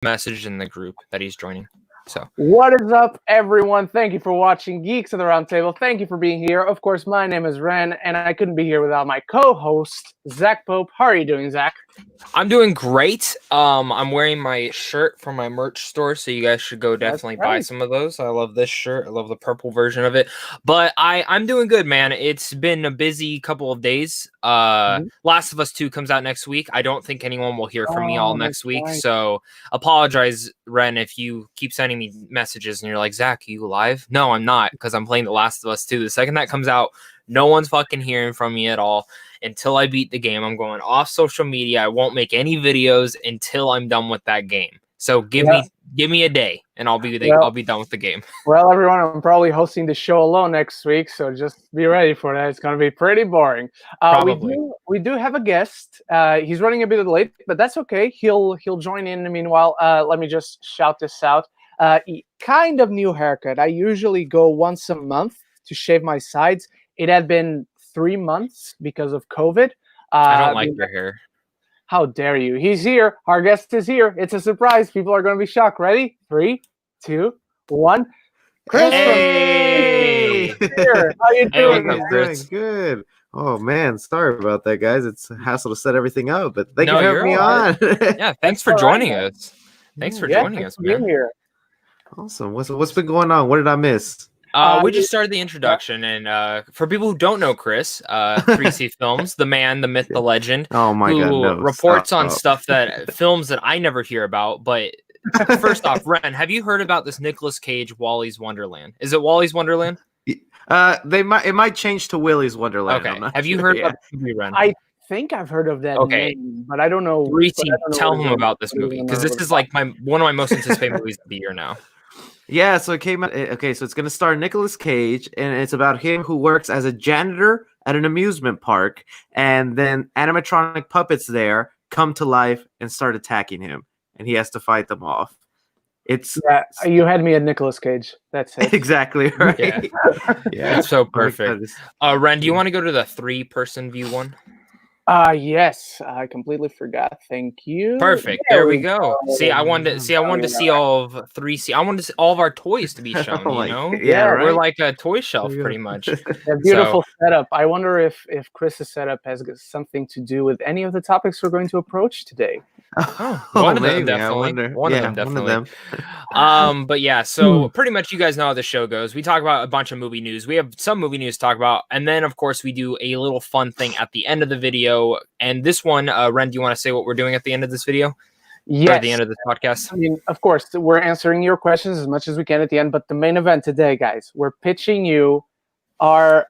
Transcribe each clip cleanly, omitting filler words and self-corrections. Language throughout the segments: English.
message in the group that he's joining. So what is up, everyone? Thank you for watching Geeks of the Roundtable. Thank you for being here. Of course, my name is Ren, and I couldn't be here without my co-host, Zach Pope. How are you doing, Zach? I'm doing great. I'm wearing my shirt from my merch store, so you guys should go definitely buy some of those. I love this shirt. I love the purple version of it. But I'm doing good, man. It's been a busy couple of days. Last of Us 2 comes out next week. I don't think anyone will hear from me all next week. Right. So apologize, Ren, if you keep sending me messages and you're like, Zach, are you live? No, I'm not, because I'm playing The Last of Us 2. The second that comes out, no one's fucking hearing from me at all until I beat the game. I'm going off social media. I won't make any videos until I'm done with that game. So give me a day, and I'll be done with the game. Well, everyone, I'm probably hosting the show alone next week, so just be ready for that. It's going to be pretty boring. We do have a guest. He's running a bit late, but that's okay. He'll join in. Meanwhile, let me just shout this out. Kind of new haircut. I usually go once a month to shave my sides. It had been 3 months because of COVID. I don't like your hair. How dare you? He's here. Our guest is here. It's a surprise. People are going to be shocked. Ready? 3, 2, 1. Cris. Hey! How you doing? Hey, Chris? Good. Oh, man. Sorry about that, guys. It's a hassle to set everything up, but thank you for having me on. Yeah, thanks for joining us. Thanks for joining us, man. Here. Awesome. What's been going on? What did I miss? We just started the introduction, and for people who don't know Cris, 3C Films, the man, the myth, the legend, who reports on stuff films that I never hear about. But first off, Ren, have you heard about this Nicolas Cage Wally's Wonderland? Is it Wally's Wonderland? It might change to Willy's Wonderland. Okay. Have you heard about the movie, Ren? I think I've heard of that name, but I don't know. 3C, tell him about this movie, because this is like one of my most anticipated movies of the year now. Yeah, so it came out. Okay, so it's going to star Nicolas Cage, and it's about him who works as a janitor at an amusement park, and then animatronic puppets there come to life and start attacking him, and he has to fight them off. You had me at Nicolas Cage. That's it. Exactly right. Yeah, it's so perfect. Ren, do you want to go to the 3-person view one? Yes, I completely forgot. Thank you. Perfect. There we go. See, I wanted to see all of 3C. I wanted to see all of our toys to be shown. You know, we're like a toy shelf, pretty much. A beautiful setup. I wonder if Chris's setup has something to do with any of the topics we're going to approach today. One of them definitely. But yeah, so pretty much you guys know how the show goes. We talk about a bunch of movie news. We have some movie news to talk about, and then of course we do a little fun thing at the end of the video. And this one, Ren, do you want to say what we're doing at the end of this video? Yes. Or at the end of this podcast? I mean, of course, we're answering your questions as much as we can at the end, but the main event today, guys, we're pitching you our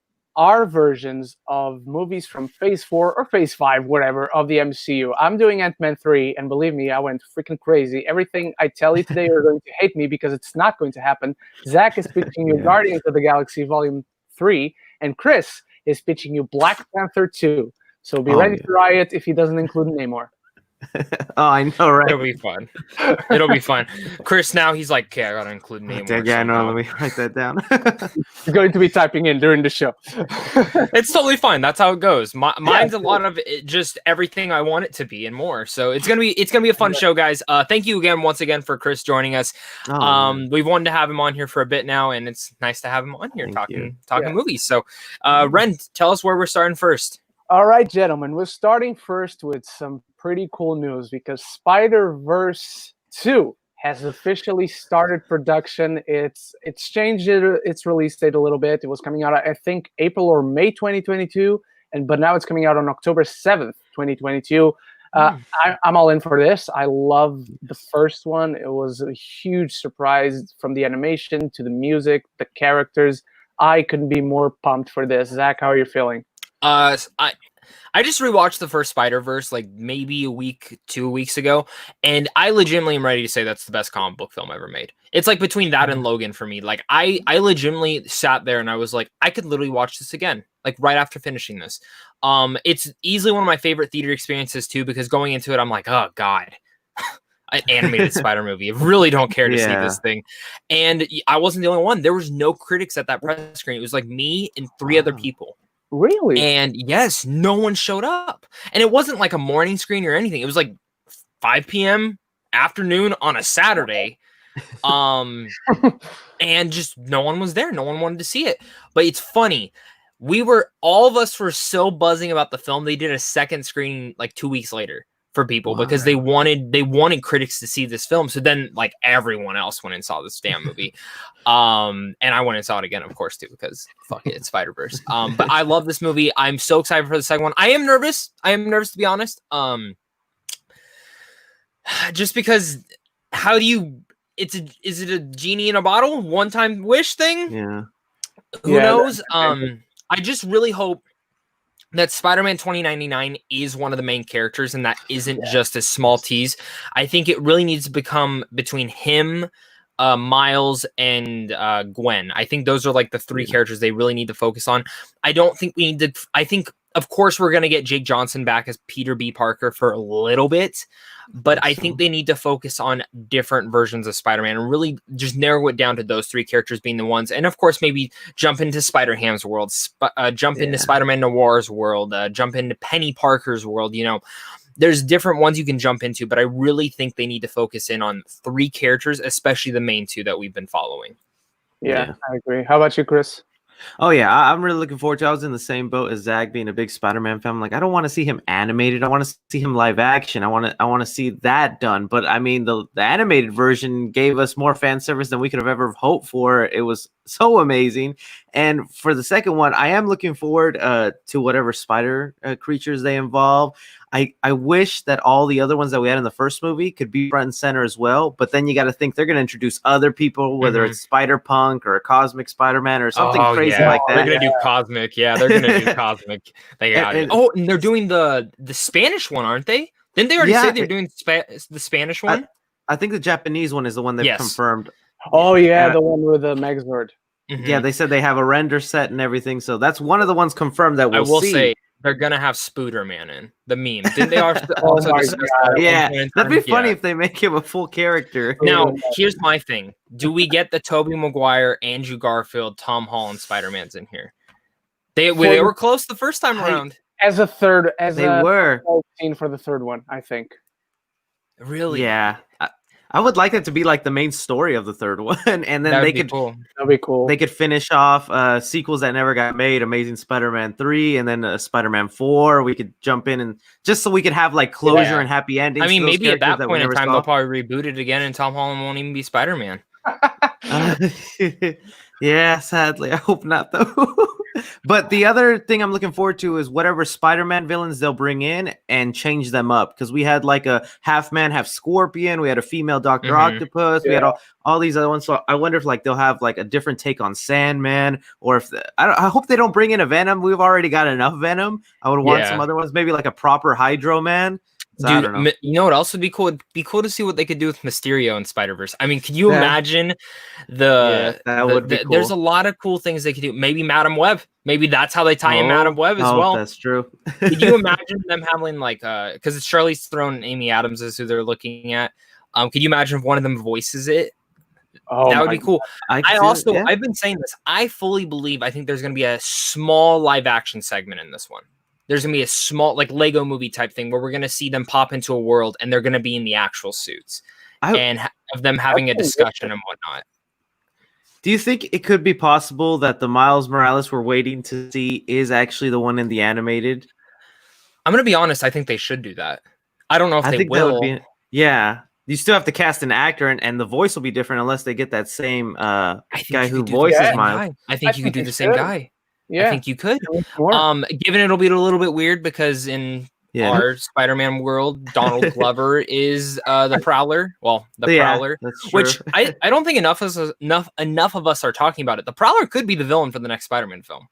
versions of movies from Phase 4 or Phase 5, whatever, of the MCU. I'm doing Ant-Man 3, and believe me, I went freaking crazy. Everything I tell you today, you're going to hate me because it's not going to happen. Zach is pitching you Guardians of the Galaxy Volume 3, and Cris is pitching you Black Panther 2. So be ready to riot if he doesn't include Namor. I know, right? It'll be fun. It'll be fun. Cris, now he's like, okay, I gotta include Namor. Yeah, I know. Let me write that down. He's going to be typing in during the show. It's totally fine. That's how it goes. Mine's a lot of just everything I want it to be and more. So it's gonna be a fun show, guys. Thank you once again for Cris joining us. We've wanted to have him on here for a bit now, and it's nice to have him on here talking movies. So, Ren, tell us where we're starting first. All right, gentlemen, we're starting first with some pretty cool news because Spider-Verse 2 has officially started production. It's changed its release date a little bit. It was coming out, I think, April or May 2022, but now it's coming out on October 7th, 2022. I'm all in for this. I love the first one. It was a huge surprise from the animation to the music, the characters. I couldn't be more pumped for this. Zach, how are you feeling? I just rewatched the first Spider-Verse like maybe 2 weeks ago, and I legitimately am ready to say that's the best comic book film ever made. It's like between that and Logan for me. Like I legitimately sat there and I was like, I could literally watch this again, like right after finishing this. It's easily one of my favorite theater experiences too, because going into it, I'm like, oh God. An animated Spider movie. I really don't care to see this thing. And I wasn't the only one. There was no critics at that press screen. It was like me and 3 other people. Really? And yes, no one showed up. And it wasn't like a morning screen or anything. It was like 5 p.m., afternoon on a Saturday. And just no one was there. No one wanted to see it. But it's funny. All of us were so buzzing about the film. They did a second screening like 2 weeks later for people because they wanted critics to see this film. So then like everyone else went and saw this damn movie. And I went and saw it again, of course, too, because fuck it, it's Spider-Verse. But I love this movie. I'm so excited for the second one. I am nervous to be honest. Just because is it a genie in a bottle, one-time wish thing? Yeah. Who knows? I just really hope that Spider-Man 2099 is one of the main characters and that isn't just a small tease. I think it really needs to become between him, Miles, and Gwen. I think those are like the three characters they really need to focus on. I don't think we need to... I think, of course, we're going to get Jake Johnson back as Peter B. Parker for a little bit, but I think they need to focus on different versions of Spider-Man and really just narrow it down to those three characters being the ones. And of course, maybe jump into Spider-Ham's world, jump into Spider-Man Noir's world, jump into Penny Parker's world. You know, there's different ones you can jump into, but I really think they need to focus in on three characters, especially the main two that we've been following. Yeah. I agree. How about you, Cris? Oh yeah, I'm really looking forward to it. I was in the same boat as Zach, being a big Spider-Man fan. I'm like, I don't want to see him animated. I want to see him live action. I want to see that done. But I mean, the animated version gave us more fan service than we could have ever hoped for. It was so amazing. And for the second one, I am looking forward to whatever spider creatures they involve. I wish that all the other ones that we had in the first movie could be front and center as well. But then you got to think they're going to introduce other people, whether it's Spider-Punk or a Cosmic Spider-Man or something crazy like that. They're going to do Cosmic. Yeah, they're going to do Cosmic. They got it. Oh, and they're doing the Spanish one, aren't they? Didn't they already say they're doing the Spanish one? I think the Japanese one is the one they've confirmed. Oh, yeah, the one with the Megazord. Yeah, they said they have a render set and everything. So that's one of the ones confirmed that we'll see. I will say, they're gonna have Spooderman in the meme. Didn't they also discuss that? Yeah, that'd be funny if they make him a full character. Now, here's my thing: do we get the Tobey Maguire, Andrew Garfield, Tom Holland Spider-Mans in here? They were close the first time around. As a third, they were scene for the third one, I think. Really? Yeah. I would like it to be like the main story of the third one, and then That'd be cool. They could finish off sequels that never got made, Amazing Spider-Man 3, and then Spider-Man 4. We could jump in and just so we could have like closure and happy endings. I mean, maybe at that point in time they'll probably reboot it again, and Tom Holland won't even be Spider-Man. Yeah, sadly, I hope not though. But the other thing I'm looking forward to is whatever Spider-Man villains they'll bring in and change them up, because we had like a half man, half scorpion. We had a female Dr. Octopus. We had all these other ones. So I wonder if like they'll have like a different take on Sandman, or if I hope they don't bring in a Venom. We've already got enough Venom. I would want some other ones, maybe like a proper Hydro Man. So dude, I don't know. You know what else would be cool? It'd be cool to see what they could do with Mysterio and Spider-Verse. I mean, could you imagine that would be cool. There's a lot of cool things they could do. Maybe Madam Web. Maybe that's how they tie in Madam Web as well. That's true. Could you imagine them having like because it's Charlize Theron and Amy Adams is who they're looking at. Could you imagine if one of them voices it? Oh, that would be cool. I've been saying this. I fully believe I think there's going to be a small live action segment in this one. There's going to be a small, like Lego movie type thing where we're going to see them pop into a world and they're going to be in the actual suits and of them having a discussion and whatnot. Do you think it could be possible that the Miles Morales we're waiting to see is actually the one in the animated? I'm going to be honest. I think they should do that. I don't know if they will. You still have to cast an actor and the voice will be different unless they get that same guy who voices Miles. I think you could do the same guy. Yeah, I think you could. Given it'll be a little bit weird because in our Spider-Man world, Donald Glover is the Prowler. Well, the Prowler, which I don't think enough of us are talking about it. The Prowler could be the villain for the next Spider-Man film.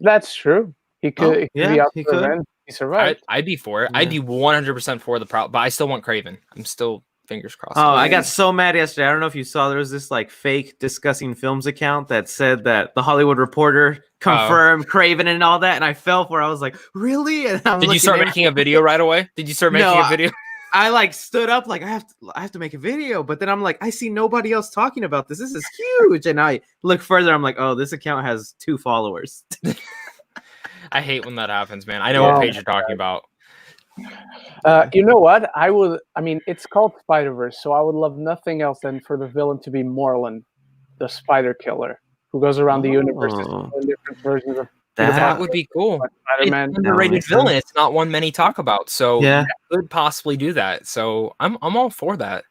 That's true. He could. He could. He survived. I'd be for it. Yeah. I'd be 100% for the Prowler, but I still want Craven. I'm still fingers crossed. Oh, I got so mad yesterday. I don't know if you saw. There was this like fake Discussing Films account that said that the Hollywood Reporter confirmed Craven and all that, and I fell for it. I was like, really? And did you start making a video right away? Did you start making a video? I like stood up like I have to make a video, but then I'm like, I see nobody else talking about this. This is huge. And I look further. I'm like, oh, this account has 2 followers. I hate when that happens, man. I know what page you're talking about. You know what? I mean, it's called Spider-Verse, so I would love nothing else than for the villain to be Morlun, the Spider Killer, who goes around the universe in different versions of. That would be cool. Spider-Man. It's an underrated villain. It's not one many talk about, so Yeah. you could possibly do that. So I'm all for that.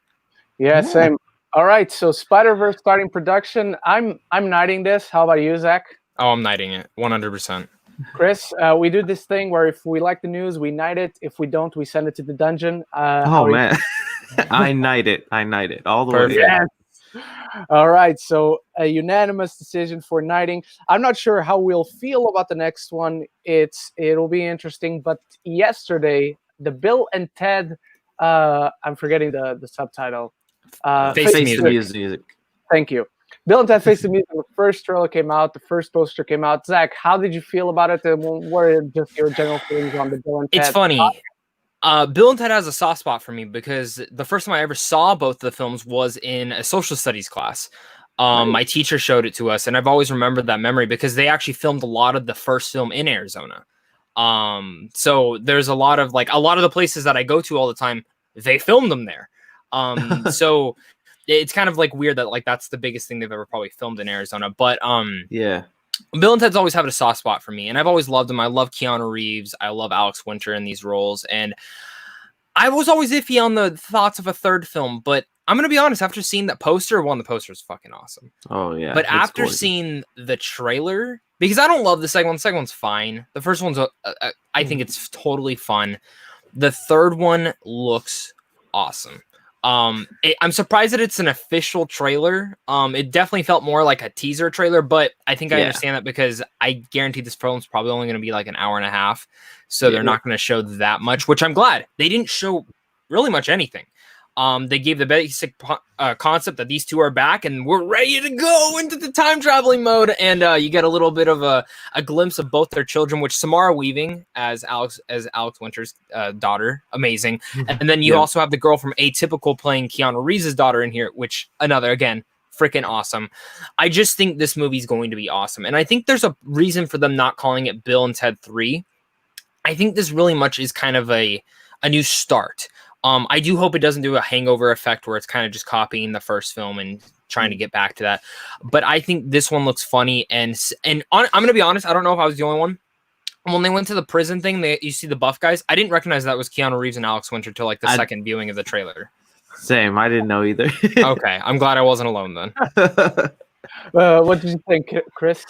Yeah, same. All right, so Spider-Verse starting production. I'm knighting this. How about you, Zach? Oh, I'm knighting it 100%. Cris, we do this thing where if we like the news, we knight it. If we don't, we send it to the dungeon. Oh man, I knight it all the way. Yes. All right, so a unanimous decision for knighting. I'm not sure how we'll feel about the next one. It'll be interesting. But yesterday, the Bill and Ted, I'm forgetting the subtitle. Face the Music. Thank you. Bill and Ted Face the Music. The first trailer came out. The first poster came out. Zach, how did you feel about it? And what are just your general feelings on the Bill and Ted? It's funny. Bill and Ted has a soft spot for me because the first time I ever saw both the films was in a social studies class. My teacher showed it to us, and I've always remembered that memory because they actually filmed a lot of the first film in Arizona. So there's a lot of the places that I go to all the time, they filmed them there. So it's kind of like weird that like that's the biggest thing they've ever probably filmed in Arizona. But yeah. Bill and Ted's always had a soft spot for me, and I've always loved them. I love Keanu Reeves. I love Alex Winter in these roles, and I was always iffy on the thoughts of a third film. But I'm gonna be honest. After seeing that poster, the poster is fucking awesome. Oh yeah. But after seeing the trailer, because I don't love the second one. The second one's fine. The first one's I think it's totally fun. The third one looks awesome. I'm surprised that it's an official trailer. It definitely felt more like a teaser trailer, but I think I understand that because I guarantee this film's probably only going to be like an hour and a half, so they're not going to show that much, which I'm glad. They didn't show really much anything. They gave the basic concept that these two are back and we're ready to go into the time traveling mode, and you get a little bit of a glimpse of both their children, which Samara Weaving as Alex Winter's daughter, amazing, and then you also have the girl from Atypical playing Keanu Reeves' daughter in here, which again freaking awesome. I just think this movie's going to be awesome, and I think there's a reason for them not calling it Bill and Ted 3. I think this really much is kind of a new start. I do hope it doesn't do a hangover effect where it's kind of just copying the first film and trying to get back to that. But I think this one looks funny. I'm going to be honest. I don't know if I was the only one. When they went to the prison thing, you see the buff guys. I didn't recognize that was Keanu Reeves and Alex Winter till like the second viewing of the trailer. Same. I didn't know either. Okay. I'm glad I wasn't alone then. What did you think, Cris?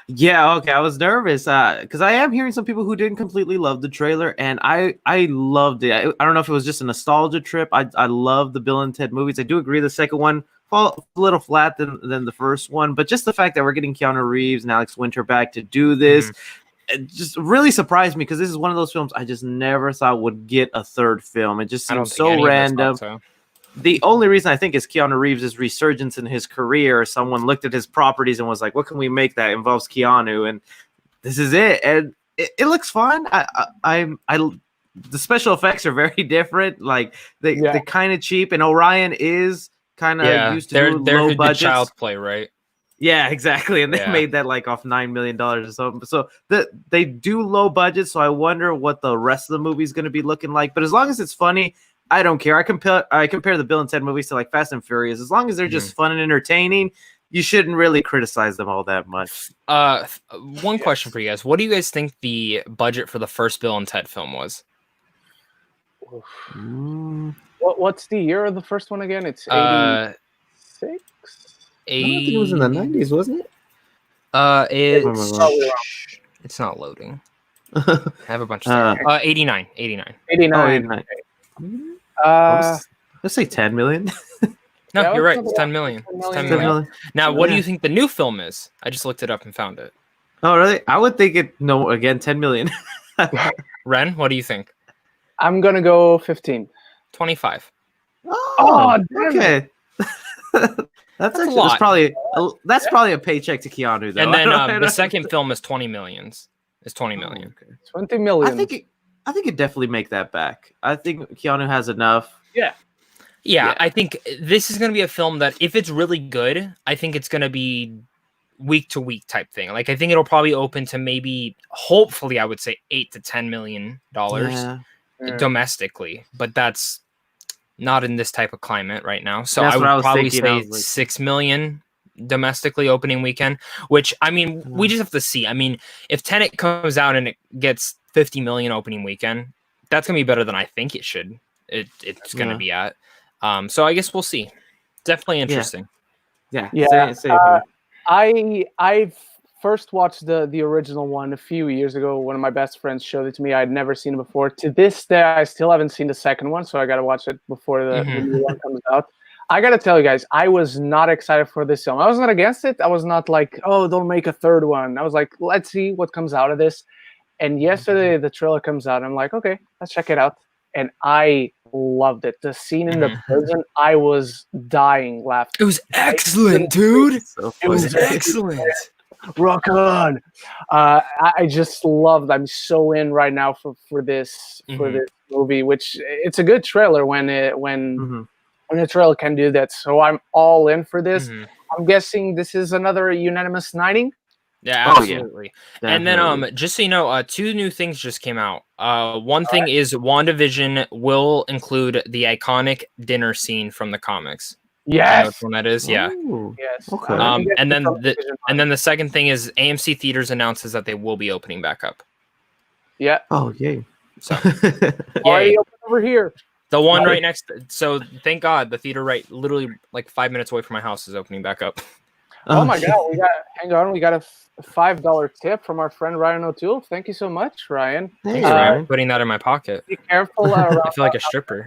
Yeah, okay. I was nervous because I am hearing some people who didn't completely love the trailer, and I loved it. I don't know if it was just a nostalgia trip. I love the Bill and Ted movies. I do agree the second one fell a little flat than the first one, but just the fact that we're getting Keanu Reeves and Alex Winter back to do this, it just really surprised me because this is one of those films I just never thought would get a third film. It just seems so random. The only reason I think is Keanu Reeves' resurgence in his career. Someone looked at his properties and was like, what can we make that involves Keanu? And this is it. And it looks fun. The special effects are very different. Like they're kind of cheap, and Orion is kind of used to do low budget child's play, right? Yeah, exactly. And they made that like off $9 million or something. So they do low budget. So I wonder what the rest of the movie is going to be looking like. But as long as it's funny, I don't care. I compare the Bill and Ted movies to like Fast and Furious. As long as they're just fun and entertaining, you shouldn't really criticize them all that much. One question for you guys. What do you guys think the budget for the first Bill and Ted film was? What's the year of the first one again? It's 86? I think it was in the 90s, wasn't it? It's not loading. I have a bunch of stuff. 89. 89. Oh, 89. Let's say 10 million. No, you're right. It's 10 million. It's 10 million. Now, what do you think the new film is? I just looked it up and found it. Oh, really? I would think it. No, again, 10 million. Ren, what do you think? I'm gonna go 15. 25. Oh, okay. That's a lot. That's probably a paycheck to Keanu, though. And then the second film is 20 million. It's 20 million. Okay. 20 million. I think it definitely make that back. I think Keanu has enough. Yeah, I think this is going to be a film that if it's really good, I think it's going to be week to week type thing. Like I think it'll probably open to maybe, hopefully, I would say $8 to $10 million. domestically, but that's not in this type of climate right now. So That's I what I would was probably thinking. say Like, 6 million domestically opening weekend, which I mean, we just have to see. I mean, if Tenet comes out and it gets 50 million opening weekend, that's gonna be better than I think it should. It's gonna be at. So I guess we'll see. Definitely interesting. Yeah. Yeah. I first watched the original one a few years ago. One of my best friends showed it to me. I'd never seen it before. To this day, I still haven't seen the second one, so I got to watch it before the new one comes out. I got to tell you guys, I was not excited for this film. I was not against it. I was not like, oh, don't make a third one. I was like, let's see what comes out of this. And yesterday, the trailer comes out. I'm like, okay, let's check it out. And I loved it. The scene in the prison, I was dying laughing. It was excellent, dude. It was excellent. Rock on. I just loved. I'm so in right now for this movie, which it's a good trailer when a trailer can do that. So I'm all in for this. I'm guessing this is another unanimous nighting. Yeah, absolutely. Yeah. And then just so you know, 2 new things just came out. One thing is WandaVision will include the iconic dinner scene from the comics. Yes. Which one that is? Yeah. Ooh, yes. Okay. And then the second thing is AMC Theaters announces that they will be opening back up. Yeah. Oh, yay. So already open over here. The one right next. So thank God the theater literally like 5 minutes away from my house is opening back up. Oh my God! We got a $5 tip from our friend Ryan O'Toole. Thank you so much, Ryan. Thanks, Ryan. Putting that in my pocket. Be careful. I feel like a stripper.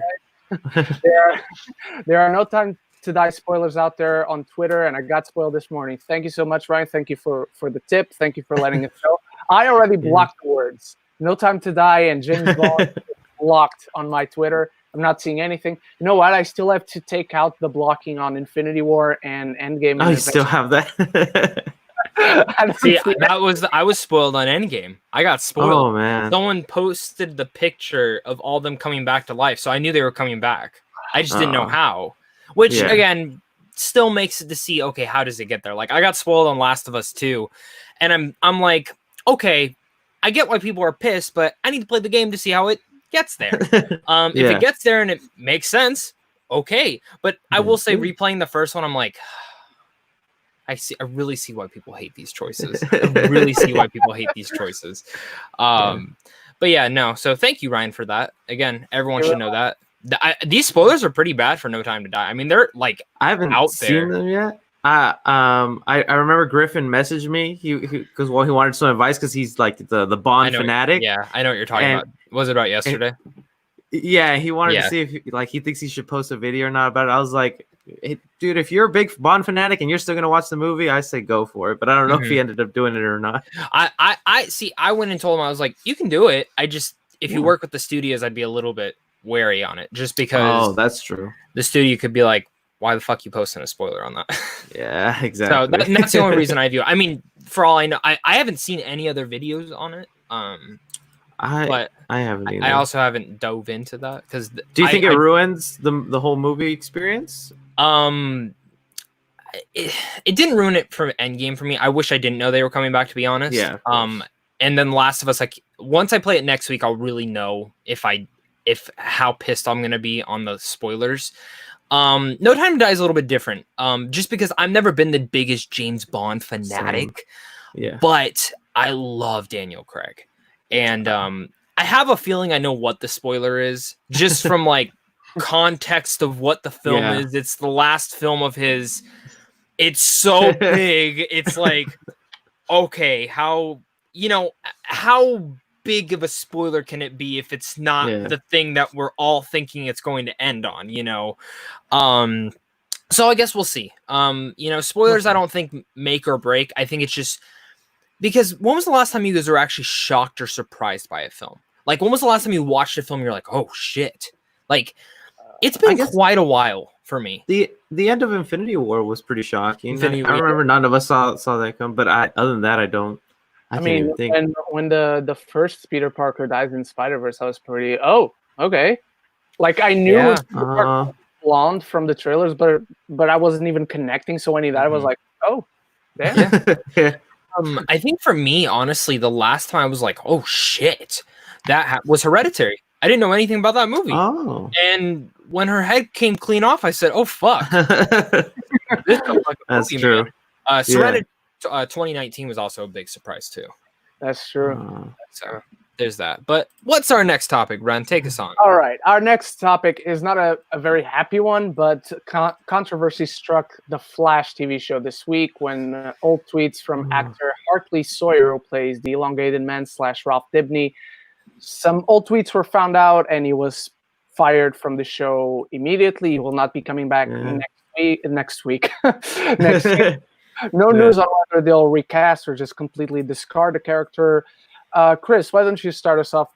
There are no time to die spoilers out there on Twitter, and I got spoiled this morning. Thank you so much, Ryan. Thank you for the tip. Thank you for letting us know. I already blocked the words "No Time to Die" and James Bond blocked on my Twitter. I'm not seeing anything. You know what? I still have to take out the blocking on Infinity War and Endgame. Oh, you still have that? See, I was spoiled on Endgame. I got spoiled. Oh man! Someone posted the picture of all them coming back to life, so I knew they were coming back. I just didn't know how. Which again, still makes it to see. Okay, how does it get there? Like I got spoiled on Last of Us 2, and I'm like, okay, I get why people are pissed, but I need to play the game to see how it gets there. If it gets there and it makes sense, okay. But I will say, replaying the first one, I'm like, I really see why people hate these choices. But yeah, no. So thank you, Ryan, for that. Again, everyone should know that. These spoilers are pretty bad for No Time to Die. I mean, they're like I haven't out seen there. them yet. I remember Griffin messaged me because he wanted some advice because he's like the Bond fanatic. Yeah, I know what you're talking about. Was it about yesterday? Yeah, he wanted to see if he thinks he should post a video or not about it. I was like, hey, dude, if you're a big Bond fanatic and you're still gonna watch the movie, I say go for it. But I don't know if he ended up doing it or not. I see. I went and told him, I was like, you can do it. I just if you work with the studios, I'd be a little bit wary on it, just because. Oh, that's true. The studio could be like, why the fuck you posting a spoiler on that? Yeah, exactly. So that's the only reason I view it. I mean, for all I know, I haven't seen any other videos on it. But I haven't either. I also haven't dove into that because. Do you think it ruins the whole movie experience? It didn't ruin it for Endgame for me. I wish I didn't know they were coming back, to be honest. Yeah. And then Last of Us, like once I play it next week, I'll really know if how pissed I'm gonna be on the spoilers. No Time to Die is a little bit different. Just because I've never been the biggest James Bond fanatic. Same. Yeah. But I love Daniel Craig. And I have a feeling I know what the spoiler is, just from like context of what the film is. It's the last film of his. It's so big. It's like, okay, how big of a spoiler can it be if it's not the thing that we're all thinking it's going to end on, so I guess we'll see. Spoilers I don't think make or break. I think it's just because when was the last time you guys were actually shocked or surprised by a film? Like when was the last time you watched a film and you're like, oh shit? Like it's been quite a while for me. The end of Infinity War was pretty shocking. I remember none of us saw that come, but other than that, I don't. I mean, when the first Peter Parker dies in Spider-Verse, I was pretty, okay. Like I knew it was Peter Parker blonde from the trailers, but I wasn't even connecting so any of that. I was like, oh, damn. I think for me, honestly, the last time I was like, oh shit, that was Hereditary. I didn't know anything about that movie. Oh. And when her head came clean off, I said, "Oh fuck, this is a fucking That's movie, true. man." Serenity 2019 was also a big surprise too. That's true. So there's that. But what's our next topic, Ren? Take us on. All right. Our next topic is not a very happy one, but controversy struck the Flash TV show this week when old tweets from actor Hartley Sawyer, who plays the elongated man / Ralph Dibny. Some old tweets were found out, and he was fired from the show immediately. He will not be coming back next week. Next week. No news on whether they'll recast or just completely discard the character. Cris, why don't you start us off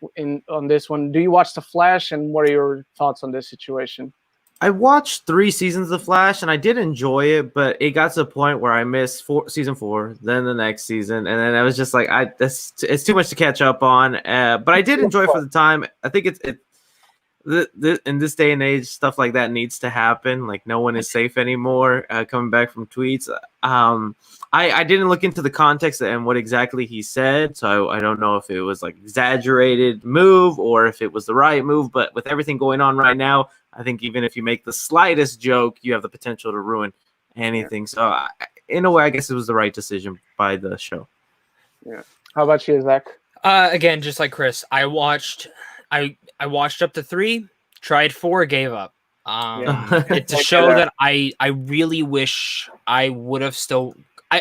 on this one? Do you watch The Flash, and what are your thoughts on this situation? I watched 3 seasons of Flash, and I did enjoy it, but it got to the point where I missed season 4, then the next season, and then I was just like, it's too much to catch up on. But I did enjoy it for the time. I think in this day and age, stuff like that needs to happen. Like, no one is safe anymore. Coming back from tweets, I didn't look into the context and what exactly he said, so I don't know if it was like exaggerated move or if it was the right move. But with everything going on right now, I think even if you make the slightest joke, you have the potential to ruin anything. So in a way, I guess it was the right decision by the show. Yeah. How about you, Zach? Again, just like Cris, I watched up to 3, tried 4, gave up. It's a show that I really wish I would have still.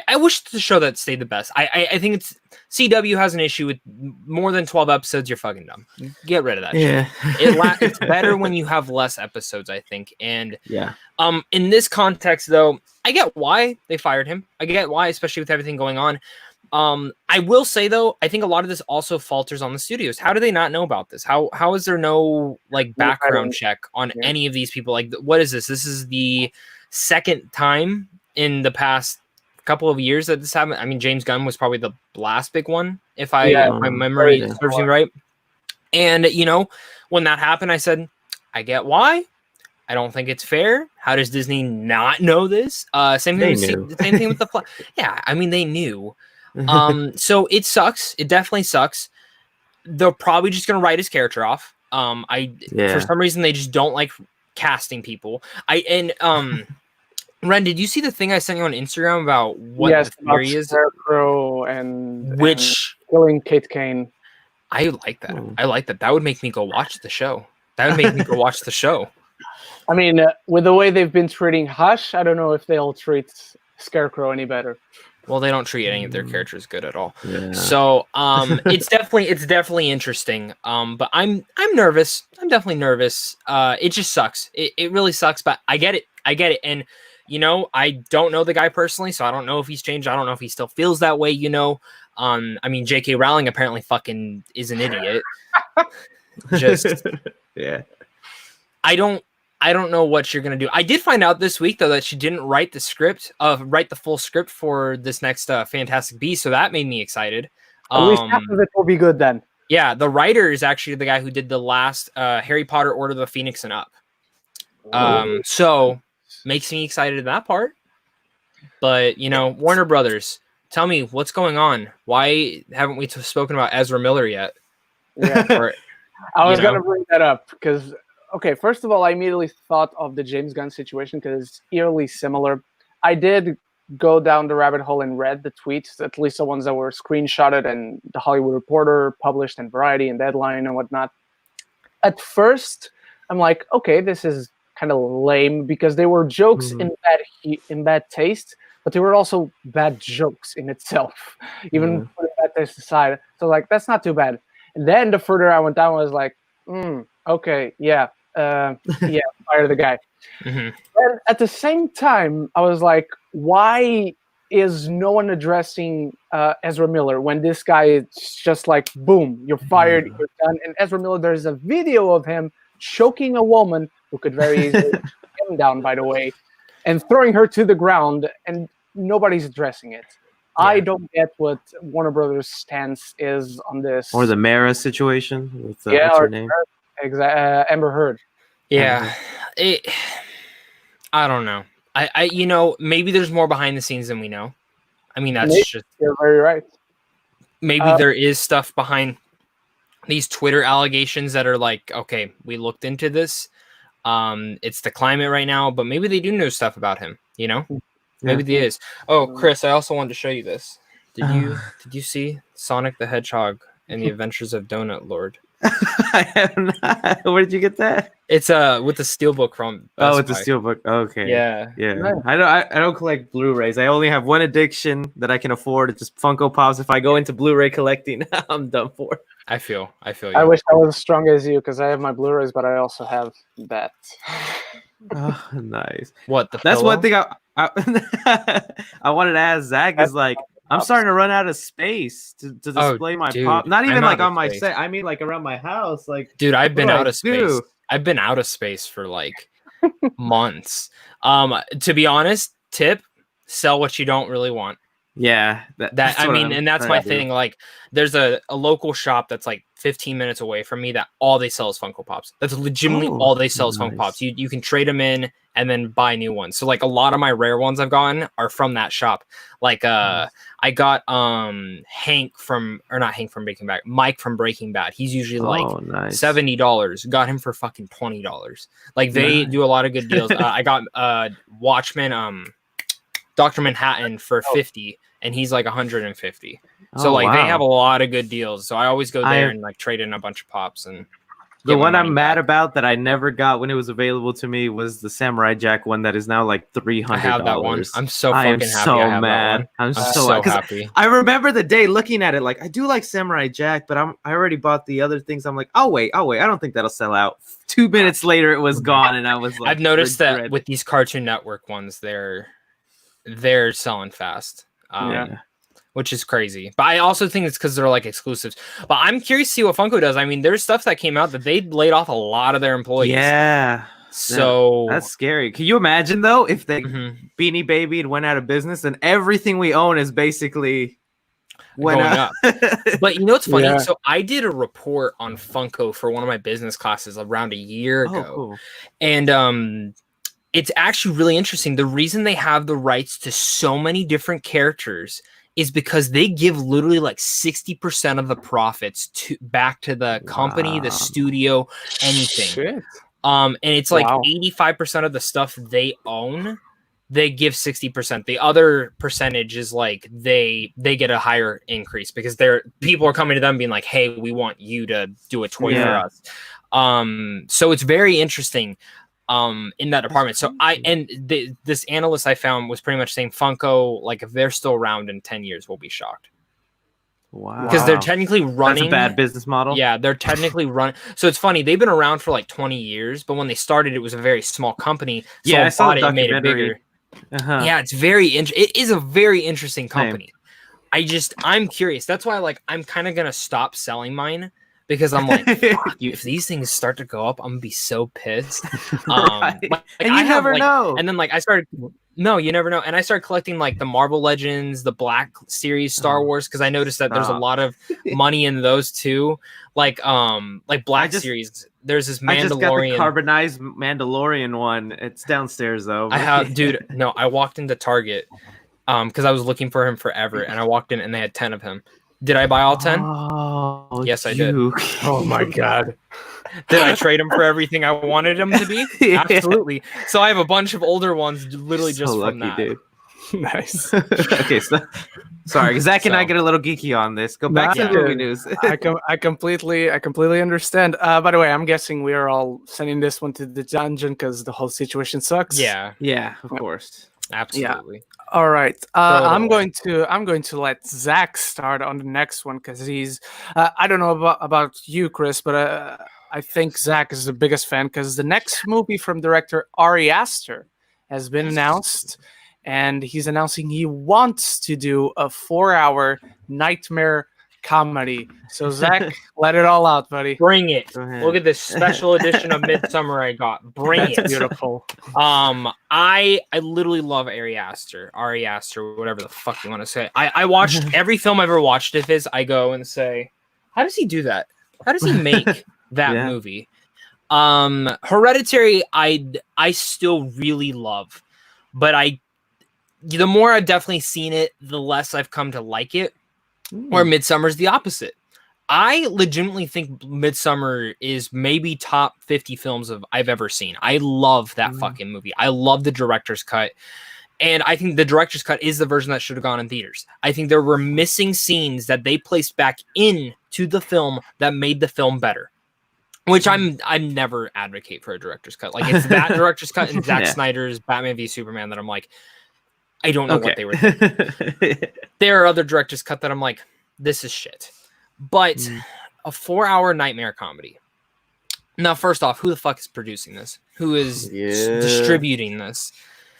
I wish the show that stayed the best. I think it's CW has an issue with more than 12 episodes. You're fucking dumb. Get rid of that. Yeah. It's better when you have less episodes, I think. And in this context, though, I get why they fired him. I get why, especially with everything going on. I will say, though, I think a lot of this also falters on the studios. How do they not know about this? How is there no like background check on any of these people? Like, what is this? This is the second time in the past couple of years that this happened. I mean, James Gunn was probably the last big one, if my memory serves me right. And when that happened, I said, I get why. I don't think it's fair. How does Disney not know this? Same thing with the Flash. Yeah, I mean, they knew. So it sucks. It definitely sucks. They're probably just gonna write his character off. For some reason they just don't like casting people. Ren, did you see the thing I sent you on Instagram about what the theory is? Scarecrow and killing Kate Kane. I like that. I like that. That would make me go watch the show. I mean, with the way they've been treating Hush, I don't know if they'll treat Scarecrow any better. Well, they don't treat any of their characters good at all. Yeah. So it's definitely interesting. But I'm nervous. I'm definitely nervous. It just sucks. It really sucks. But I get it. And I don't know the guy personally, so I don't know if he's changed. I don't know if he still feels that way. I mean, J.K. Rowling apparently fucking is an idiot. Just I don't know what you're gonna do. I did find out this week though that she didn't write the full script for this next Fantastic Beasts, so that made me excited. At least half of it will be good then. Yeah, the writer is actually the guy who did the last Harry Potter Order of the Phoenix and up. So makes me excited in that part. But Warner Brothers, tell me what's going on. Why haven't we spoken about Ezra Miller yet? Yeah, I was gonna bring that up because. Okay, first of all, I immediately thought of the James Gunn situation because it's eerily similar. I did go down the rabbit hole and read the tweets, at least the ones that were screenshotted and The Hollywood Reporter published and Variety and Deadline and whatnot. At first, I'm like, okay, this is kind of lame because they were jokes in bad taste, but they were also bad jokes in itself, even putting bad taste aside. So like, that's not too bad. And then the further I went down, I was like, okay, fire the guy. And at the same time, I was like, why is no one addressing Ezra Miller when this guy is just like, boom, you're fired, you're done. And Ezra Miller, there's a video of him choking a woman who could very easily take him down, by the way, and throwing her to the ground, and nobody's addressing it. I don't get what Warner Brothers' stance is on this. Or the Mara situation with what's her name? Amber Heard. Yeah, I don't know. I maybe there's more behind the scenes than we know. I mean, you're very right. Maybe there is stuff behind these Twitter allegations that are like, okay, we looked into this. It's the climate right now, but maybe they do know stuff about him, you know? Maybe there is. Oh, Cris, I also wanted to show you this. Did you see Sonic the Hedgehog and the Adventures of Donut Lord? I have not. Where did you get that? It's with the steelbook from Best with the Buy. steelbook. Okay. Yeah. Yeah. I don't collect Blu-rays. I only have one addiction that I can afford. It's just Funko Pops. If I go into Blu-ray collecting, I'm done for. I feel you. I wish I was as strong as you because I have my Blu-rays, but I also have that. Oh, nice. What the? That's pillow? one thing I wanted to ask Zach is like I'm starting to run out of space to display my pop. Not even like on my set. I mean like around my house. Like, dude, I've been out of space. I've been out of space for like months. To be honest, sell what you don't really want. Yeah, that's my thing. Like, there's a local shop that's like 15 minutes away from me that all they sell is Funko Pops. That's legitimately all they sell is Funko Pops. You can trade them in and then buy new ones. So like a lot of my rare ones I've gotten are from that shop. Like I got Mike from Breaking Bad. Mike from Breaking Bad. He's usually like $70. Got him for fucking $20. Like they do a lot of good deals. I got Watchmen Dr. Manhattan for 50 and he's like 150. So they have a lot of good deals. So I always go there and like trade in a bunch of pops. And the one I'm mad about that I never got when it was available to me was the Samurai Jack one that is now like $300. I have that one. I'm so fucking happy. So mad. I'm so happy. I remember the day looking at it like I do like Samurai Jack, but I already bought the other things. I'm like, oh wait, I don't think that'll sell out. 2 minutes later it was gone and I was like, I've noticed that with these Cartoon Network ones, they're selling fast. Which is crazy. But I also think it's because they're like exclusives. But I'm curious to see what Funko does. I mean, there's stuff that came out that they laid off a lot of their employees. Yeah. So that's scary. Can you imagine though if they Beanie Baby had went out of business and everything we own is basically going up? But you know what's funny? So I did a report on Funko for one of my business classes around a year ago. Cool. And it's actually really interesting. The reason they have the rights to so many different characters is because they give literally like 60% of the profits back to the company, the studio, anything. Shit. And it's like 85% of the stuff they own, they give 60%. The other percentage is like they get a higher increase because people are coming to them being like, hey, we want you to do a toy for us. So it's very interesting. In that department. So this analyst I found was pretty much saying Funko, like if they're still around in 10 years, we'll be shocked. Wow. Because they're technically running. That's a bad business model. Yeah, they're technically running. So it's funny. They've been around for like 20 years, but when they started, it was a very small company. So I saw it, made it bigger. Yeah, it's it is a very interesting company. I'm curious. That's why I'm kind of going to stop selling mine. Because I'm like, fuck, if these things start to go up, I'm gonna be so pissed. And you never know. And then you never know. And I started collecting like the Marvel Legends, the Black Series Star Wars, because I noticed that there's a lot of money in those too. Like Black Series. There's this Mandalorian. I just got the carbonized Mandalorian one. It's downstairs though. I walked into Target because I was looking for him forever, and I walked in and they had 10 of him. Did I buy all 10? Oh, yes, I did. Oh my god. Did I trade them for everything I wanted them to be? Absolutely. So I have a bunch of older ones literally just from that. Dude. Nice. Okay, so sorry, Zach and I get a little geeky on this. Go back to the movie news. I completely understand. By the way, I'm guessing we are all sending this one to the dungeon because the whole situation sucks. Yeah, of course. Absolutely. Yeah. All right. I'm going to let Zach start on the next one because he's. I don't know about you, Cris, but I think Zach is the biggest fan because the next movie from director Ari Aster has been announced, and he's announcing he wants to do a 4-hour nightmare comedy. So Zach, let it all out, buddy. Bring it. Look at this special edition of Midsummer I got. That's beautiful. I literally love Ari Aster, whatever the fuck you want to say. I watched every film I've ever watched of his. I go and say, how does he do that? How does he make that movie? Hereditary, I still really love, but the more I've definitely seen it, the less I've come to like it. Or Midsummer's the opposite. I legitimately think Midsommar is maybe top 50 films I've ever seen. I love that fucking movie. I love the director's cut. And I think the director's cut is the version that should have gone in theaters. I think there were missing scenes that they placed back into the film that made the film better. Which I never advocate for a director's cut. Like, it's that director's cut and Zack Snyder's Batman v Superman that I'm like, I don't know what they were thinking. There are other director's cut that I'm like, this is shit. But a 4-hour nightmare comedy. Now, first off, who the fuck is producing this? Who is distributing this?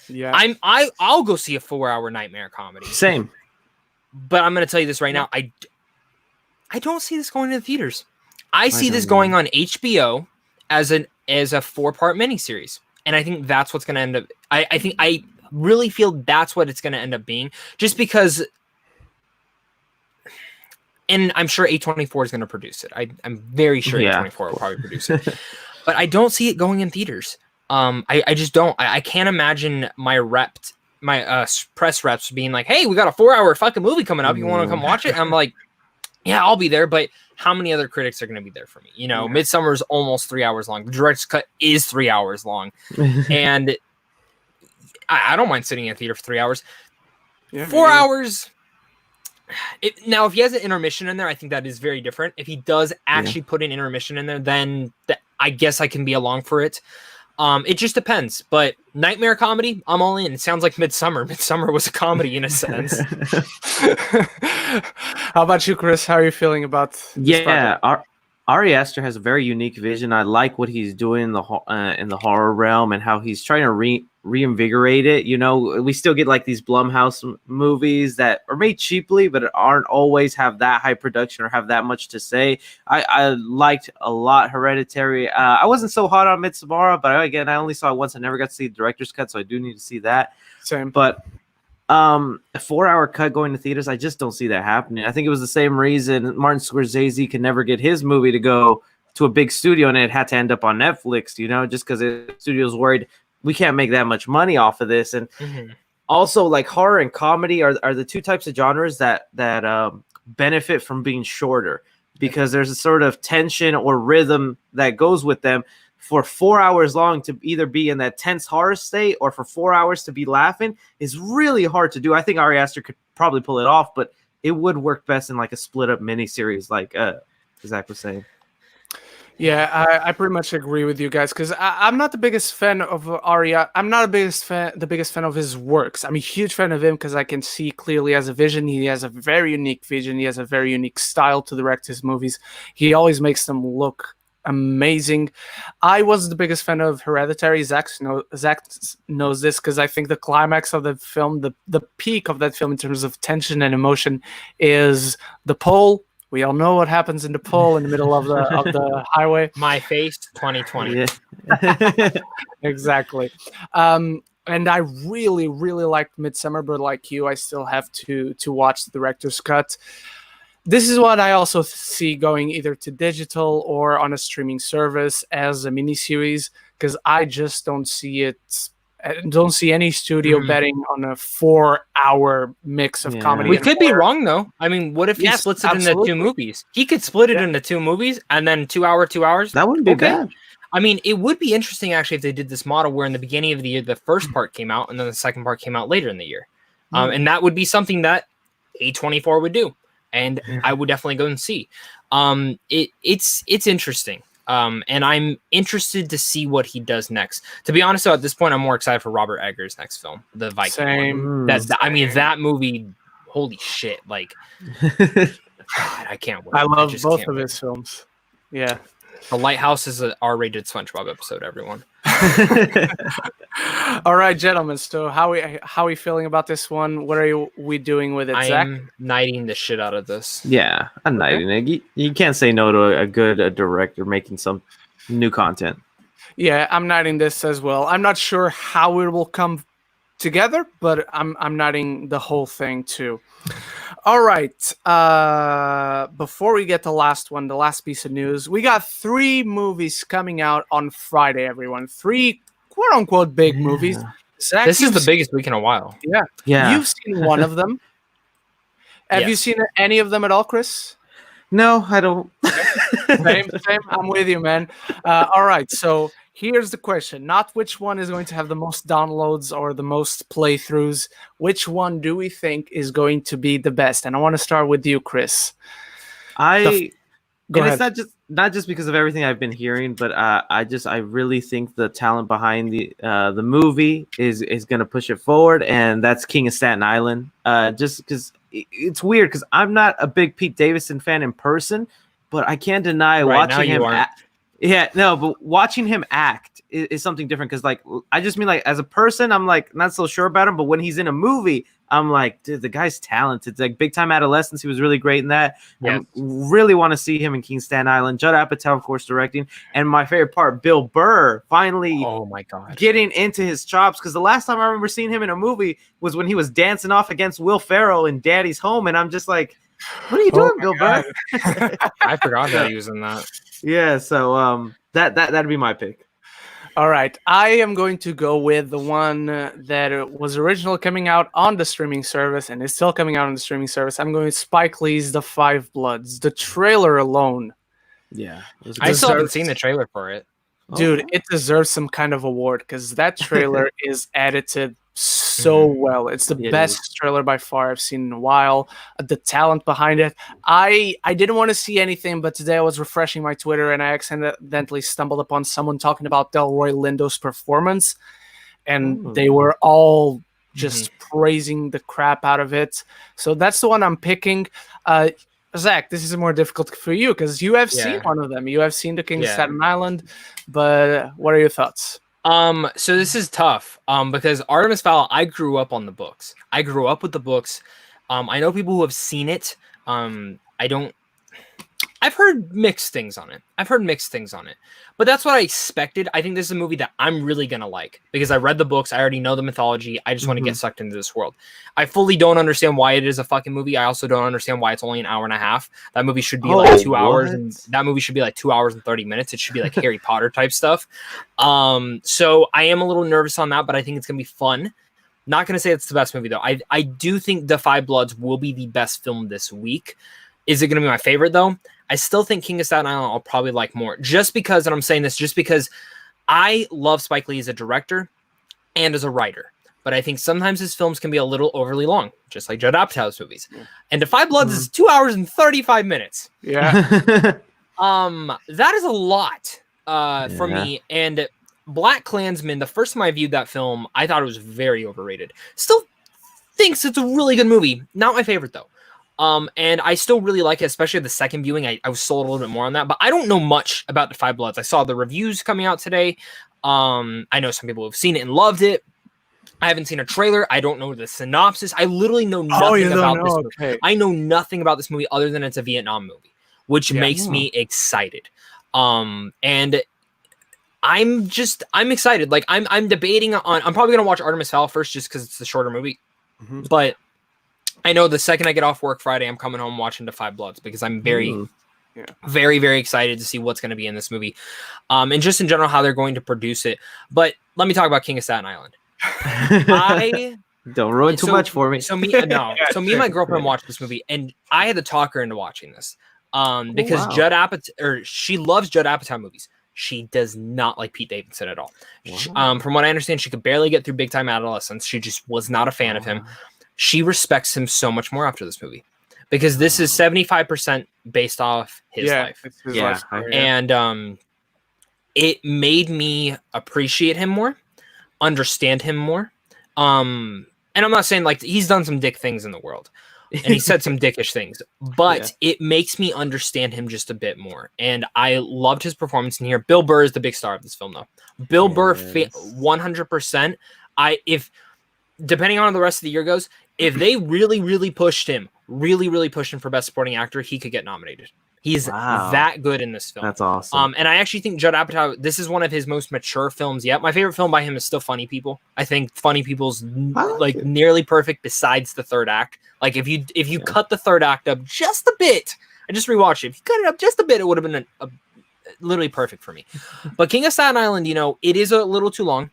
Yeah, I'll go see a 4-hour nightmare comedy. Same. But I'm going to tell you this right now. I don't see this going to the theaters. I see this going on HBO as a 4-part miniseries. And I think that's what's going to end up. I really feel that's what it's going to end up being. Just because. And I'm sure A24 is going to produce it. I'm very sure A24 will probably produce it. But I don't see it going in theaters. I just don't. I can't imagine my press reps being like, hey, we got a 4-hour fucking movie coming up. You want to come watch it? And I'm like, yeah, I'll be there. But how many other critics are going to be there for me? You know, Midsommar is almost 3 hours long. The director's cut is 3 hours long. And I don't mind sitting in a theater for 3 hours. 4 hours. Now, if he has an intermission in there, I think that is very different. If he does actually put an intermission in there, then I guess I can be along for it. It just depends. But nightmare comedy, I'm all in. It sounds like Midsommar. Midsommar was a comedy in a sense. How about you, Cris? How are you feeling about this project? Ari Aster has a very unique vision. I like what he's doing in the horror realm and how he's trying to reinvigorate it. You know, we still get like these Blumhouse movies that are made cheaply, but aren't always have that high production or have that much to say. I liked a lot Hereditary. I wasn't so hot on Midsommar, but again, I only saw it once. I never got to see the director's cut, so I do need to see that. Same. But a 4-hour cut going to theaters, I just don't see that happening. I think it was the same reason Martin Scorsese could never get his movie to go to a big studio and it had to end up on Netflix, you know, just because the studio's worried we can't make that much money off of this. And also, like, horror and comedy are the two types of genres that benefit from being shorter, because there's a sort of tension or rhythm that goes with them. For 4 hours long to either be in that tense horror state or for 4 hours to be laughing is really hard to do. I think Ari Aster could probably pull it off, but it would work best in like a split up miniseries, like Zach was saying. Yeah, I pretty much agree with you guys, because I'm not the biggest fan of Ari. I'm not the biggest fan of his works. I'm a huge fan of him because I can see clearly as a vision. He has a very unique vision. He has a very unique style to direct his movies. He always makes them look amazing. I was the biggest fan of Hereditary. Zach knows this, because I think the climax of the film, the peak of that film in terms of tension and emotion, is the pole. We all know what happens in the pole in the middle of the highway. My Face 2020. Yeah. Exactly. And I really, really liked Midsommar, but like you, I still have to watch the director's cut. This is what I also see going either to digital or on a streaming service as a miniseries, because I just don't see it. I don't see any studio betting on a 4-hour mix of comedy. We could be wrong, though. I mean, what if he splits it into 2 movies? He could split it into 2 movies and then 2 hours. That wouldn't be bad. I mean, it would be interesting, actually, if they did this model where in the beginning of the year, the first part came out and then the second part came out later in the year. And that would be something that A24 would do. And I would definitely go and see. It's interesting. And I'm interested to see what he does next. To be honest, though, at this point, I'm more excited for Robert Eggers' next film, the Viking one. I mean, that movie, holy shit. Like, God, I can't wait. I love both of his films. Yeah. The Lighthouse is an R-rated SpongeBob episode, everyone. All right, gentlemen. So how are we feeling about this one? What are we doing with it, Zach? I'm knighting the shit out of this. Yeah, I'm knighting it. You can't say no to a good director making some new content. Yeah, I'm knighting this as well. I'm not sure how it will come together, but I'm knighting the whole thing too. All right. Before we get the last piece of news, we got 3 movies coming out on Friday, everyone. 3 quote-unquote big movies. Zach, this is the biggest week in a while. Yeah. You've seen one of them. Have you seen any of them at all, Cris? No, I don't. Same. I'm with you, man. All right, so here's the question: not which one is going to have the most downloads or the most playthroughs. Which one do we think is going to be the best? And I want to start with you, Cris. Go ahead. It's not just because of everything I've been hearing, but I really think the talent behind the movie is going to push it forward, and that's King of Staten Island. Just because it's weird, because I'm not a big Pete Davidson fan in person, but I can't deny watching him. But watching him act is something different, because like I just mean like as a person, I'm like not so sure about him, but when he's in a movie, I'm like, dude, the guy's talented. It's like Big Time Adolescence. He was really great in that. Yes. I really want to see him in King of Staten Island. Judd Apatow, of course, directing. And my favorite part, Bill Burr finally getting into his chops. Because the last time I remember seeing him in a movie was when he was dancing off against Will Ferrell in Daddy's Home. And I'm just like, what are you doing, Bill Burr? I forgot that he was in that. Yeah, so that'd be my pick. All right, I am going to go with the one that was originally coming out on the streaming service and is still coming out on the streaming service. I'm going with Spike Lee's The Five Bloods. The trailer alone. Yeah. I still haven't seen the trailer for it. Dude, it deserves some kind of award, because that trailer is edited so well. It's the best trailer by far I've seen in a while. The talent behind it. I didn't want to see anything, but today I was refreshing my Twitter and I accidentally stumbled upon someone talking about Delroy Lindo's performance, and they were all just praising the crap out of it. So that's the one I'm picking. Zach, this is more difficult for you because you have seen one of them. You have seen the King of Staten Island, but what are your thoughts? So this is tough. Because Artemis Fowl, I grew up on the books. I grew up with the books. I know people who have seen it. I've heard mixed things on it. But that's what I expected. I think this is a movie that I'm really gonna like because I read the books. I already know the mythology. I just want to get sucked into this world. I fully don't understand why it is a fucking movie. I also don't understand why it's only an hour and a half. That movie should be like 2 hours, and that movie should be like 2 hours and 30 minutes. It should be like Harry Potter type stuff. So I am a little nervous on that, but I think it's gonna be fun. Not gonna say it's the best movie though. I do think The Five Bloods will be the best film this week. Is it gonna be my favorite though? I still think King of Staten Island I'll probably like more, just because, and I'm saying this just because I love Spike Lee as a director and as a writer, but I think sometimes his films can be a little overly long, just like Judd Apatow's movies. And The Five Bloods is 2 hours and 35 minutes. Yeah. That is a lot for me. And Black Klansman, the first time I viewed that film, I thought it was very overrated. Still thinks it's a really good movie. Not my favorite though. And I still really like it, especially the second viewing. I was sold a little bit more on that, but I don't know much about The Five Bloods. I saw the reviews coming out today. I know some people have seen it and loved it. I haven't seen a trailer. I don't know the synopsis. I literally know nothing about this movie. Okay. I know nothing about this movie other than it's a Vietnam movie, which makes me excited. And I'm excited. Like I'm debating on, I'm probably going to watch Artemis Fowl first just because it's the shorter movie, but I know the second I get off work Friday, I'm coming home watching The Five Bloods because I'm very, very excited to see what's going to be in this movie. And just in general, how they're going to produce it. But let me talk about King of Staten Island. Don't ruin too much for me. So me and my girlfriend watched this movie and I had to talk her into watching this. Because Judd Apatow, she loves Judd Apatow movies. She does not like Pete Davidson at all. From what I understand, she could barely get through Big Time Adolescence. She just was not a fan of him. She respects him so much more after this movie because this is 75% based off his life. And it made me appreciate him more, understand him more. And I'm not saying like he's done some dick things in the world and he said some dickish things, but it makes me understand him just a bit more. And I loved his performance in here. Bill Burr is the big star of this film though. Bill Burr 100%. Depending on how the rest of the year goes, if they really pushed him for Best Supporting Actor, he could get nominated. He's that good in this film. That's awesome. And I actually think Judd Apatow, this is one of his most mature films yet. My favorite film by him is still Funny People. I think Funny People's nearly perfect besides the third act. Like if you cut the third act up just a bit, I just rewatched it. If you cut it up just a bit, it would have been literally perfect for me. But King of Staten Island, it is a little too long.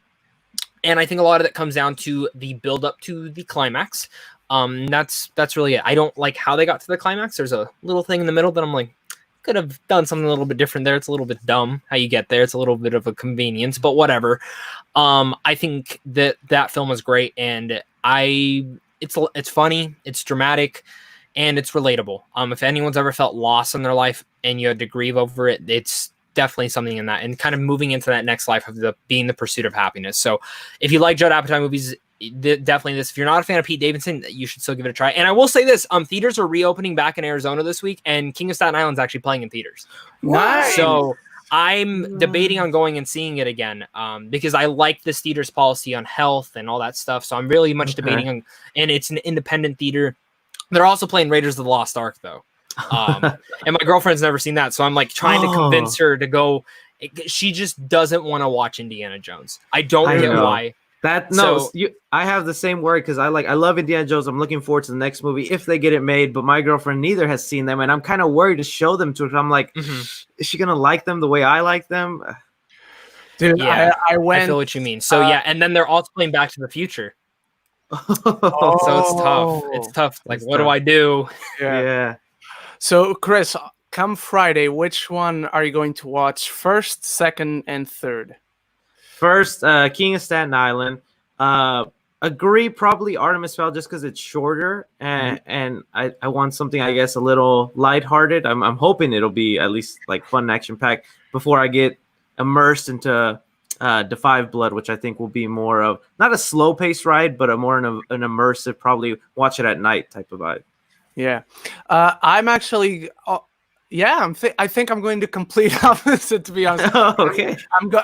And I think a lot of that comes down to the build up to the climax. That's really it. I don't like how they got to the climax. There's a little thing in the middle that I'm like, could have done something a little bit different there. It's a little bit dumb how you get there. It's a little bit of a convenience, but whatever. I think that film was great, and it's funny, it's dramatic, and it's relatable. If anyone's ever felt lost in their life and you had to grieve over it, it's definitely something in that, and kind of moving into that next life of being the pursuit of happiness. So if you like Judd Apatow movies, definitely this. If you're not a fan of Pete Davidson, you should still give it a try. And I will say this: theaters are reopening back in Arizona this week, and King of Staten Island is actually playing in theaters. Nice. So I'm debating on going and seeing it again, because I like this theater's policy on health and all that stuff. So I'm really much debating on, and it's an independent theater. They're also playing Raiders of the Lost Ark though, and my girlfriend's never seen that, so I'm like trying to convince her to go. She just doesn't want to watch Indiana Jones. I don't get why. I have the same worry because I love Indiana Jones. I'm looking forward to the next movie if they get it made, but my girlfriend neither has seen them, and I'm kind of worried to show them to her. I'm like, is she gonna like them the way I like them? Dude, yeah, I feel what you mean. So yeah, and then they're also playing Back to the Future. So it's tough. It's tough. Like, what do I do? Yeah. So Cris, come Friday, which one are you going to watch first, second, and third? First, King of Staten Island. Agree, probably Artemis Fowl just because it's shorter, and I want something, I guess, a little lighthearted. I'm hoping it'll be at least like fun, action packed before I get immersed into Defy Blood, which I think will be more of not a slow paced ride, but a more an immersive, probably watch it at night type of vibe. Yeah, I'm actually. I think I'm going to complete opposite, to be honest. Okay.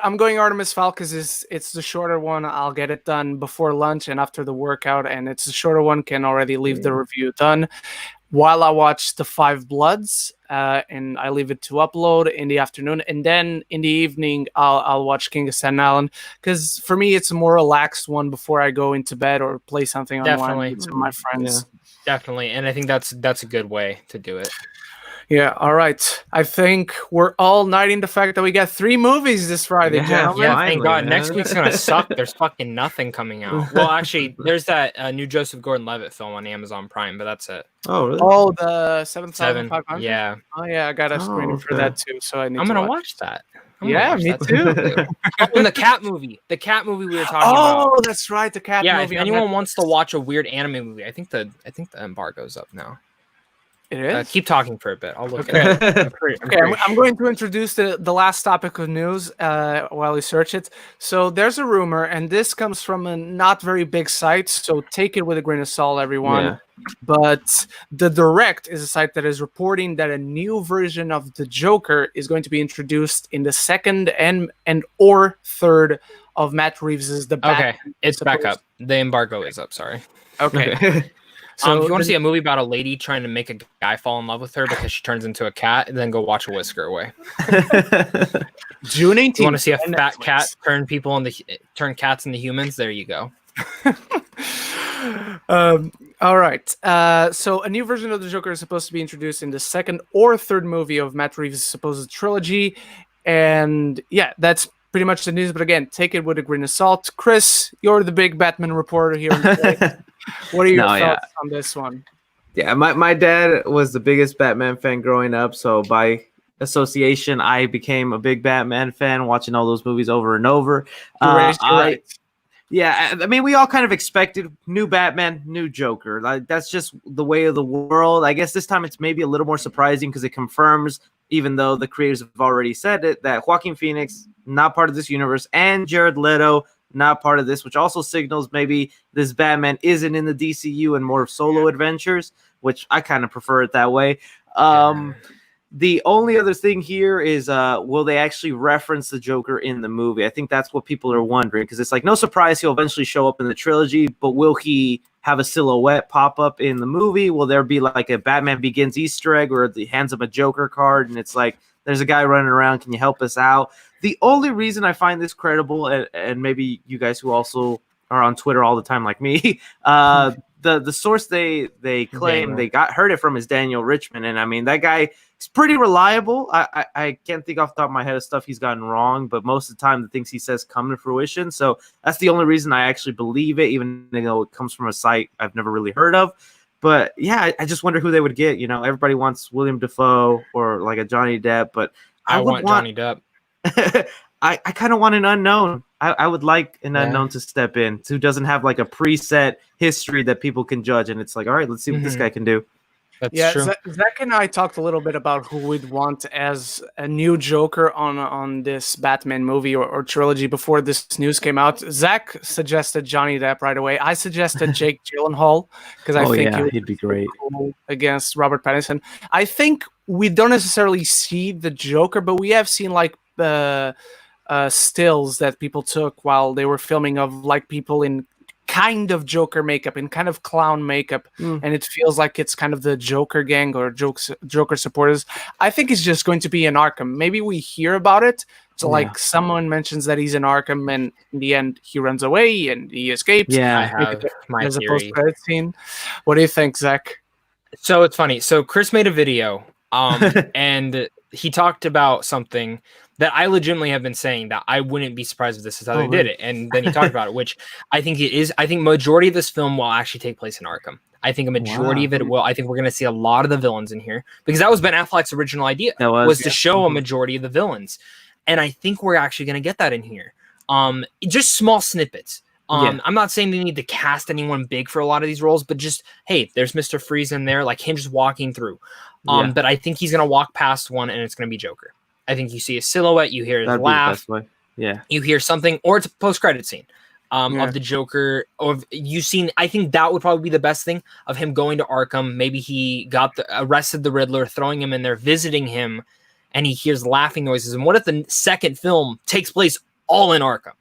I'm going Artemis Fowl because it's the shorter one. I'll get it done before lunch and after the workout, and it's the shorter one. Can already leave the review done while I watch the Five Bloods, and I leave it to upload in the afternoon, and then in the evening I'll watch King of Staten Island because for me it's a more relaxed one before I go into bed or play something online with some of my friends. Yeah. Definitely, and I think that's a good way to do it. Yeah, all right. I think we're all knighting the fact that we got 3 movies this Friday, gentlemen. Yeah, thank God. Next week's going to suck. There's fucking nothing coming out. Well, actually, there's that new Joseph Gordon-Levitt film on Amazon Prime, but that's it. Oh, really? Oh, the 7,500? Yeah. Oh, yeah, I got a screening for that, too, so I'm going to watch that. Yeah, me too. And the cat movie we were talking about. Oh, that's right, the cat movie. Yeah, if anyone wants to watch a weird anime movie, I think the embargo's up now. It is? Keep talking for a bit. I'll look at it. I'm going to introduce the last topic of news while we search it. So there's a rumor, and this comes from a not very big site, so take it with a grain of salt, everyone. Yeah. But The Direct is a site that is reporting that a new version of the Joker is going to be introduced in the second and or third of Matt Reeves' The Batman. Okay, it's back up. The embargo is up, sorry. Okay. So if you want to see a movie about a lady trying to make a guy fall in love with her because she turns into a cat, then go watch A Whisker Away. June 18th. You want to see a fat cat turn cats into humans? There you go. All right. So a new version of the Joker is supposed to be introduced in the second or third movie of Matt Reeves' supposed trilogy. And yeah, that's pretty much the news. But again, take it with a grain of salt. Cris, you're the big Batman reporter here. What are your thoughts on this one? Yeah, my dad was the biggest Batman fan growing up, so by association, I became a big Batman fan, watching all those movies over and over. Yeah, I mean, we all kind of expected new Batman, new Joker. Like, that's just the way of the world. I guess this time it's maybe a little more surprising because it confirms, even though the creators have already said it, that Joaquin Phoenix, not part of this universe, and Jared Leto, not part of this, which also signals maybe this Batman isn't in the DCU and more solo adventures, which I kind of prefer it that way. The only other thing here is, will they actually reference the Joker in the movie? I think that's what people are wondering, because it's like no surprise he'll eventually show up in the trilogy, but will he have a silhouette pop up in the movie? Will there be like a Batman Begins Easter egg where he hands him a Joker card and it's like, there's a guy running around, can you help us out? The only reason I find this credible, and maybe you guys who also are on Twitter all the time like me, the the source they claim Daniel. they heard it from is Daniel Richmond, and I mean that guy is pretty reliable. I can't think off the top of my head of stuff he's gotten wrong, but most of the time the things he says come to fruition. So that's the only reason I actually believe it, even though it comes from a site I've never really heard of. But yeah, I just wonder who they would get. You know, everybody wants William Dafoe or like a Johnny Depp, but I want Johnny Depp. I kind of want an unknown. I would like an unknown to step in who doesn't have like a preset history that people can judge. And it's like, all right, let's see what this guy can do. That's true. Zach and I talked a little bit about who we'd want as a new Joker on this Batman movie or trilogy before this news came out. Zach suggested Johnny Depp right away. I suggested Jake Gyllenhaal because I think he'd be great cool against Robert Pattinson. I think we don't necessarily see the Joker, but we have seen like stills that people took while they were filming of like people in kind of Joker makeup and kind of clown makeup, and it feels like it's kind of the Joker gang or Joker supporters. I think it's just going to be in Arkham. Maybe we hear about it, so like someone mentions that he's in Arkham, and in the end he runs away and he escapes. Yeah, I have my there's theory. a post-credit scene. What do you think, Zach? So it's funny. So Cris made a video, and he talked about something that I legitimately have been saying that I wouldn't be surprised if this is how they did it. And then he talked about it, which I think it is. I think majority of this film will actually take place in Arkham. I think a majority of it will. I think we're going to see a lot of the villains in here because that was Ben Affleck's original idea was to show a majority of the villains. And I think we're actually going to get that in here. Just small snippets. I'm not saying they need to cast anyone big for a lot of these roles, but just, hey, there's Mr. Freeze in there, like him just walking through. But I think he's going to walk past one and it's going to be Joker. I think you see a silhouette, you hear his laugh, you hear something, or it's a post-credit scene of the Joker. Or you've seen, I think that would probably be the best thing of him going to Arkham. Maybe he arrested the Riddler, throwing him in there, visiting him, and he hears laughing noises. And what if the second film takes place all in Arkham?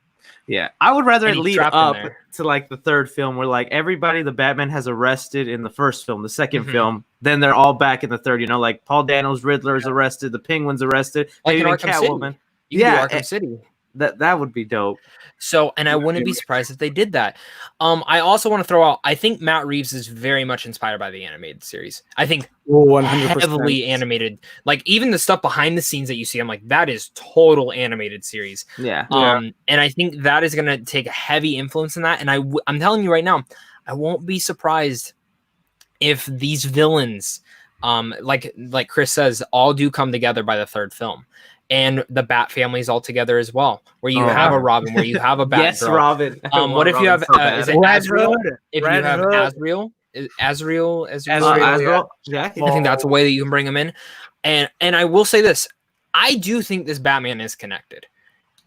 Yeah, I would rather it lead up to like the third film where like everybody the Batman has arrested in the first film, the second film, then they're all back in the third. You know, like Paul Dano's Riddler is arrested, the Penguin's arrested, like in Arkham City. You can do Arkham City. That would be dope. So, and I wouldn't be surprised if they did that. I also want to throw out, I think Matt Reeves is very much inspired by the animated series. I think 100%. Heavily animated. Like even the stuff behind the scenes that you see, I'm like, that is total animated series. Yeah. And I think that is going to take a heavy influence in that. And I'm telling you right now, I won't be surprised if these villains, like Cris says, all do come together by the third film. And the Bat families all together as well, where you have a Robin, where you have a Bat. Yes, Robin. What if you have is it Azrael? If you have Azrael, Azrael. Yeah, I think that's a way that you can bring him in. And I will say this: I do think this Batman is connected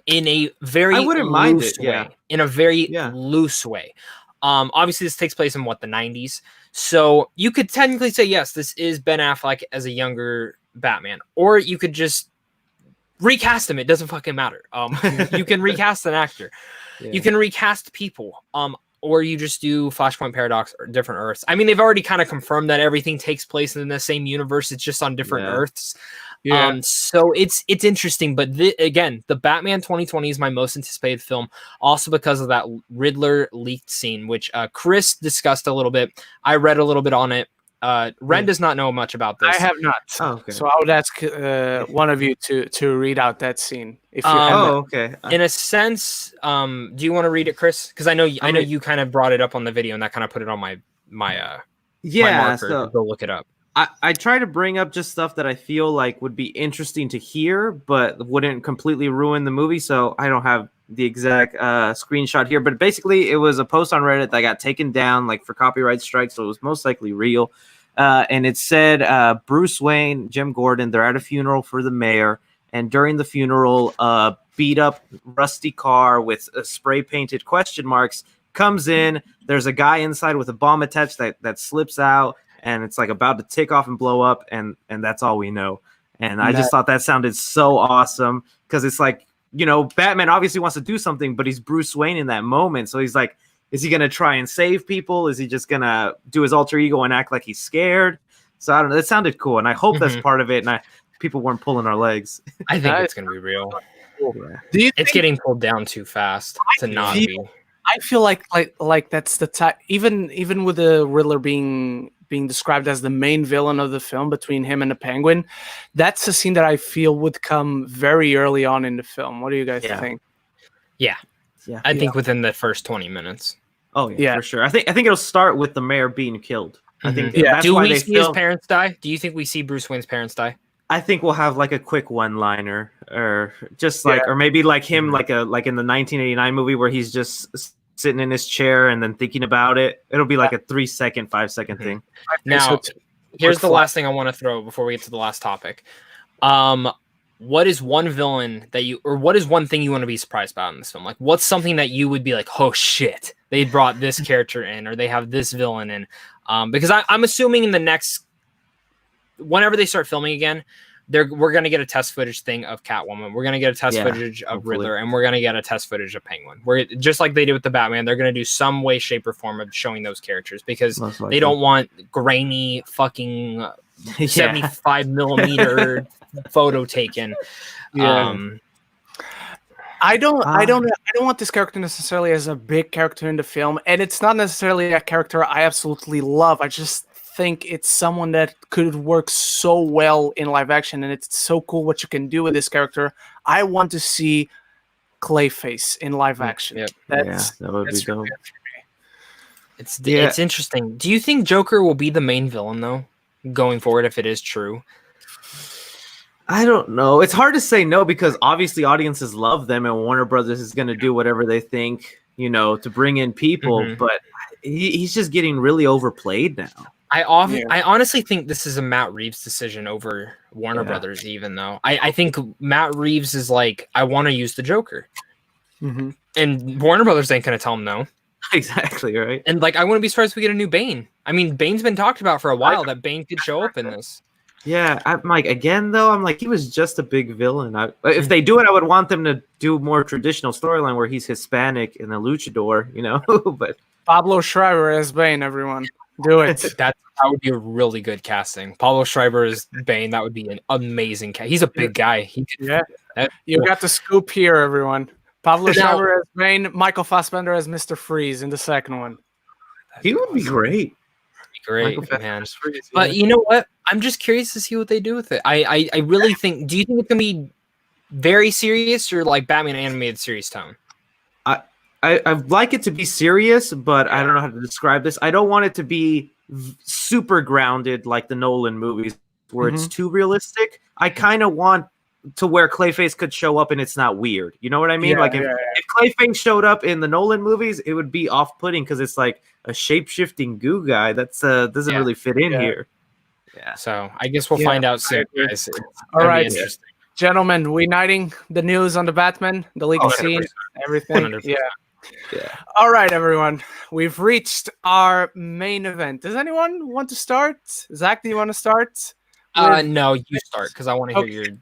in a very loose way. In a very loose way. Obviously, this takes place in the 90s, so you could technically say yes, this is Ben Affleck as a younger Batman, or you could just recast him. It doesn't fucking matter. You can recast an actor. You can recast people. Or you just do Flashpoint Paradox or different Earths. I mean, they've already kind of confirmed that everything takes place in the same universe. It's just on different Earths. So it's interesting. But again, the Batman 2020 is my most anticipated film, also because of that Riddler leaked scene, which Cris discussed a little bit. I read a little bit on it. Ren does not know much about this. I have not. So I would ask one of you to read out that scene if you have In a sense, do you want to read it, Cris? Because I know you kind of brought it up on the video, and that kind of put it on my marker to go look it up. I try to bring up just stuff that I feel like would be interesting to hear, but wouldn't completely ruin the movie. So I don't have the exact screenshot here, but basically it was a post on Reddit that got taken down like for copyright strikes, so it was most likely real. And it said Bruce Wayne, Jim Gordon, they're at a funeral for the mayor, and during the funeral, beat up rusty car with spray painted question marks comes in. There's a guy inside with a bomb attached that slips out, and it's like about to take off and blow up, and that's all we know. And I just thought that sounded so awesome because it's like, you know, Batman obviously wants to do something, but he's Bruce Wayne in that moment. So he's like, is he going to try and save people? Is he just going to do his alter ego and act like he's scared? So I don't know. That sounded cool. And I hope that's part of it. And people weren't pulling our legs. I think it's going to be real. It's getting pulled down too fast to not be. I feel like that's the type. Even with the Riddler being described as the main villain of the film between him and the Penguin, that's a scene that I feel would come very early on in the film. What do you guys think? Yeah. I think within the first 20 minutes. Oh yeah, for sure. I think it'll start with the mayor being killed. I think that's do why we they see his parents die? Do you think we see Bruce Wayne's parents die? I think we'll have like a quick one-liner, or just like, or maybe like him, like in the 1989 movie where he's just sitting in his chair and then thinking about it. It'll be like a 3-second, 5-second thing. Now, here's the last thing I want to throw before we get to the last topic. What is one villain what is one thing you want to be surprised about in this film? Like, what's something that you would be like, oh shit, they brought this character in, or they have this villain in? Because I'm assuming in the next, whenever they start filming again, we're gonna get a test footage thing of Catwoman. We're gonna get a test footage of Riddler, and we're gonna get a test footage of Penguin. We're just like they did with the Batman. They're gonna do some way, shape, or form of showing those characters because they don't want grainy fucking 75 millimeter photo taken. I don't want this character necessarily as a big character in the film, and it's not necessarily a character I absolutely love. I just think it's someone that could work so well in live action, and it's so cool what you can do with this character. I want to see Clayface in live action. That would be dope. It's interesting. Do you think Joker will be the main villain though, going forward, if it is true? I don't know. It's hard to say no because obviously audiences love them, and Warner Brothers is going to do whatever they think, to bring in people. But he's just getting really overplayed now. I honestly think this is a Matt Reeves decision over Warner Brothers, even though I think Matt Reeves is like, I want to use the Joker. And Warner Brothers ain't going to tell him no. Exactly, right? And like, I wouldn't be surprised if we get a new Bane. I mean, Bane's been talked about for a while, that Bane could show up in this. Yeah, I'm like, again, though, I'm like, he was just a big villain. If they do it, I would want them to do more traditional storyline where he's Hispanic and a luchador, but Pablo Schreiber as Bane, everyone. Do it. That would be a really good casting. Pablo Schreiber as Bane, that would be an amazing cast. He's a big guy. You got the scoop here, everyone. Pablo Schreiber as Bane, Michael Fassbender as Mr. Freeze in the second one. He would be great. Great, man. But you know what? I'm just curious to see what they do with it. I really think. Do you think it's gonna be very serious or like Batman animated series tone? I'd like it to be serious, but I don't know how to describe this. I don't want it to be super grounded like the Nolan movies where it's too realistic. I kind of want to where Clayface could show up and it's not weird. You know what I mean? If Clayface showed up in the Nolan movies, it would be off-putting because it's like a shape-shifting goo guy that's doesn't really fit in here. Yeah. So I guess we'll find out soon, guys. All right, gentlemen, we igniting the news on the Batman, the legal scene, everything. 100%. Yeah. All right, everyone. We've reached our main event. Does anyone want to start? Zach, do you want to start? No, you start because I want to hear your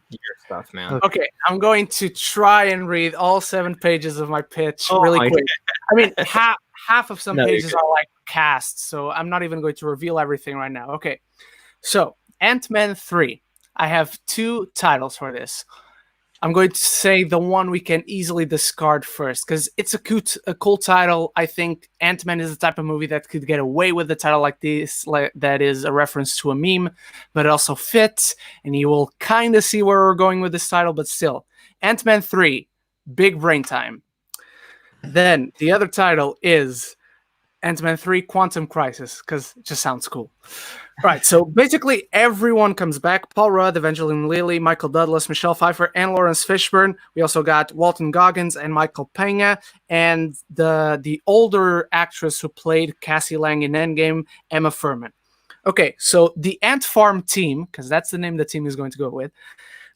stuff, man. Okay, I'm going to try and read all 7 pages of my pitch really quick. I mean, half of some pages are like cast, so I'm not even going to reveal everything right now. Okay, so Ant-Man 3. I have 2 titles for this. I'm going to say the one we can easily discard first because it's a cool title. I think Ant-Man is the type of movie that could get away with a title like this, that is a reference to a meme, but it also fits, and you will kind of see where we're going with this title, but still. Ant-Man 3, Big Brain Time. Then the other title is Ant-Man 3, Quantum Crisis, because it just sounds cool. Right, so basically everyone comes back. Paul Rudd, Evangeline Lilly, Michael Douglas, Michelle Pfeiffer, and Lawrence Fishburne. We also got Walton Goggins and Michael Pena, and the older actress who played Cassie Lang in Endgame, Emma Furman. Okay, so the Ant Farm team, because that's the name the team is going to go with,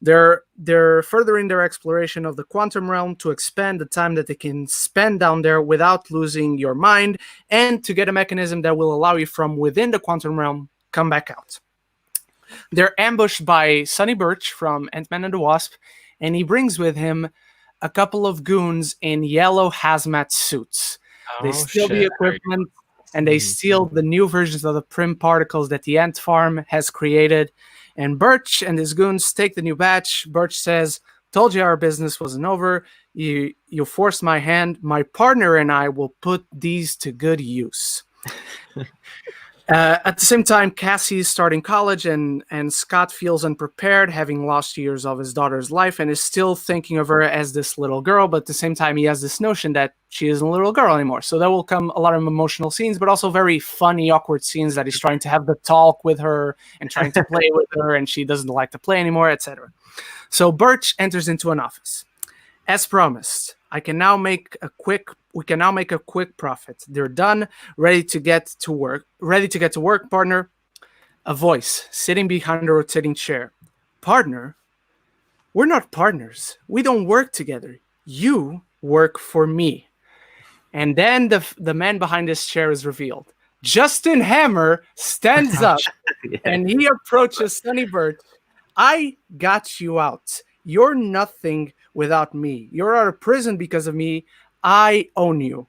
they're furthering their exploration of the quantum realm to expand the time that they can spend down there without losing your mind, and to get a mechanism that will allow you from within the quantum realm come back out. They're ambushed by Sonny Birch from Ant-Man and the Wasp, and he brings with him a couple of goons in yellow hazmat suits. They steal the equipment, and they steal the new versions of the Prim particles that the Ant Farm has created. And Birch and his goons take the new batch. Birch says, "Told you our business wasn't over. You forced my hand. My partner and I will put these to good use. At the same time, Cassie is starting college, and Scott feels unprepared, having lost years of his daughter's life, and is still thinking of her as this little girl. But at the same time, he has this notion that she isn't a little girl anymore. So there will come a lot of emotional scenes, but also very funny, awkward scenes that he's trying to have the talk with her and trying to play with her, and she doesn't like to play anymore, etc. So Birch enters into an office. As promised, we can now make a quick profit. They're done, ready to get to work, partner. A voice sitting behind the rotating chair. Partner? We're not partners. We don't work together. You work for me. And then the man behind this chair is revealed. Justin Hammer stands up and he approaches Sonny Birch. I got you out. You're nothing without me. You're out of prison because of me. I own you.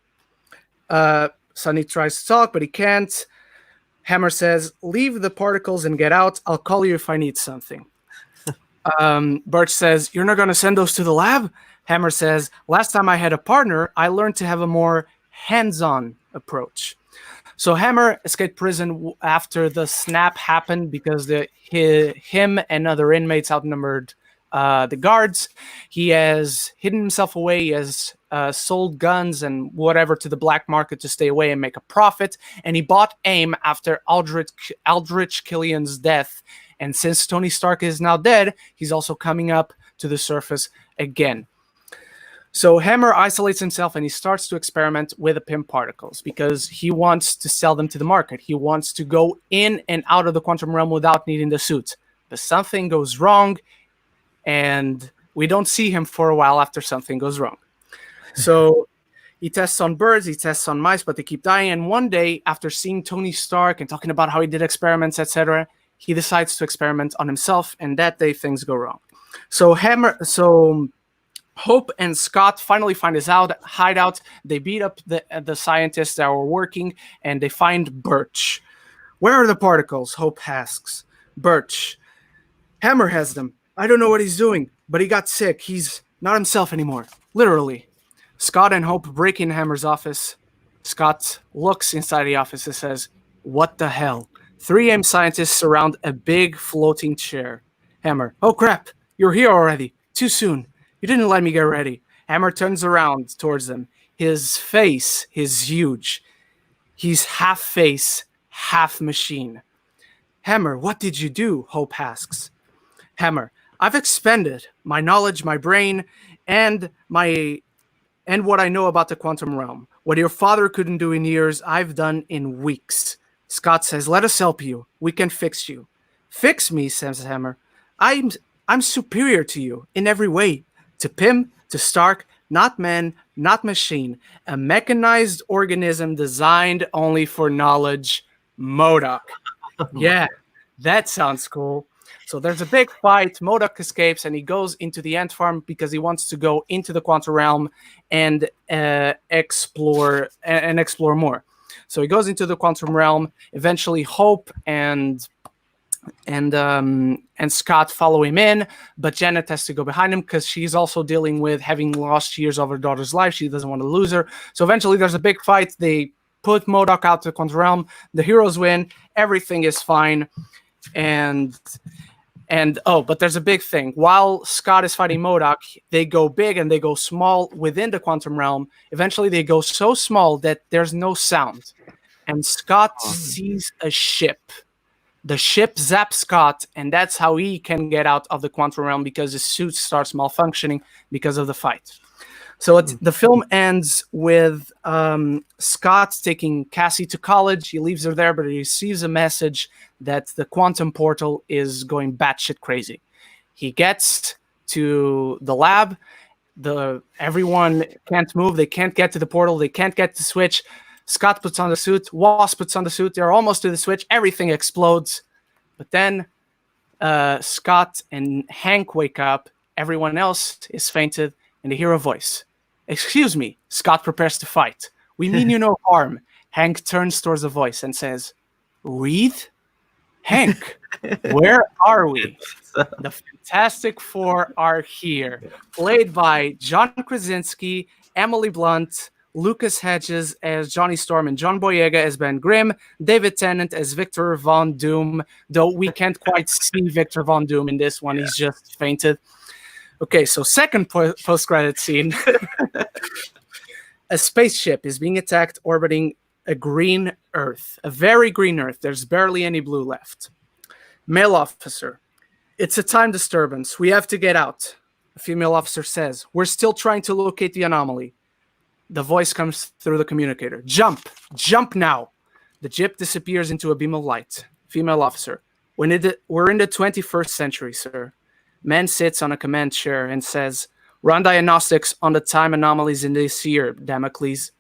Sonny tries to talk, but he can't. Hammer says, leave the particles and get out. I'll call you if I need something. Birch says, you're not going to send those to the lab? Hammer says, last time I had a partner, I learned to have a more hands-on approach. So Hammer escaped prison after the snap happened because him and other inmates outnumbered the guards. He has hidden himself away. He has sold guns and whatever to the black market to stay away and make a profit. And he bought AIM after Aldrich Killian's death. And since Tony Stark is now dead, he's also coming up to the surface again. So Hammer isolates himself and he starts to experiment with the PIM particles because he wants to sell them to the market. He wants to go in and out of the quantum realm without needing the suit. But something goes wrong, and we don't see him for a while after something goes wrong. So he tests on birds, he tests on mice, but they keep dying. And one day, after seeing Tony Stark and talking about how he did experiments, etc., he decides to experiment on himself, and that day things go wrong. So Hope and Scott finally find his hideout. They beat up the scientists that were working, and they find Birch. Where are the particles? Hope asks. Birch. Hammer has them. I don't know what he's doing, but he got sick. He's not himself anymore. Literally. Scott and Hope break in Hammer's office. Scott looks inside the office and says, what the hell? 3 AIM scientists surround a big floating chair. Hammer. Oh crap. You're here already. Too soon. You didn't let me get ready. Hammer turns around towards them. His face is huge. He's half face, half machine. Hammer, what did you do? Hope asks. Hammer, I've expended my knowledge, my brain, and what I know about the quantum realm. What your father couldn't do in years, I've done in weeks. Scott says, let us help you. We can fix you. Fix me, says Hammer. I'm superior to you in every way. To Pym, to Stark, not man, not machine. A mechanized organism designed only for knowledge. MODOK. Yeah, that sounds cool. So there's a big fight. MODOK escapes and he goes into the ant farm because he wants to go into the quantum realm and explore more. So he goes into the quantum realm. Eventually, Hope and Scott follow him in, but Janet has to go behind him because she's also dealing with having lost years of her daughter's life. She doesn't want to lose her. So eventually there's a big fight. They put MODOK out to the quantum realm. The heroes win. Everything is fine. But there's a big thing. While Scott is fighting MODOK, they go big and they go small within the quantum realm. Eventually they go so small that there's no sound. And Scott sees a ship. The ship zaps Scott, and that's how he can get out of the quantum realm because his suit starts malfunctioning because of the fight. So the film ends with Scott taking Cassie to college. He leaves her there, but he receives a message that the quantum portal is going batshit crazy. He gets to the lab. Everyone can't move. They can't get to the portal. They can't get the switch. Scott puts on the suit. Wasp puts on the suit. They're almost to the switch. Everything explodes. But then Scott and Hank wake up. Everyone else is fainted, and they hear a voice. Excuse me. Scott prepares to fight. We mean you no harm. Hank turns towards the voice and says, Reed? Hank, where are we? The Fantastic Four are here, played by John Krasinski, Emily Blunt, Lucas Hedges as Johnny Storm, and John Boyega as Ben Grimm, David Tennant as Victor Von Doom, though we can't quite see Victor Von Doom in this one. He's just fainted. Okay, so second post-credit scene. A spaceship is being attacked orbiting a green Earth, a very green Earth. There's barely any blue left. Male officer, it's a time disturbance. We have to get out. A female officer says, we're still trying to locate the anomaly. The voice comes through the communicator. Jump now. The ship disappears into a beam of light. Female officer, we're in the 21st century, sir. Man sits on a command chair and says, run diagnostics on the time anomalies in this year, Damocles.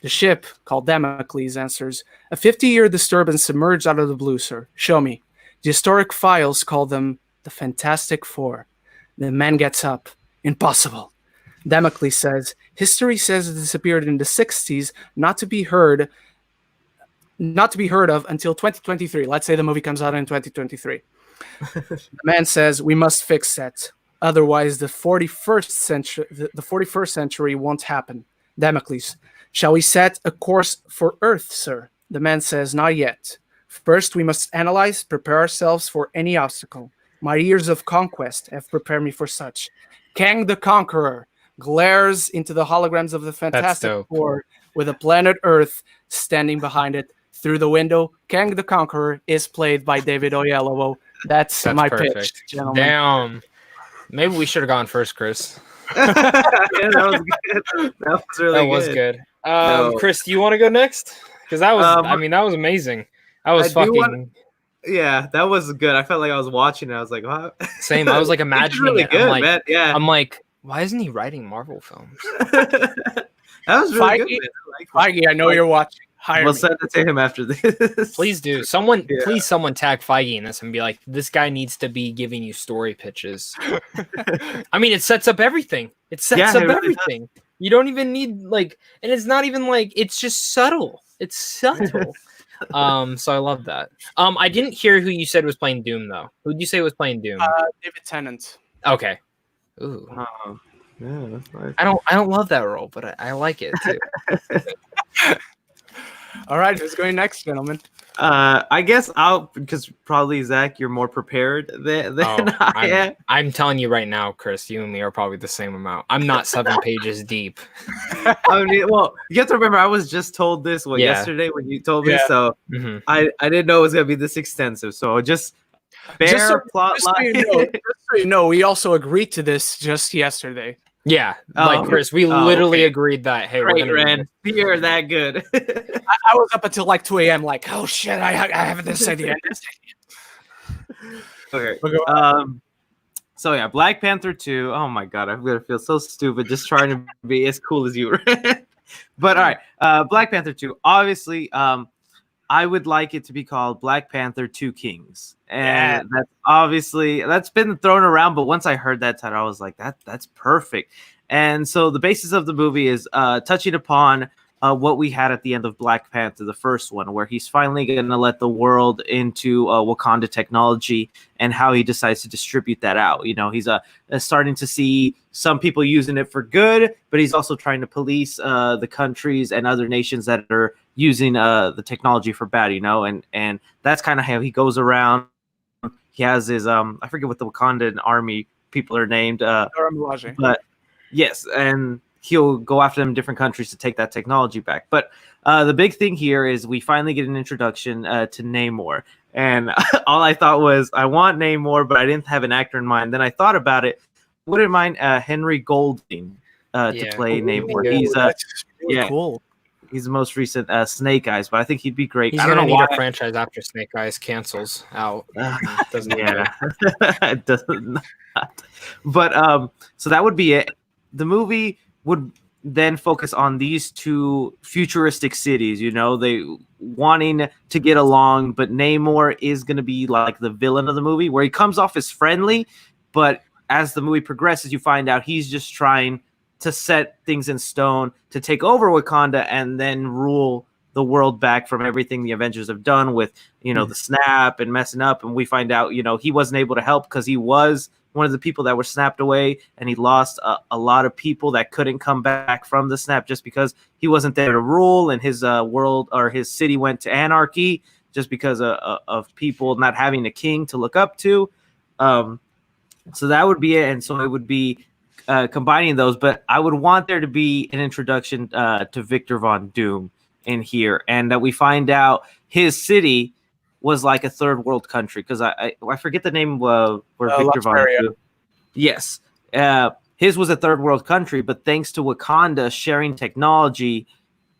The ship, called Damocles, answers, a 50-year disturbance emerged out of the blue, sir. Show me. The historic files call them the Fantastic Four. The man gets up. Impossible. Damocles says, history says it disappeared in the 60s, not to be heard of until 2023. Let's say the movie comes out in 2023. The man says, we must fix that. Otherwise, the 41st century won't happen. Damocles, shall we set a course for Earth, sir? The man says, not yet. First, we must analyze, prepare ourselves for any obstacle. My years of conquest have prepared me for such. Kang the Conqueror glares into the holograms of the Fantastic Four with a planet Earth standing behind it. Through the window, Kang the Conqueror is played by David Oyelowo. That's my perfect. pitch, gentlemen. Damn. Maybe we should have gone first, Cris. Yeah, that was good. That was really good. Cris, do you want to go next? Because that was, that was amazing. That was Yeah, that was good. I felt like I was watching it. I was like, what? Same. I was like imagining really it. Good, I'm like, man. Yeah. I'm like, why isn't he writing Marvel films? That was really good. Man. Feige, I know you're watching. We'll send it to him after this. Please do. Please someone tag Feige in this and be like, this guy needs to be giving you story pitches. I mean, it sets up everything. It sets up everything. Does. You don't even need and it's not even it's just subtle. It's subtle. So I love that. I didn't hear who you said was playing Doom though. Who did you say was playing Doom? David Tennant. Okay. Ooh. Yeah, that's nice. I don't love that role, but I like it too. All right, who's going next, gentlemen? I guess because probably Zach, you're more prepared than I am. I'm telling you right now, Cris, you and me are probably the same amount. I'm not 7 pages deep. I mean, well, you have to remember, I was just told this yesterday when you told me, so I didn't know it was gonna be this extensive. So just plot line. Just so you know, we also agreed to this just yesterday. Yeah, Cris, we literally agreed that. Hey, great, Ren. You're that good. I was up until 2 a.m. Like, oh shit, I have this idea. Okay. So yeah, Black Panther 2. Oh my god, I'm gonna feel so stupid just trying to be as cool as you. But all right, Black Panther 2. Obviously, I would like it to be called Black Panther 2 Kings. And that's been thrown around, but once I heard that title, I was like, that's perfect. And so the basis of the movie is touching upon what we had at the end of Black Panther, the first one, where he's finally going to let the world into Wakanda technology and how he decides to distribute that out. You know, he's starting to see some people using it for good, but he's also trying to police the countries and other nations that are using the technology for bad, you know, and that's kind of how he goes around. He has his I forget what the Wakandan army people are named, but yes, and he'll go after them in different countries to take that technology back. But the big thing here is we finally get an introduction to Namor, and all I thought was I want Namor, but I didn't have an actor in mind. Then I thought about it. Wouldn't mind Henry Golding to play Namor. He's really cool. He's the most recent Snake Eyes, but I think he'd be great. He's gonna need a franchise after Snake Eyes cancels out. Doesn't it doesn't. But so that would be it. The movie would then focus on these two futuristic cities. You know, they wanting to get along, but Namor is gonna be like the villain of the movie, where he comes off as friendly, but as the movie progresses, you find out he's just trying to set things in stone to take over Wakanda and then rule the world back from everything the Avengers have done with, the snap and messing up. And we find out, he wasn't able to help because he was one of the people that were snapped away, and he lost a lot of people that couldn't come back from the snap just because he wasn't there to rule, and his world or his city went to anarchy just because of people not having a king to look up to. So that would be it. And so it would be combining those, but I would want there to be an introduction to Victor Von Doom in here, and that we find out his city was like a third world country, because I forget the name of where Victor Von Doom. Yes, his was a third world country, but thanks to Wakanda sharing technology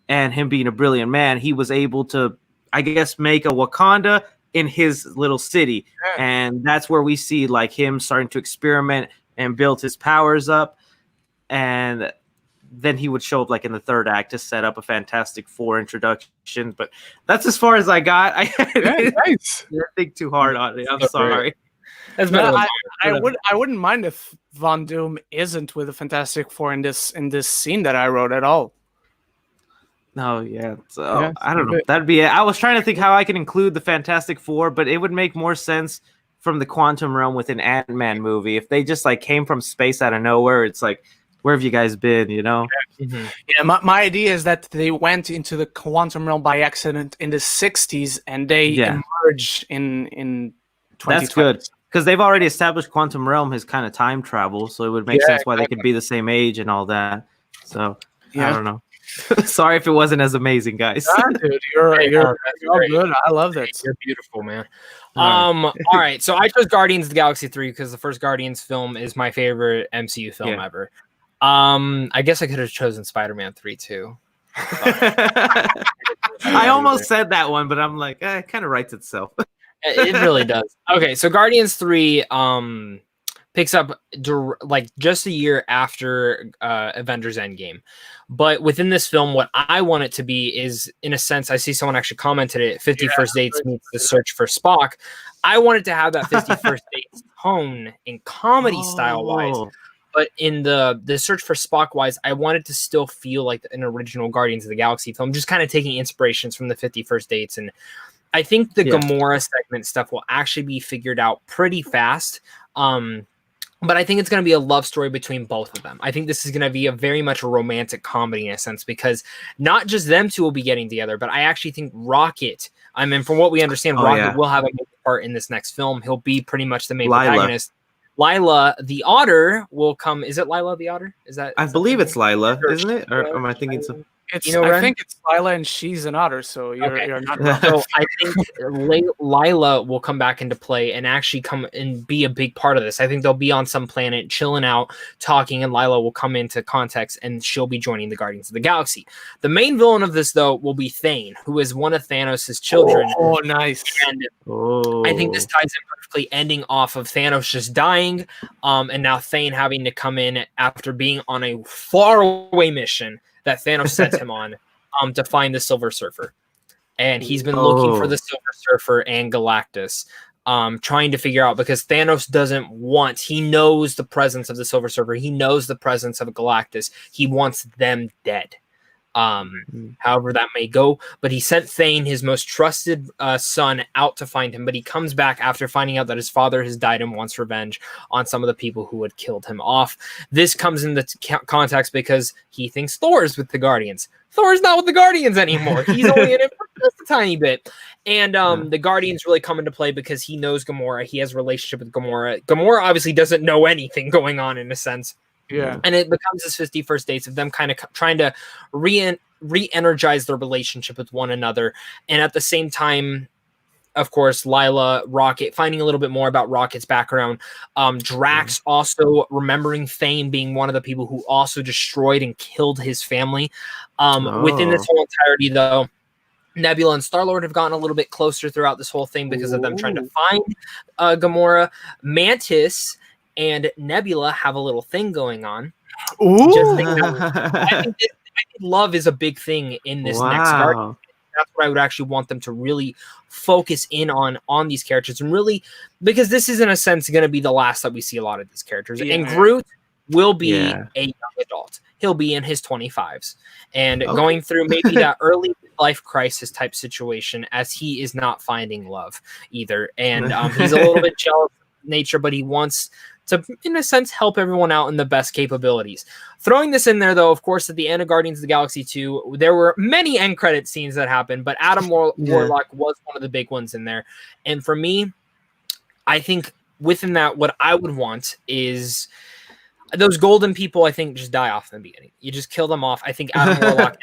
and him being a brilliant man, he was able to, I guess, make a Wakanda in his little city, and that's where we see like him starting to experiment and build his powers up, and then he would show up like in the third act to set up a Fantastic Four introduction. But that's as far as I got. I didn't think too hard on it. I'm sorry. I wouldn't mind if Von Doom isn't with the Fantastic Four in this scene that I wrote at all. Oh yeah, so I don't know. That'd be it. I was trying to think how I can include the Fantastic Four, but it would make more sense from the quantum realm with an Ant-Man movie. If they just like came from space out of nowhere, it's like, where have you guys been? Yeah, my idea is that they went into the quantum realm by accident in the 60s, and they emerged in 2020. That's good, because they've already established quantum realm has kind of time travel, so it would make sense why they could be the same age and all that. So I don't know. Sorry if it wasn't as amazing, guys. Dude, you're good. I love that. You're beautiful, man. All right, so I chose Guardians of the Galaxy 3 because the first Guardians film is my favorite MCU film ever. I guess I could have chosen Spider-Man 3 too. I almost said that one, but I'm like, it kind of writes itself. It really does. Okay, so Guardians 3 picks up like just a year after Avengers Endgame. But within this film, what I want it to be is, in a sense, I see someone actually commented it, 50 First Dates meets The Search for Spock. I want it to have that 50 First Dates tone in comedy style-wise. But in the Search for Spock-wise, I wanted to still feel like an original Guardians of the Galaxy film, just kind of taking inspirations from the 50 First Dates. And I think the Gamora segment stuff will actually be figured out pretty fast. But I think it's going to be a love story between both of them. I think this is going to be a very much a romantic comedy in a sense, because not just them two will be getting together, but I actually think Rocket, I mean, from what we understand, Rocket will have a major part in this next film. He'll be pretty much the main protagonist. Lila the Otter will come. Is it Lila the Otter? I believe it's Lila, isn't it? Or am I thinking so? I think it's Lila, and she's an otter, so you're not wrong. So I think Lila will come back into play and actually come and be a big part of this. I think they'll be on some planet chilling out, talking, and Lila will come into context, and she'll be joining the Guardians of the Galaxy. The main villain of this, though, will be Thane, who is one of Thanos' children. Oh, nice. And I think this ties in perfectly, ending off of Thanos just dying, and now Thane having to come in after being on a faraway mission that Thanos sent him on to find the Silver Surfer. And he's been looking for the Silver Surfer and Galactus, trying to figure out, because Thanos he knows the presence of the Silver Surfer. He knows the presence of Galactus. He wants them dead. However that may go, but he sent Thane, his most trusted son, out to find him, but he comes back after finding out that his father has died and wants revenge on some of the people who had killed him off. This comes into context because he thinks Thor's with the Guardians. Thor's not with the Guardians anymore. He's only in it for just a tiny bit. And the Guardians really come into play because he knows Gamora. He has a relationship with Gamora. Gamora obviously doesn't know anything going on, in a sense. Yeah, and it becomes this 50 First Dates of them kind of trying to re-energize their relationship with one another, and at the same time, of course, Lila, Rocket, finding a little bit more about Rocket's background. Drax also remembering Thane being one of the people who also destroyed and killed his family. Within this whole entirety, though, Nebula and Star-Lord have gotten a little bit closer throughout this whole thing because of them trying to find Gamora. Mantis and Nebula have a little thing going on. I think love is a big thing in this next Guardian. That's what I would actually want them to really focus in on these characters, and really, because this is in a sense going to be the last that we see a lot of these characters. And Groot will be a young adult. He'll be in his 25s and going through maybe that early midlife crisis type situation, as he is not finding love either. And he's a little bit jealous of nature, but he wants to, in a sense, help everyone out in the best capabilities. Throwing this in there, though, of course, at the end of Guardians of the Galaxy 2, there were many end credit scenes that happened, but Adam Warlock was one of the big ones in there. And for me, I think within that, what I would want is those golden people, I think, just die off in the beginning. You just kill them off. I think Adam Warlock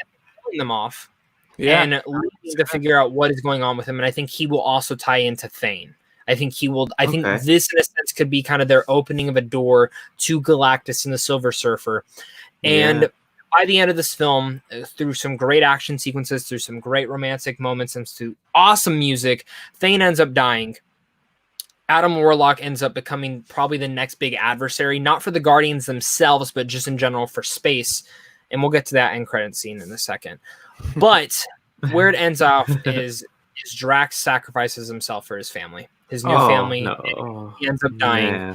killing them off and leaving to figure out what is going on with him. And I think he will also tie into Thane. I think he will. I think this, in a sense, could be kind of their opening of a door to Galactus and the Silver Surfer. And by the end of this film, through some great action sequences, through some great romantic moments, and through awesome music, Thane ends up dying. Adam Warlock ends up becoming probably the next big adversary, not for the Guardians themselves, but just in general for space. And we'll get to that end credit scene in a second. But where it ends off is Drax sacrifices himself for his family. His new family. No. He ends up dying. Yeah.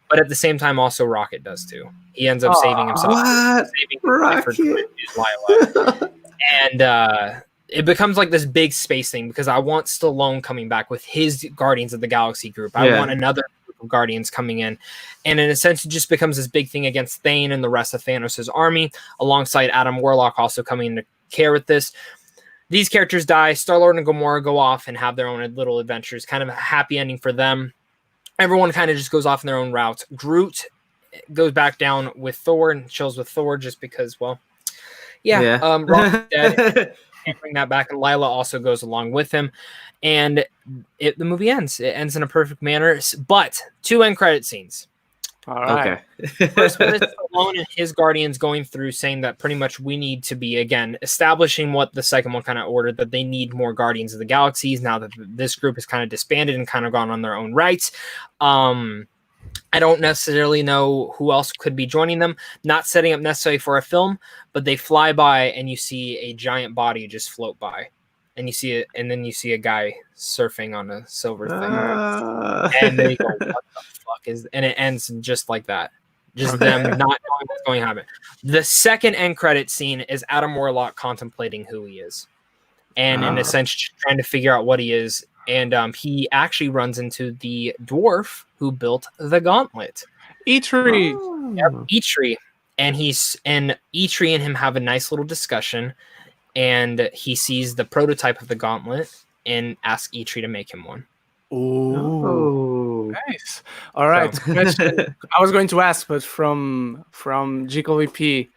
But at the same time, also Rocket does too. He ends up saving himself. Saving Rocket? Lila. And it becomes like this big space thing, because I want Stallone coming back with his Guardians of the Galaxy group. I want another group of Guardians coming in. And in a sense, it just becomes this big thing against Thane and the rest of Thanos' army, alongside Adam Warlock also coming into care with this. These characters die. Star-Lord and Gamora go off and have their own little adventures. Kind of a happy ending for them. Everyone kind of just goes off in their own routes. Groot goes back down with Thor and chills with Thor just because, well, Rocket's dead. Can't bring that back. And Lila also goes along with him. And the movie ends. It ends in a perfect manner. But 2 end credit scenes. All right. Okay. First one is Stallone and his Guardians going through, saying that pretty much we need to be, again, establishing what the second one kind of ordered, that they need more Guardians of the Galaxies now that this group is kind of disbanded and kind of gone on their own rights. I don't necessarily know who else could be joining them. Not setting up necessarily for a film, but they fly by and you see a giant body just float by. And you see it, and then you see a guy surfing on a silver thing. And then you go, what the fuck is, and it ends just like that. Just them not knowing what's going to happen. The second end credit scene is Adam Warlock contemplating who he is. And in a sense, trying to figure out what he is. And he actually runs into the dwarf who built the gauntlet. Eitri. Yep, Eitri. And Eitri and him have a nice little discussion. And he sees the prototype of the gauntlet and asks Eitri to make him one. Ooh. Nice. All right. Question. I was going to ask, but from GKVP,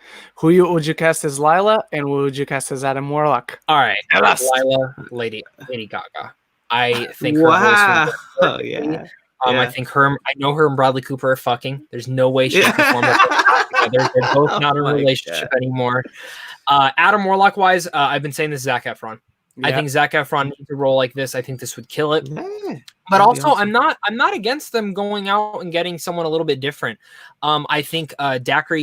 would you cast as Lila and who would you cast as Adam Warlock? All right. Lila, Lady Gaga. I think her voice would be I think I know her and Bradley Cooper are fucking. There's no way she can perform that together. They're both not in a relationship anymore. Adam Warlock wise, I've been saying this Zac Efron. I think Zac Efron needs a role like this. I think this would kill it. But also, awesome. I'm not against them going out and getting someone a little bit different. I think Dacre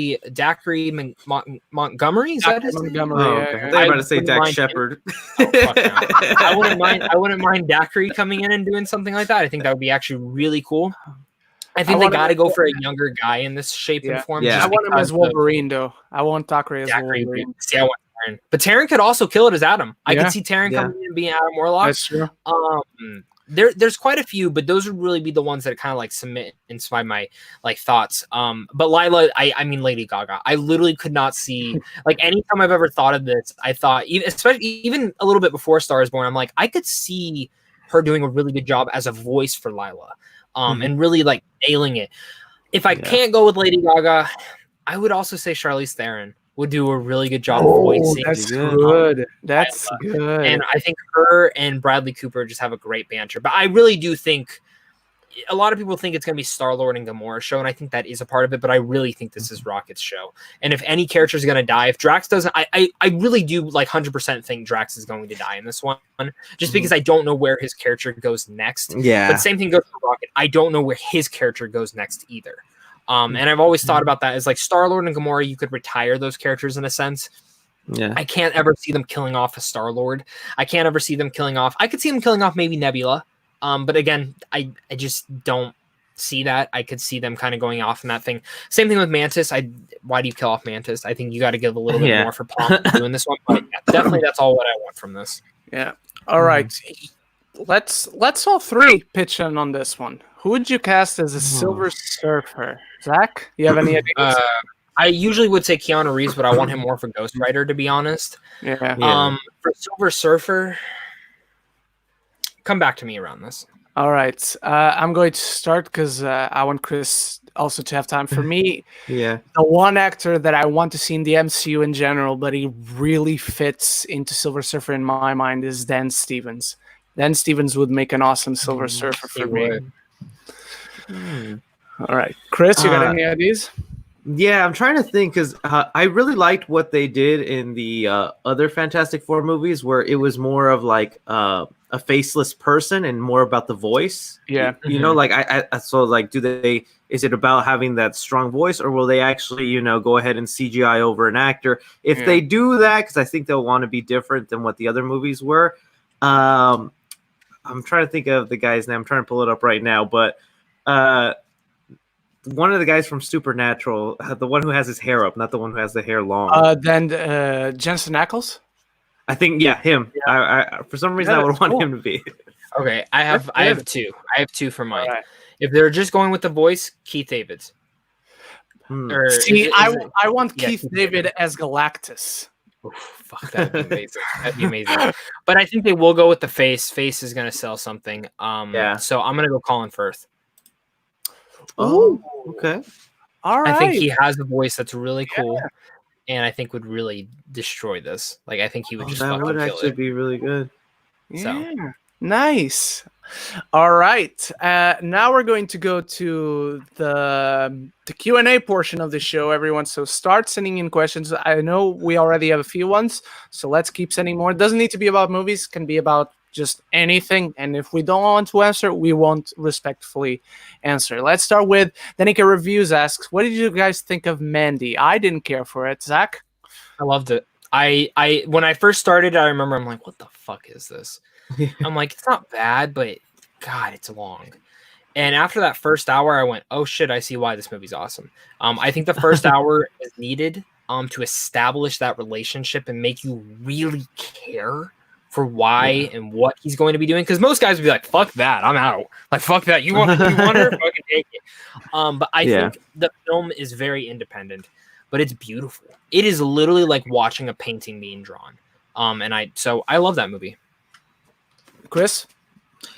Montgomery. Is that his name? I was about to say Dak Shepard. I wouldn't mind Dacre coming in and doing something like that. I think that would be actually really cool. I think they got to go for a younger guy in this shape and form. I want him as Wolverine, though. I want Dacre as Wolverine. See, I want Taron. But Taron could also kill it as Adam. I could see Taron coming in and being Adam Warlock. That's true. There's quite a few, but those would really be the ones that kind of like submit into my like thoughts. But Lila, I mean Lady Gaga. I literally could not see, like, anytime I've ever thought of this, I thought, even a little bit before Star is Born, I'm like, I could see her doing a really good job as a voice for Lila. And really like nailing it. If I can't go with Lady Gaga, I would also say Charlize Theron would do a really good job voicing. That's good. That's good. And I think her and Bradley Cooper just have a great banter. But I really do think a lot of people think it's going to be Star-Lord and Gamora's show, and I think that is a part of it, but I really think this is Rocket's show. And if any character is going to die, if Drax doesn't, I really do like 100% think Drax is going to die in this one, just because I don't know where his character goes next. Yeah. But same thing goes for Rocket. I don't know where his character goes next either. And I've always thought about that as like Star-Lord and Gamora, you could retire those characters in a sense. Yeah. I can't ever see them killing off a Star-Lord. I can't ever see them killing off. I could see them killing off maybe Nebula. But again, I just don't see that. I could see them kind of going off in that thing. Same thing with Mantis. Why do you kill off Mantis? I think you got to give a little bit more for Paul doing this one. But definitely that's all what I want from this. Yeah. All right. Let's all three pitch in on this one. Who would you cast as a Silver Surfer? Zach, you have any ideas? I usually would say Keanu Reeves, but I want him more for Ghost Rider, to be honest. Yeah. For Silver Surfer, come back to me around this. All right. I'm going to start because I want Cris also to have time. For me, Yeah. the one actor that I want to see in the MCU in general, but he really fits into Silver Surfer in my mind, is Dan Stevens. Dan Stevens would make an awesome Silver Surfer for me. All right. Cris, you got any ideas? Yeah, I'm trying to think because I really liked what they did in the other Fantastic Four movies where it was more of like a faceless person and more about the voice. Yeah. You know, like I so like is it about having that strong voice or will they actually, you know, go ahead and CGI over an actor? If they do that, because I think they'll want to be different than what the other movies were. I'm trying to think of the guy's name. I'm trying to pull it up right now, but one of the guys from Supernatural, the one who has his hair up, not the one who has the hair long. Then Jensen Ackles? I think, yeah, him. Yeah. I for some reason, I would want him to be. Okay, I have two. I have two for mine. Right. If they're just going with the voice, Keith David. See, I want Keith David as Galactus. Oh, fuck, that'd be amazing. That'd be amazing. But I think they will go with the face. Face is going to sell something. So I'm going to go Colin Firth. Oh, okay. All right. I think he has a voice that's really cool, and I think would really destroy this. Like, I think he would just that fucking would kill actually it. Be really good. Yeah. So. Nice. All right. Now we're going to go to the Q&A portion of the show, everyone. So start sending in questions. I know we already have a few ones, so let's keep sending more. It doesn't need to be about movies. It can be about just anything. And if we don't want to answer, we won't respectfully answer. Let's start with Danica Reviews asks, what did you guys think of Mandy? I didn't care for it. Zach? I loved it. I when I first started, I remember I'm like, what the fuck is this? I'm like, it's not bad, but God, it's long. And after that first hour, I went, oh shit, I see why this movie's awesome. I think the first hour is needed to establish that relationship and make you really care for why and what he's going to be doing. Because most guys would be like, fuck that, I'm out. Like, fuck that. You want her? Fucking take it. But I think the film is very independent, but it's beautiful. It is literally like watching a painting being drawn. So I love that movie. Cris?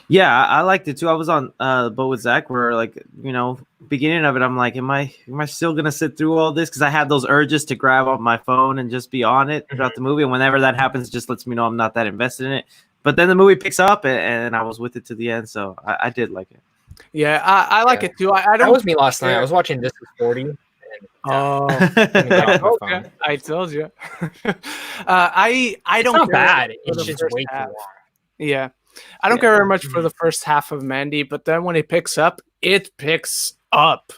Yeah, I liked it too. I was on the boat with Zach where, like, you know, beginning of it, I'm like, am I still gonna sit through all this? Because I had those urges to grab up my phone and just be on it throughout the movie. And whenever that happens, it just lets me know I'm not that invested in it. But then the movie picks up and I was with it to the end, so I did like it. Yeah, I like it too. I don't. That was me last night. I was watching This Is 40. Okay. I told you. I don't. It's not bad. It's just way too long. Yeah. I don't care very much for the first half of Mandy, but then when it picks up, it picks up.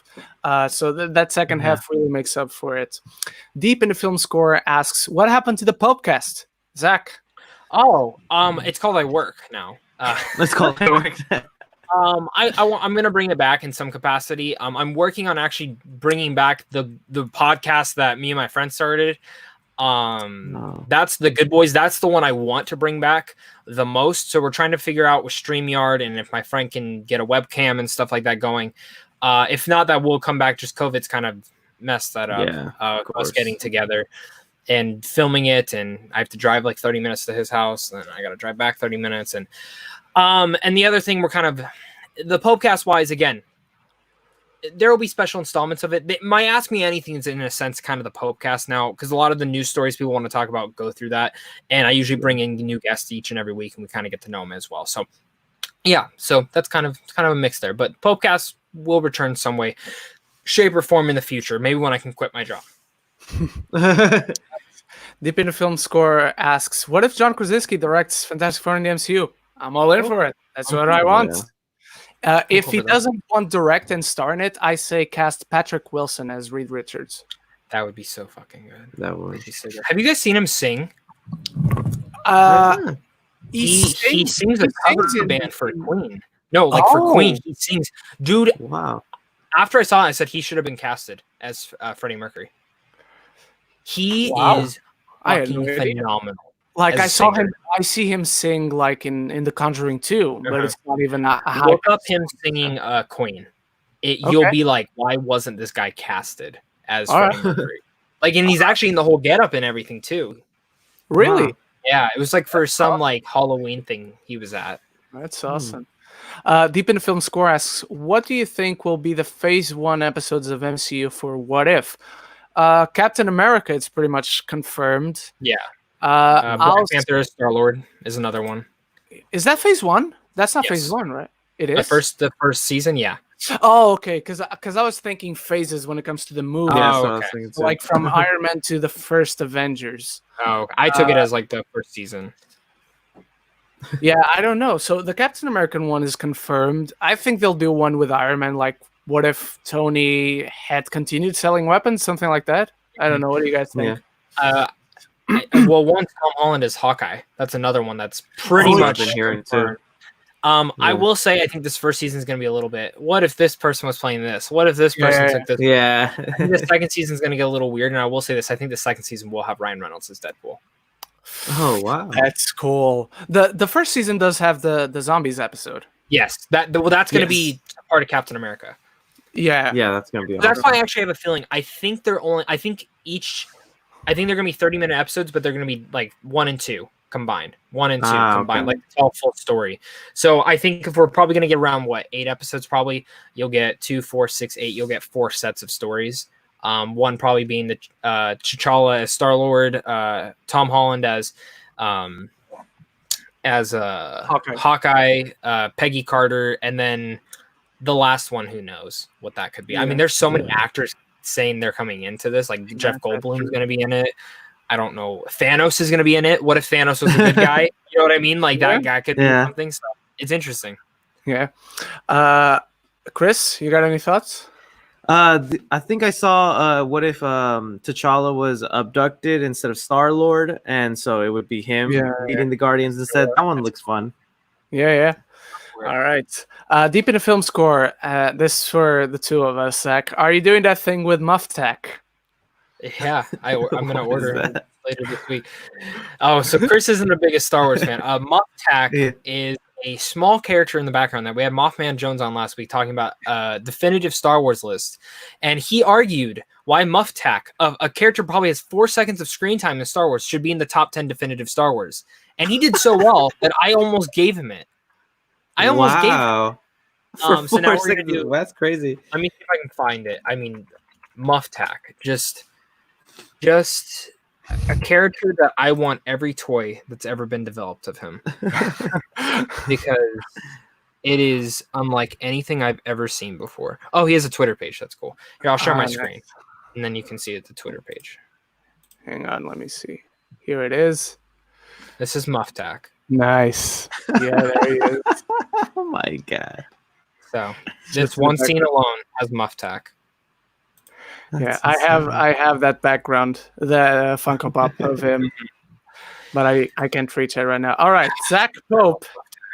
So that second half really makes up for it. Deep in the Film Score asks, what happened to the Popecast? Zach? It's called I Work now. Let's call it I Work. I'm going to bring it back in some capacity. I'm working on actually bringing back the podcast that me and my friends started. That's the Good Boys. That's the one I want to bring back the most. So we're trying to figure out with StreamYard and if my friend can get a webcam and stuff like that going. If not, that will come back. Just COVID's kind of messed that up. Yeah, us getting together and filming it, and I have to drive like 30 minutes to his house, and I got to drive back 30 minutes. And the other thing, we're kind of the Popecast wise again. There will be special installments of it. My Ask Me Anything is in a sense kind of the Popecast now, because a lot of the news stories people want to talk about go through that, and I usually bring in new guests each and every week, and we kind of get to know them as well. So yeah, so that's kind of a mix there. But Popecast will return some way, shape, or form in the future. Maybe when I can quit my job. Deep in the Film Score asks, what if John Krasinski directs Fantastic Four in the MCU? I'm all in for it. That's what I want. Yeah. If he doesn't want direct and star in it, I say cast Patrick Wilson as Reed Richards. That would be so fucking good. That would be so good. Have you guys seen him sing? He sings a cover band for Queen. No, like for Queen, he sings. Dude, wow. After I saw it, I said he should have been casted as Freddie Mercury. He is fucking phenomenal. Like I see him sing like in The Conjuring 2, but it's not even a high. Look up him singing Queen. You'll be like, why wasn't this guy casted as Freddie Mercury? Like, and he's actually in the whole getup and everything too. Really? Wow. Yeah, it was like for some like Halloween thing he was at. That's awesome. Deep in the Film Score asks, what do you think will be the Phase 1 episodes of MCU for What If? Captain America, it's pretty much confirmed. Yeah. Black Panther Star-Lord is another one. Is that Phase 1? That's not Phase 1, right? It is? The first season, yeah. Oh, okay. Because I was thinking phases when it comes to the movie. So like from Iron Man to the first Avengers. Oh, I took it as like the first season. Yeah, I don't know. So the Captain American one is confirmed. I think they'll do one with Iron Man. Like, what if Tony had continued selling weapons, something like that? I don't know. What do you guys think? Well, one Tom Holland is Hawkeye. That's another one that's pretty much been hearing too. I will say I think this first season is going to be a little bit. What if this person was playing this? What if this person took this? Yeah. I think the second season is going to get a little weird, and I will say this: I think the second season will have Ryan Reynolds as Deadpool. Oh wow, that's cool. The first season does have the zombies episode. Yes, that's going to be part of Captain America. Yeah, that's going to be. That's why I actually have a feeling. I think they're going to be 30-minute episodes, but they're going to be like 1 and 2 combined. 1 and 2 combined, like tell full story. So I think if we're probably going to get around 8 episodes, probably you'll get 2, 4, 6, 8. You'll get 4 sets of stories. One probably being the T'Challa as Star-Lord, Tom Holland as Hawkeye, Peggy Carter, and then the last one, who knows what that could be. I mean, there's so many actors saying they're coming into this. Like Jeff Goldblum's going to be in it. I don't know. Thanos is going to be in it. What if Thanos was a good guy? You know what I mean? Like that guy could be something. So it's interesting. Yeah. Cris, you got any thoughts? I think I saw what if T'Challa was abducted instead of Star-Lord, and so it would be him leading the Guardians instead. That one looks fun. Yeah. All right. Deep in the Film Score. This is for the two of us, Zach. Are you doing that thing with Muff Tack? Yeah, I'm going to order it later this week. Oh, so Cris isn't the biggest Star Wars fan. Muff Tack is a small character in the background that we had Mothman Jones on last week talking about definitive Star Wars list. And he argued why Muff Tack, a character probably has 4 seconds of screen time in Star Wars, should be in the top 10 definitive Star Wars. And he did so well that I almost gave him it. I almost gave him it. So now we're going to do. That's crazy. Let me see if I can find it. I mean, Muff Tack, just a character that I want every toy that's ever been developed of him. Because it is unlike anything I've ever seen before. Oh, he has a Twitter page. That's cool. Here, I'll share my screen. And then you can see it, the Twitter page. Hang on, let me see. Here it is. This is Muff Tack. Nice. Yeah, there he is. Oh my god. So this one scene alone has Muff Tack. Yeah, I have that background, the Funko Pop of him, but I can't reach it right now. All right, Zach Pope.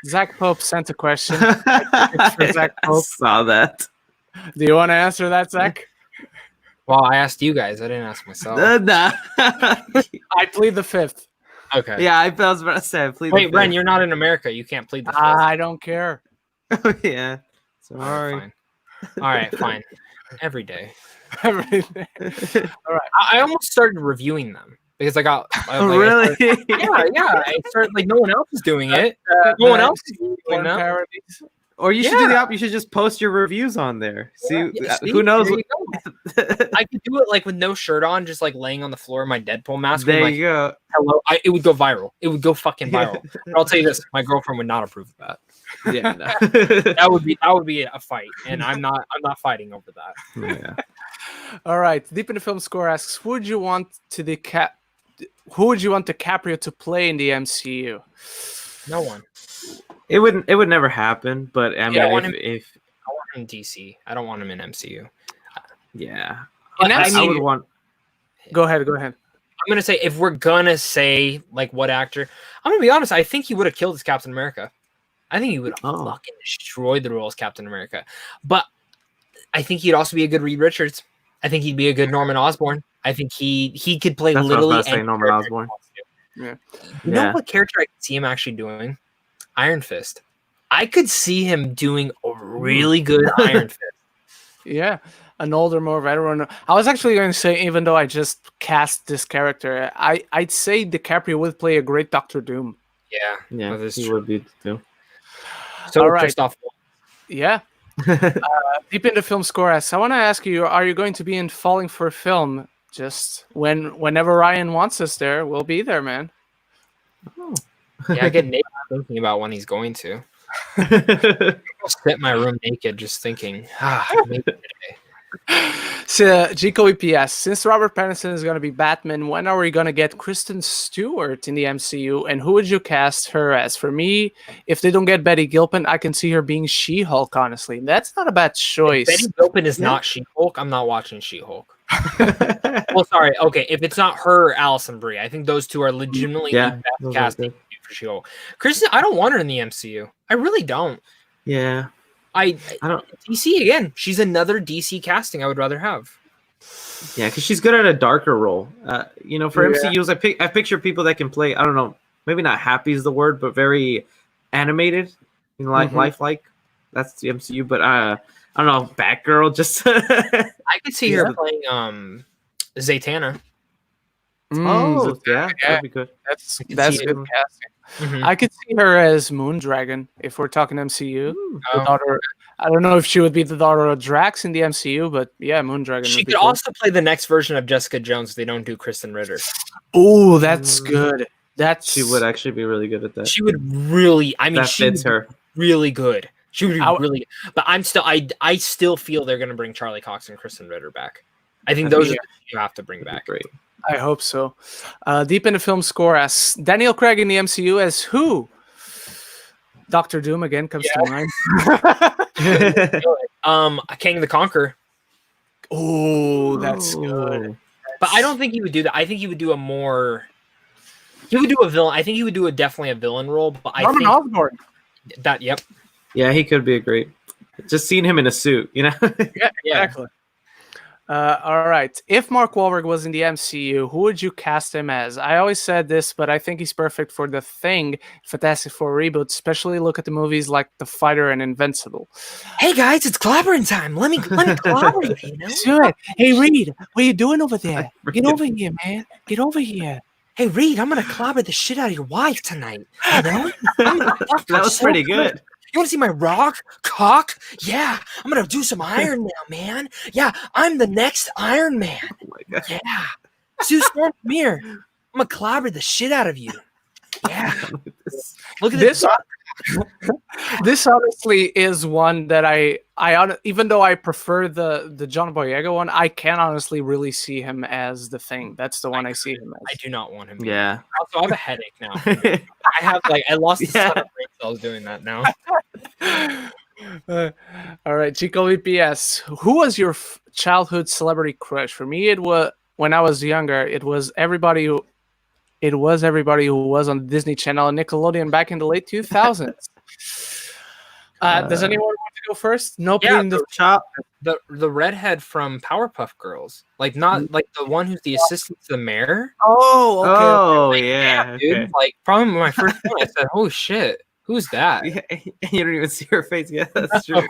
Zach Pope sent a question. For Zach Pope. I saw that. Do you want to answer that, Zach? Well, I asked you guys. I didn't ask myself. Nah. I plead the fifth. Okay. Yeah, I was about to say I plead the fifth. Wait, Ren, you're not in America. You can't plead the fifth. I don't care. Yeah. Sorry. All right, fine. Every day. Every day. All right. I almost started reviewing them because I got. Really? Yeah. I started like no one else is doing it. No one else is doing them. Parodies. Or you should do the You should just post your reviews on there. See, who knows? I could do it like with no shirt on, just like laying on the floor in my Deadpool mask. There you go. Hello. It would go viral. It would go fucking viral. But I'll tell you this: my girlfriend would not approve of that. Yeah, no. that would be a fight, and I'm not fighting over that. Yeah. All right. Deep in the Film Score asks, who would you want DiCaprio to play in the MCU? No one. It would never happen, but I mean, I want him in DC. I don't want him in MCU. Yeah. I would want. Go ahead. I'm gonna say if we're gonna say like what actor, I'm gonna be honest. I think he would have killed as Captain America. I think he would have fucking destroyed the role as Captain America. But I think he'd also be a good Reed Richards. I think he'd be a good Norman Osborn. I think he could play literally. Norman Osborn. Yeah. You know what character I could see him actually doing? Iron Fist. I could see him doing a really good Iron Fist. Yeah, an older, more veteran. I was actually going to say, even though I just cast this character, I'd say DiCaprio would play a great Doctor Doom. Yeah, he would be too. So all right. Christoph. Yeah. Deep into film score, I want to ask you: are you going to be in Falling for Film? Just whenever Ryan wants us there, we'll be there, man. Oh. Yeah, I get naked thinking about when he's going to. I'll sit in my room naked, just thinking. Maybe today. So, Gico EPS, since Robert Pattinson is going to be Batman, when are we going to get Kristen Stewart in the MCU? And who would you cast her as? For me, if they don't get Betty Gilpin, I can see her being She-Hulk, honestly. That's not a bad choice. If Betty Gilpin is not She-Hulk, I'm not watching She-Hulk. Well, sorry. Okay, if it's not her or Alison Brie, I think those two are legitimately the best casting for She-Hulk. Kristen, I don't want her in the MCU. I really don't. Yeah. I don't. DC again. She's another DC casting I would rather have. Yeah, because she's good at a darker role. For MCUs, I picture people that can play. I don't know, maybe not happy is the word, but very animated, lifelike. That's the MCU. But I don't know, Batgirl. Just I could see her playing Zatanna. That'd be good. That's good casting. Mm-hmm. I could see her as Moondragon if we're talking MCU. The daughter. I don't know if she would be the daughter of Drax in the MCU, but yeah, Moondragon. She could also play the next version of Jessica Jones if they don't do Kristen Ritter. Oh, that's good. She would actually be really good at that. She would really. I mean, that fits her really good. She would be really. But I still feel they're going to bring Charlie Cox and Kristen Ritter back. I think those are the two you have to bring back. Great. I hope so. Deep in the film score, as Daniel Craig in the MCU as who? Dr. Doom again comes to mind. King the Conqueror. Oh, that's good. But I don't think he would do that. I think he would do a more. He would do a villain. I think he would do definitely a villain role. But I think Osborn. That. Yep. Yeah, he could be a great. Just seeing him in a suit, Yeah, exactly. All right. If Mark Wahlberg was in the MCU, who would you cast him as? I always said this, but I think he's perfect for The Thing, Fantastic Four reboot. Especially look at the movies like The Fighter and Invincible. Hey guys, it's collaborating time. Let me collaborate. Do it. Hey Reed, what are you doing over there? Get over here, man. Get over here. Hey Reed, I'm gonna collaborate the shit out of your wife tonight. You know? That was pretty good. You want to see my cock? Yeah, I'm going to do some Iron now, man. Yeah, I'm the next Iron Man. Oh my God. Yeah. Sue Storm, come here. I'm going to collaborate the shit out of you. Yeah. Look at this. This honestly is one that I even though I prefer the John Boyega one, I can honestly really see him as The Thing. That's the one I see him as. I do not want him. Yeah. Also, I have a headache now. I lost the set of brain cells doing that now. All right, Chico EPS. Who was your childhood celebrity crush? For me, it was when I was younger. It was everybody who was on Disney Channel and Nickelodeon back in the late 2000s. Does anyone want to go first? No, the redhead from Powerpuff Girls, not like the one who's the assistant to the mayor. Oh, okay. Oh, okay. yeah, dude. Like, probably my first one, I said, "Oh shit, who's that?" Yeah, you don't even see her face. Yeah, that's true.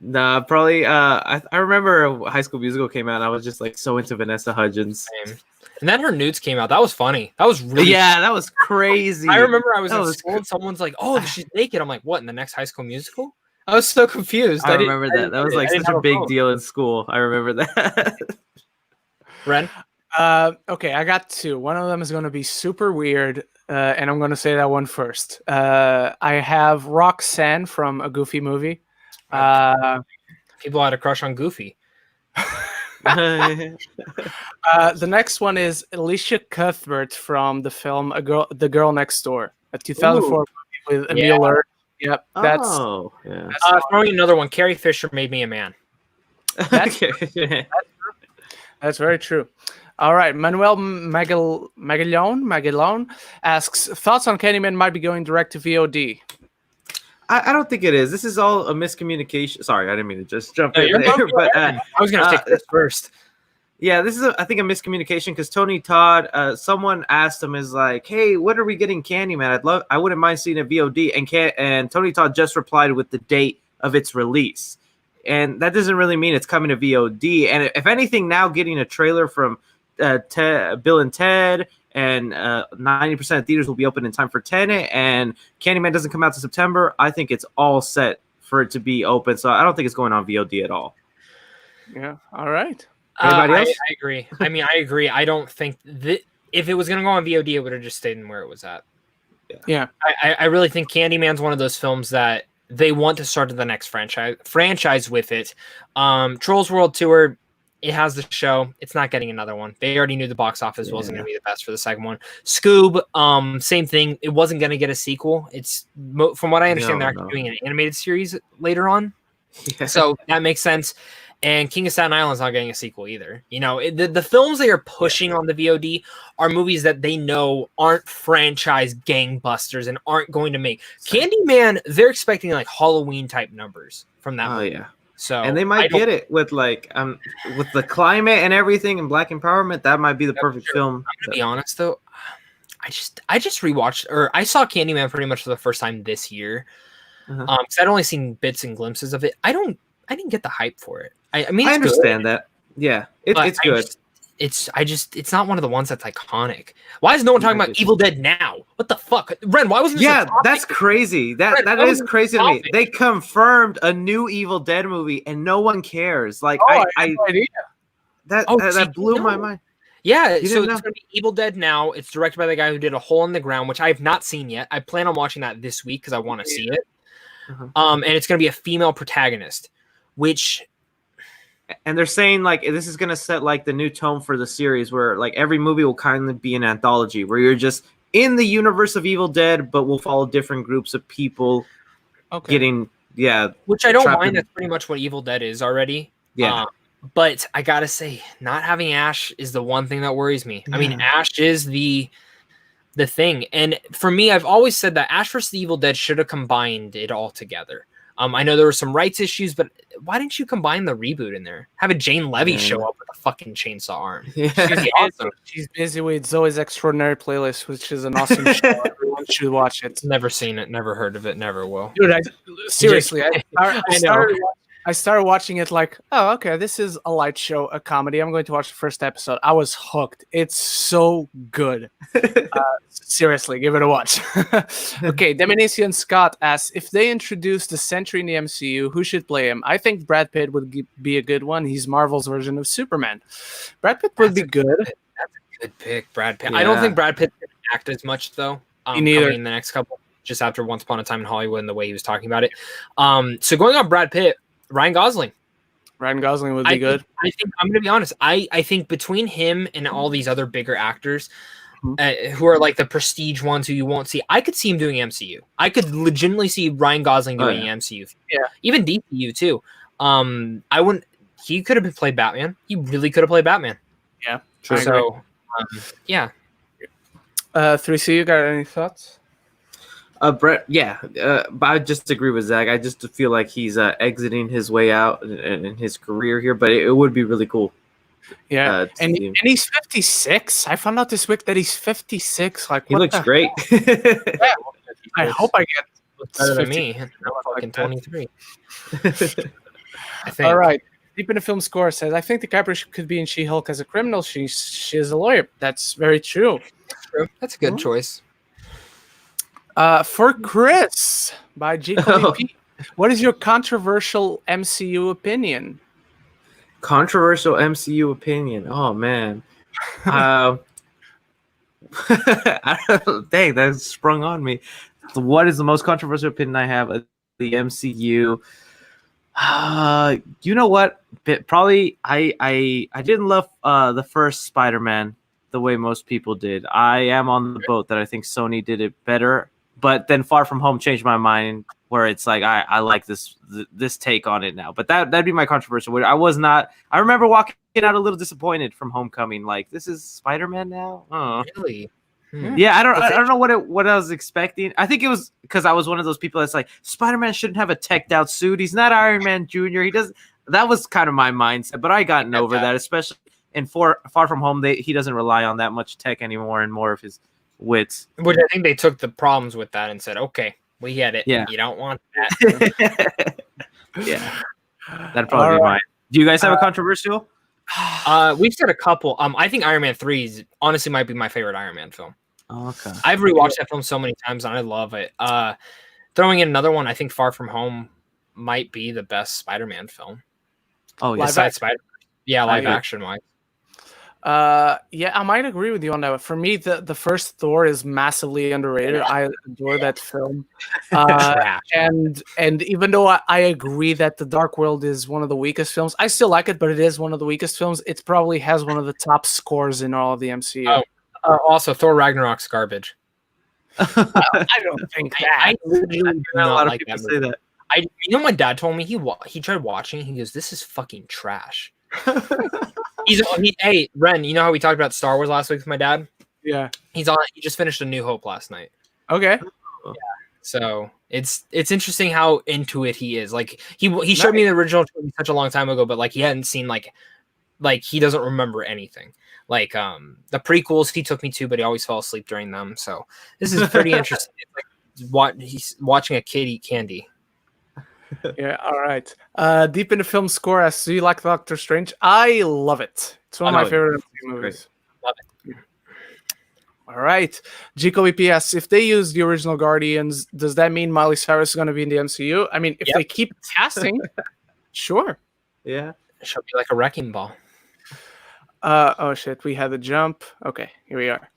Nah, probably. I remember High School Musical came out. And I was just like so into Vanessa Hudgens. Same. And then her nudes came out. That was funny. That was really that was crazy. I remember I was in school and someone's like, "Oh, she's naked." I'm like, "What? In the next High School Musical?" I was so confused. I remember that. That was like such a big deal in school. I remember that. Ren? Okay, I got two. One of them is going to be super weird, and I'm going to say that one first. I have Roxanne from A Goofy Movie. People had a crush on Goofy. The next one is Alicia Cuthbert from the film The Girl Next Door, a 2004 movie with Emil Laird. Yep, that's throwing another one. Carrie Fisher made me a man. That's very true. All right, Manuel Magallon asks, thoughts on Candyman might be going direct to VOD. I don't think it is. This is all a miscommunication. Sorry, I didn't mean to just jump in there. But I was going to take this first. Yeah, this is I think a miscommunication because Tony Todd, someone asked him is like, "Hey, when are we getting Candyman? I wouldn't mind seeing a VOD." And Tony Todd just replied with the date of its release, and that doesn't really mean it's coming to VOD. And if anything, now getting a trailer from Bill and Ted, and 90% of theaters will be open in time for Tenet, and Candyman doesn't come out to September. I think it's all set for it to be open, so I don't think it's going on VOD at all. Yeah. All right. Anybody else? I agree. I mean, I agree. I don't think that if it was going to go on VOD, it would have just stayed in where it was at. Yeah. I really think Candyman's one of those films that they want to start the next franchise with it. Trolls World Tour, it has the show. It's not getting another one. They already knew the box office wasn't going to be the best for the second one. Scoob, same thing. It wasn't going to get a sequel. It's from what I understand, they're actually doing an animated series later on. Yeah. So that makes sense. And King of Staten Island is not getting a sequel either. You know, the films they are pushing on the VOD are movies that they know aren't franchise gangbusters and aren't going to make. Candyman, they're expecting like Halloween type numbers from that movie. Yeah. So and they might get it with like with the climate and everything and Black empowerment. That might be the perfect film. I'm gonna be honest though, I just rewatched, or I saw Candyman pretty much for the first time this year. Because I'd only seen bits and glimpses of it. I didn't get the hype for it. I mean, I understand that. Yeah, it's good. It's not one of the ones that's iconic. Why is no one talking about Evil Dead now? What the fuck, Ren? Why wasn't this a topic? That's crazy. That is crazy to me. They confirmed a new Evil Dead movie and no one cares. Like I had no idea. That blew my mind. Yeah, so it's going to be Evil Dead now. It's directed by the guy who did A Hole in the Ground, which I have not seen yet. I plan on watching that this week because I want to see it. And it's going to be a female protagonist, which. And they're saying like this is gonna set like the new tone for the series, where like every movie will kind of be an anthology, where you're just in the universe of Evil Dead, but we'll follow different groups of people getting which I don't mind. That's pretty much what Evil Dead is already. Yeah, but I gotta say, not having Ash is the one thing that worries me. I mean, Ash is the thing, and for me, I've always said that Ash vs. the Evil Dead should have combined it all together. I know there were some rights issues, but why didn't you combine the reboot in there? Have a Jane Levy show up with a fucking chainsaw arm. Yeah. She's busy with Zoe's Extraordinary Playlist, which is an awesome show. Everyone should watch it. Never seen it, never heard of it, never will. Dude, seriously, I started watching it like, oh, okay, this is a light show, a comedy. I'm going to watch the first episode. I was hooked. It's so good. Seriously, give it a watch. Okay, Deminician Scott asks, if they introduce the Sentry in the MCU, who should play him? I think Brad Pitt would be a good one. He's Marvel's version of Superman. Brad Pitt would be good. That's a good pick, Brad Pitt. Yeah. I don't think Brad Pitt can act as much, though, neither. In the next couple, just after Once Upon a Time in Hollywood and the way he was talking about it. So going on Brad Pitt, Ryan Gosling. Ryan Gosling would be good. I think I'm going to be honest. I think between him and all these other bigger actors who are like the prestige ones who you won't see, I could see him doing MCU. I could legitimately see Ryan Gosling doing MCU. Yeah, even DCU too. I wouldn't. He could have played Batman. He really could have played Batman. Yeah. True. So, yeah. 3C, you got any thoughts? Brett, but I just agree with Zach. I just feel like he's exiting his way out in his career here, but it would be really cool. Yeah, and he's 56. I found out this week that he's 56. Like, he looks great. Yeah, I hope I get better than me. I'm fucking 23. I think. All right. Deep in the Film Score says, I think DiCaprio could be in She-Hulk as a criminal. She is a lawyer. That's very true. That's a good choice. For Cris by GKP, what is your controversial MCU opinion? Controversial MCU opinion. Oh man, dang, that sprung on me. What is the most controversial opinion I have of the MCU? You know what? Probably I didn't love the first Spider-Man the way most people did. I am on the boat that I think Sony did it better. But then Far From Home changed my mind, where it's like I like this take on it now. But that'd be my controversial. I was not. I remember walking out a little disappointed from Homecoming. Like, this is Spider-Man now. Oh. Really? Yeah, I don't know what I was expecting. I think it was because I was one of those people that's like, Spider-Man shouldn't have a teched out suit. He's not Iron Man Jr. He doesn't. That was kind of my mindset. But I gotten over that, especially in Far From Home, he doesn't rely on that much tech anymore and more of his wits. Which I think they took the problems with that and said, okay, we get it. Yeah. You don't want that. Yeah. That'd probably be mine. Do you guys have a controversial? We've said a couple. I think Iron Man 3 honestly might be my favorite Iron Man film. Oh, okay. I've rewatched that film so many times and I love it. Throwing in another one, I think Far From Home might be the best Spider-Man film. Oh, yeah. Besides Spider-Man. Yeah, live action wise. Yeah, I might agree with you on that. For me, the first Thor is massively underrated. I adore that film. And even though I agree that The Dark World is one of the weakest films, I still like it, but it is one of the weakest films. It probably has one of the top scores in all of the MCU. Also, Thor Ragnarok's garbage. I don't think that. I literally do A lot not of like people that say movie. that. My dad told me he tried watching. He goes, "This is fucking trash." Hey, Ren, you know how we talked about Star Wars last week with my dad? Yeah. He just finished A New Hope last night. Okay. Yeah. So it's interesting how into it he is. Like he showed me the original such a long time ago, but like he hadn't seen like he doesn't remember anything. Like the prequels he took me to, but he always fell asleep during them. So this is pretty interesting. It's like he's watching a kid eat candy. Yeah, all right. Deep in the film score, as do you like Doctor Strange? I love it. It's one of my favorite movies. Love it. All right. Gico EPS, if they use the original Guardians, does that mean Miley Cyrus is going to be in the MCU? I mean, if they keep casting, sure. Yeah. It should be like a wrecking ball. Oh, shit. We had a jump. Okay, here we are.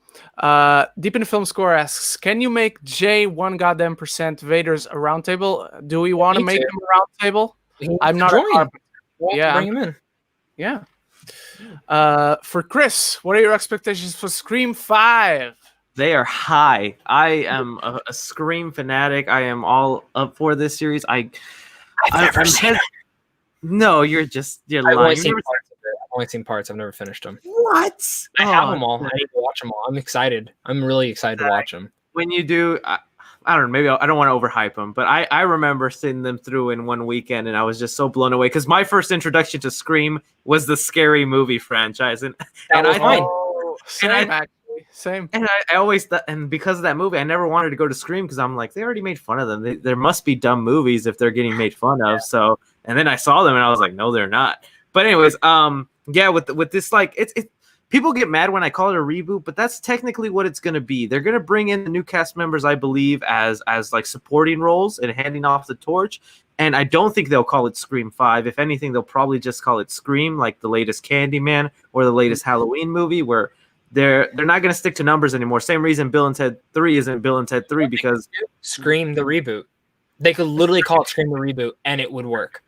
Deep in the film score asks, can you make Jay 1% Vader's a roundtable? Do we want to make him a roundtable? I'm not join. Yeah, bring him in. Yeah. For Cris, what are your expectations for Scream 5? They are high. I am a Scream fanatic. I am all up for this series. I've never seen it. No, you're lying. I've only seen parts. I've never finished them. What? I have them all. I need to watch them all. I'm excited. I'm really excited to watch them. When you do, I don't know. Maybe I don't want to overhype them, but I remember sitting them through in one weekend, and I was just so blown away because my first introduction to Scream was the Scary Movie franchise, and I mine. Same. And I always thought, and because of that movie, I never wanted to go to Scream because I'm like, they already made fun of them. There must be dumb movies if they're getting made fun of. So, and then I saw them, and I was like, no, they're not. But anyways, yeah, with this, like, it's people get mad when I call it a reboot, but that's technically what it's going to be. They're going to bring in the new cast members, I believe, as like supporting roles and handing off the torch. And I don't think they'll call it Scream 5. If anything, they'll probably just call it Scream, like the latest Candyman or the latest Halloween movie, where they're not going to stick to numbers anymore. Same reason Bill and Ted 3 isn't Bill and Ted 3 because Scream the reboot. They could literally call it Scream the reboot, and it would work.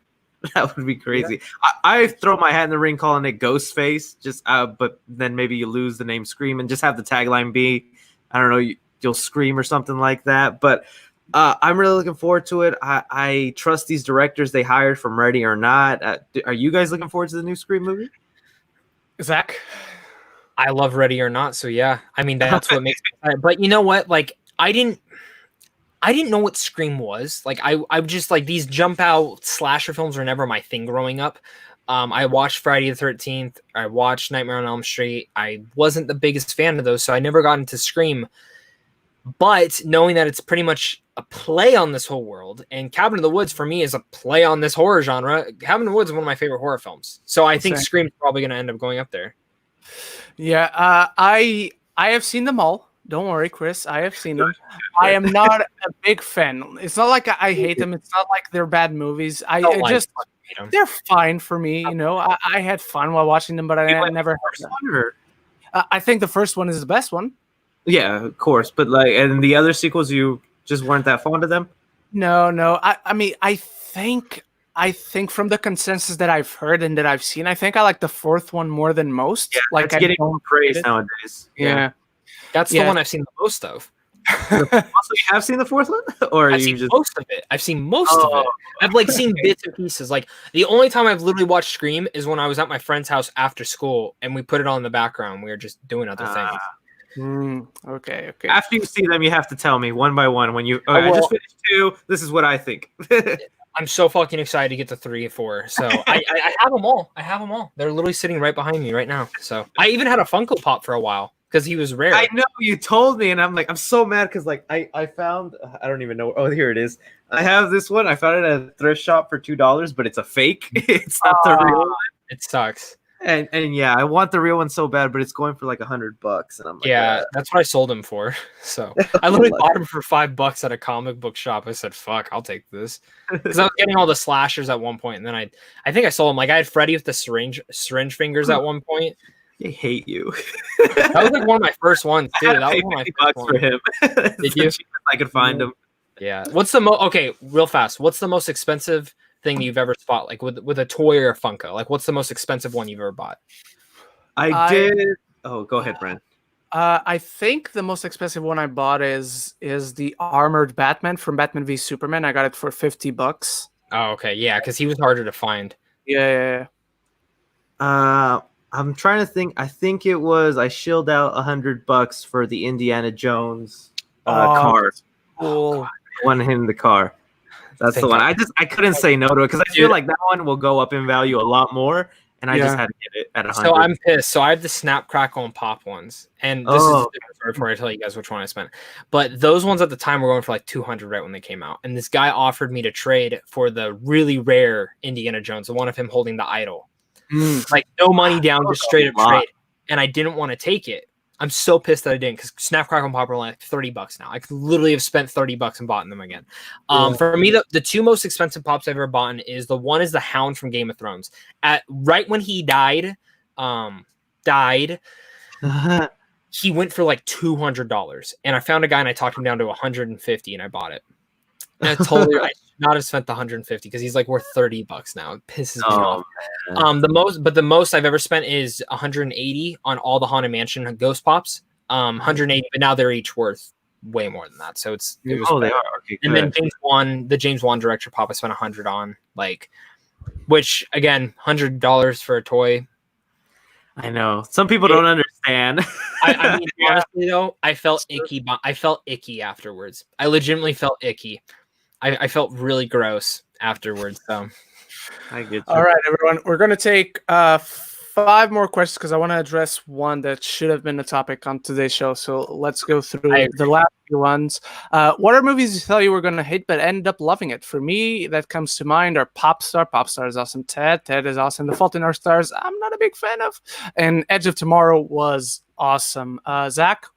That would be crazy. Yeah. I throw my hat in the ring calling it Ghostface, but then maybe you lose the name Scream and just have the tagline be, I don't know, you'll scream or something like that. But I'm really looking forward to it. I trust these directors they hired from Ready or Not. Are you guys looking forward to the new Scream movie? Zach? I love Ready or Not, so yeah. I mean, that's what makes me excited. But you know what? Like, I didn't know what Scream was. Like, I just like these jump out slasher films were never my thing growing up. I watched Friday the 13th. I watched Nightmare on Elm Street. I wasn't the biggest fan of those, so I never got into Scream. But knowing that it's pretty much a play on this whole world, and Cabin in the Woods for me is a play on this horror genre. Cabin in the Woods is one of my favorite horror films, so I think Scream's probably going to end up going up there. Yeah, I have seen them all. Don't worry, Cris. I have seen them. I am not a big fan. It's not like I hate them. It's not like they're bad movies. They're fine for me. You know, I had fun while watching them, but I never heard them. I think the first one is the best one. Yeah, of course. But like, and the other sequels, you just weren't that fond of them? No. I mean, I think from the consensus that I've heard and that I've seen, I think I like the fourth one more than most. Yeah, like it's getting praise nowadays. Yeah. That's the one I've seen the most of. Also, you have seen the fourth one, or I've seen most of it. I've seen most of it. I've like seen bits and pieces. Like the only time I've literally watched Scream is when I was at my friend's house after school, and we put it on in the background. We were just doing other things. Okay. After you see them, you have to tell me one by one when you. I just finished 2. This is what I think. I'm so fucking excited to get the 3 and 4. So I have them all. I have them all. They're literally sitting right behind me right now. So I even had a Funko Pop for a while because he was rare. I know you told me, and I'm like, I'm so mad because like I found, I don't even know. Oh, here it is. I have this one. I found it at a thrift shop for $2, but it's a fake. It's not the real one. It sucks. And yeah, I want the real one so bad, but it's going for like $100, and I'm like, yeah, that's what I sold him for. So I literally bought him for $5 at a comic book shop. I said, "Fuck, I'll take this," because I was getting all the slashers at one point, and then I think I sold him. Like I had Freddy with the syringe fingers at one point. I hate you. That was like one of my first ones, too. That was one of my first ones for him. Did you? I could find him. Yeah. What's the okay? Real fast. What's the most expensive thing you've ever bought, like with a toy or a Funko? Like, what's the most expensive one you've ever bought? I did. Oh, go ahead, Brent. I think the most expensive one I bought is the armored Batman from Batman v Superman. I got it for $50. Oh, okay, yeah, because he was harder to find. Yeah. I'm trying to think. I think it was I shilled out $100 for the Indiana Jones car. Cool. One in the car. That's the one. I couldn't say no to it because I feel like that one will go up in value a lot more, and I just had to get it at 100. So I'm pissed. So I have the Snap, Crackle, and Pop ones, and this is a different story before I tell you guys which one I spent. But those ones at the time were going for like $200 right when they came out, and this guy offered me to trade for the really rare Indiana Jones, the one of him holding the idol, like no money down, just straight up trade, and I didn't want to take it. I'm so pissed that I didn't because Snap, Crackle, and Pop are like $30 now. I could literally have spent $30 and bought them again. For me, the two most expensive Pops I've ever bought is the Hound from Game of Thrones. Right when he died, he went for like $200, and I found a guy and I talked him down to $150, and I bought it. And I totally I should not have spent the $150 because he's like worth $30 now. It pisses me off. Man. The most I've ever spent is $180 on all the Haunted Mansion Ghost Pops. $180, but now they're each worth way more than that. So it was they are. Okay, and then the James Wan Director Pop I spent $100 on, like, which again, $100 for a toy. I know some people don't understand. I mean, honestly though, I felt icky. I felt icky afterwards. I legitimately felt icky. I felt really gross afterwards. So I get you. All right, everyone, we're gonna take 5 more questions because I want to address one that should have been a topic on today's show. So let's go through the last few ones. What are movies you thought you were gonna hate but ended up loving it? For me, that comes to mind are Popstar. Popstar is awesome. Ted is awesome. The Fault in Our Stars, I'm not a big fan of. And Edge of Tomorrow was awesome. Zach?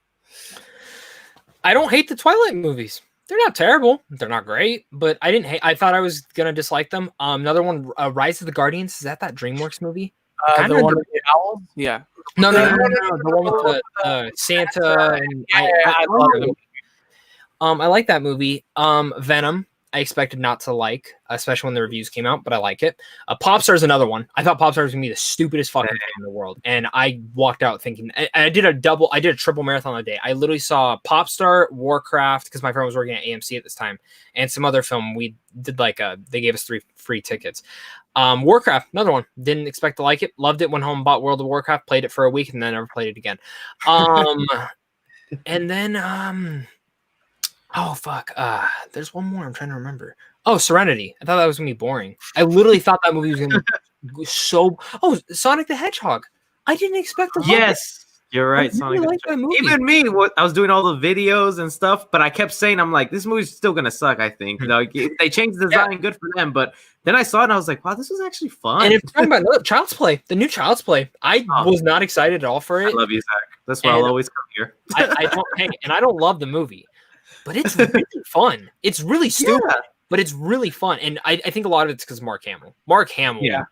I don't hate the Twilight movies. They're not terrible. They're not great, but I didn't hate. I thought I was gonna dislike them. Another one, Rise of the Guardians. Is that DreamWorks movie? The one with the owl? Yeah. No. The one with the Santa. And I love it. I like that movie. Venom. I expected not to like, especially when the reviews came out, but I like it. Popstar is another one. I thought Popstar was gonna be the stupidest fucking thing in the world, and I walked out thinking. I did a triple marathon that day. I literally saw Popstar, Warcraft, because my friend was working at AMC at this time, and some other film. We did they gave us 3 free tickets. Warcraft, another one. Didn't expect to like it. Loved it. Went home, bought World of Warcraft, played it for a week, and then never played it again. And then oh fuck! There's one more I'm trying to remember. Oh, Serenity. I thought that was gonna be boring. I literally thought that movie was gonna be so. Oh, Sonic the Hedgehog. I didn't expect to. Yes, you're right. Sonic. Like that movie. Even me, I was doing all the videos and stuff, but I kept saying, I'm like, this movie's still gonna suck. I think they changed the design, good for them. But then I saw it and I was like, wow, this was actually fun. And if you're talking about Child's Play, the new Child's Play, I was not excited at all for it. I love you, Zach. That's why I'll always come here. I don't love the movie. But it's really fun. It's really stupid, but it's really fun. And I think a lot of it's because Mark Hamill. Yeah.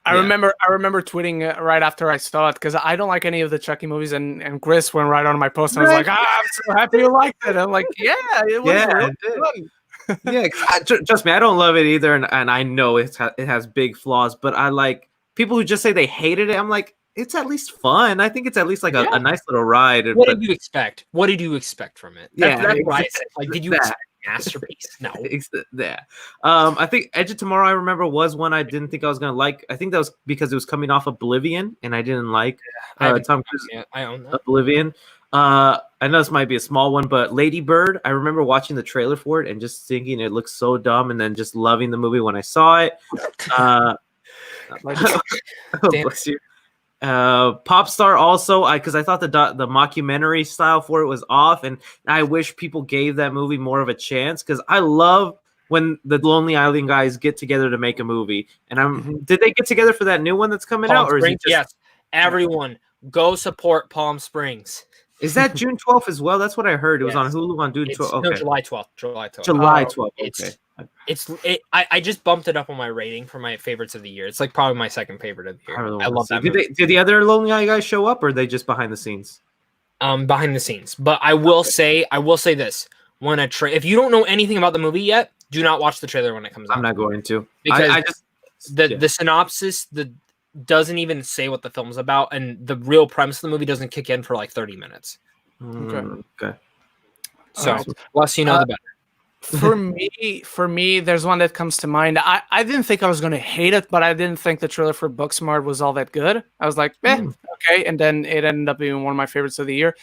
I remember tweeting right after I saw it because I don't like any of the Chucky movies, and Cris went right on my post and was like, I'm so happy you liked it. I'm like, yeah, it was really fun. Yeah, trust me, I don't love it either, and I know it has big flaws, but I like people who just say they hated it. I'm like, it's at least fun. I think it's at least like a nice little ride. What did you expect? What did you expect from it? That's what I said. Like, did you expect a masterpiece? No. Yeah. I think Edge of Tomorrow, I remember, was one I didn't think I was gonna like. I think that was because it was coming off Oblivion, and I didn't like Tom Cruise. I own that. Oblivion. I know this might be a small one, but Lady Bird. I remember watching the trailer for it and just thinking it looks so dumb, and then just loving the movie when I saw it. Bless you. Popstar also, because I thought the mockumentary style for it was off, and I wish people gave that movie more of a chance because I love when the Lonely Island guys get together to make a movie. And did they get together for that new one that's coming out, or is it just... Yes, everyone go support Palm Springs. Is that June 12th as well? That's what I heard. It was on Hulu on June 12th. Okay. No, July 12th. July 12th. July 12th. Okay. I just bumped it up on my rating for my favorites of the year. It's like probably my second favorite of the year. I love that movie. Did the other Lonely Island guys show up, or are they just behind the scenes? Behind the scenes. But I will say this: when if you don't know anything about the movie yet, do not watch the trailer when it comes out. I'm not going to, because the synopsis doesn't even say what the film's about, and the real premise of the movie doesn't kick in for like 30 minutes. Okay. So less you know, the better. For me, there's one that comes to mind. I didn't think I was going to hate it, but I didn't think the trailer for Booksmart was all that good. I was like, okay. And then it ended up being one of my favorites of the year.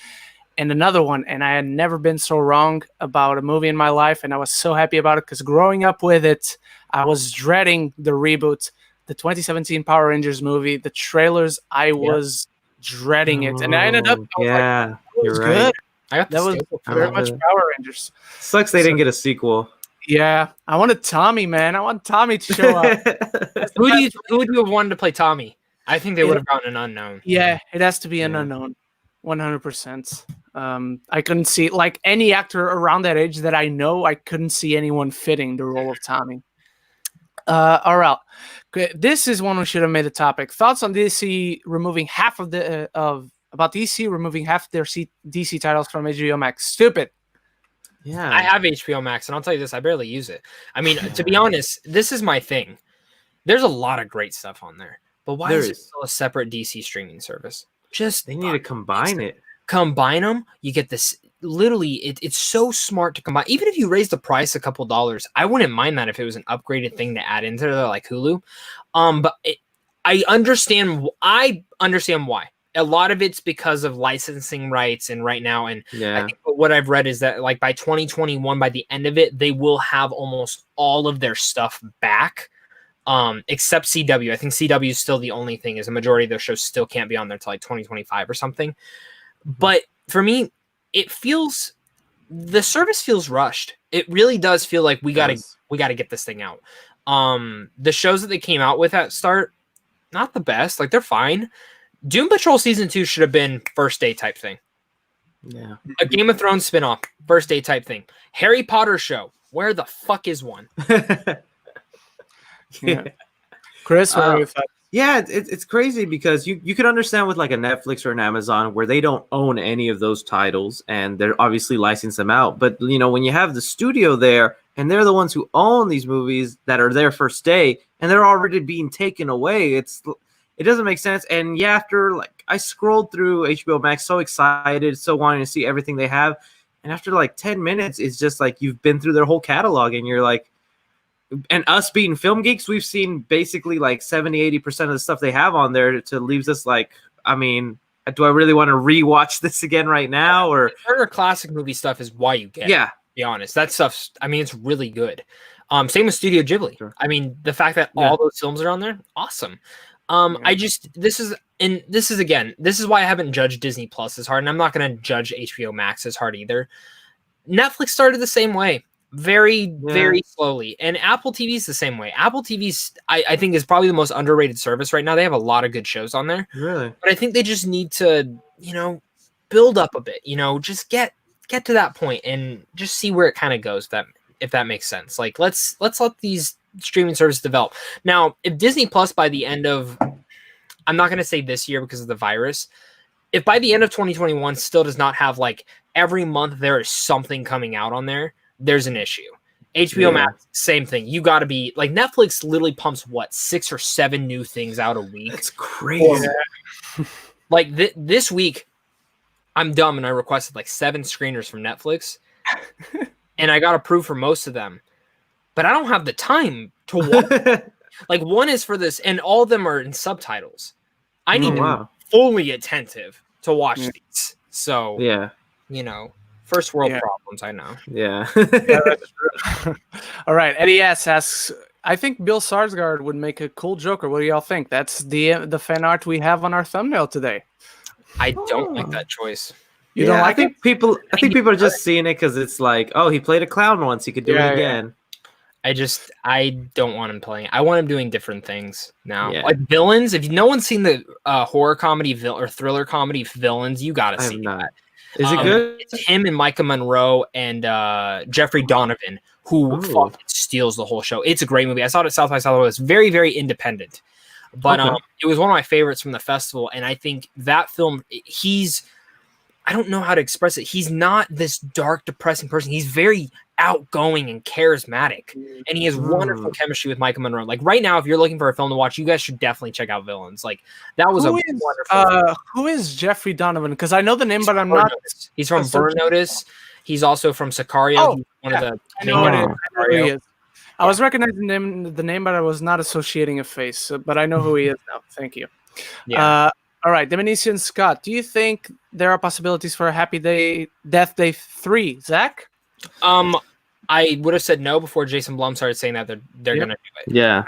And another one, and I had never been so wrong about a movie in my life, and I was so happy about it because growing up with it, I was dreading the reboot, the 2017 Power Rangers movie, the trailers. I was dreading it, and I ended up. It was good. That was very much Power Rangers. Sucks they didn't get a sequel. Yeah, I wanted Tommy, man. I want Tommy to show up. Who would you have wanted to play Tommy? I think they would have gotten an unknown. Yeah, it has to be an unknown, 100%. I couldn't see like any actor around that age that I know. I couldn't see anyone fitting the role of Tommy. All right, this is one we should have made a topic. Thoughts on DC removing half of the DC removing half their DC titles from HBO Max? Stupid. Yeah, I have HBO Max, and I'll tell you this: I barely use it. I mean, to be honest, this is my thing. There's a lot of great stuff on there, but why is it still a separate DC streaming service? They need to combine it. Combine them. You get this. Literally, it's so smart to combine. Even if you raise the price a couple dollars, I wouldn't mind that if it was an upgraded thing to add into there, like Hulu. But I understand. I understand why. A lot of it's because of licensing rights, and right now, and I think what I've read is that like by 2021, by the end of it, they will have almost all of their stuff back, except CW. I think CW is still the only thing. Is a majority of their shows still can't be on there till like 2025 or something. But for me, the service feels rushed. It really does feel like we gotta get this thing out. The shows that they came out with at start, not the best. Like they're fine. Doom Patrol Season 2 should have been first day type thing. Yeah. A Game of Thrones spinoff, first day type thing. Harry Potter show, where the fuck is one? Yeah. Cris, what are your thoughts? Yeah, it's crazy because you could understand with like a Netflix or an Amazon where they don't own any of those titles and they're obviously licensing them out. But, you know, when you have the studio there and they're the ones who own these movies that are there first day and they're already being taken away, it doesn't make sense. And yeah, after like I scrolled through HBO Max so excited, so wanting to see everything they have. And after like 10 minutes, it's just like you've been through their whole catalog and you're like, and us being film geeks, we've seen basically like 70-80% of the stuff they have on there to leaves us like, I mean, do I really want to rewatch this again right now? Or Turner classic movie stuff is why you get it, to be honest. That stuff's, I mean, it's really good. Same with Studio Ghibli. Sure. I mean, the fact that all those films are on there, awesome. This is why I haven't judged Disney Plus as hard, and I'm not going to judge HBO Max as hard either. Netflix started the same way. Very slowly. And Apple TV is the same way. Apple TV's, I think, is probably the most underrated service right now. They have a lot of good shows on there. Really? But I think they just need to, build up a bit, just get to that point and just see where it kind of goes, if that makes sense. Like, let's let these streaming services develop. Now, if Disney Plus by the end of, I'm not going to say this year because of the virus, if by the end of 2021 still does not have like every month there is something coming out on there, there's an issue. HBO Max, same thing. You got to be like Netflix literally pumps 6 or 7 new things out a week. That's crazy. Like this week, I'm dumb and I requested like 7 screeners from Netflix and I got approved for most of them, but I don't have the time to watch. Like one is for this and all of them are in subtitles. I need to be fully attentive to watch these. So Yeah. First world problems. I know. Yeah. That's true. All right. Eddie S asks, I think Bill Skarsgård would make a cool Joker. What do y'all think? That's the fan art we have on our thumbnail today. I don't like that choice. You don't like I think people are just seeing it because it's like, oh, he played a clown once, he could do it again. I don't want him playing. I want him doing different things now. Yeah. Like villains. If no one's seen the horror comedy or thriller comedy Villains, you gotta see that. Is it good? It's him and Micah Monroe and Jeffrey Donovan who fucking steals the whole show. It's a great movie. I saw it at South by Southwest. It's very, very independent. But it was one of my favorites from the festival. And I think that film, I don't know how to express it. He's not this dark, depressing person. He's very outgoing and charismatic. And he has wonderful chemistry with Micah Monroe. Like right now, if you're looking for a film to watch, you guys should definitely check out Villains. Like that was wonderful. Who is Jeffrey Donovan? Because I know the name, but I'm not. He's from Burn Notice. He's also from Sicario. He's one of the main Sicario. I was recognizing the name, but I was not associating a face. But I know who he is now. Thank you. Yeah. All right, Diminutian Scott, do you think there are possibilities for a Death Day 3, Zach? I would have said no before Jason Blum started saying that they're gonna do it. Yeah.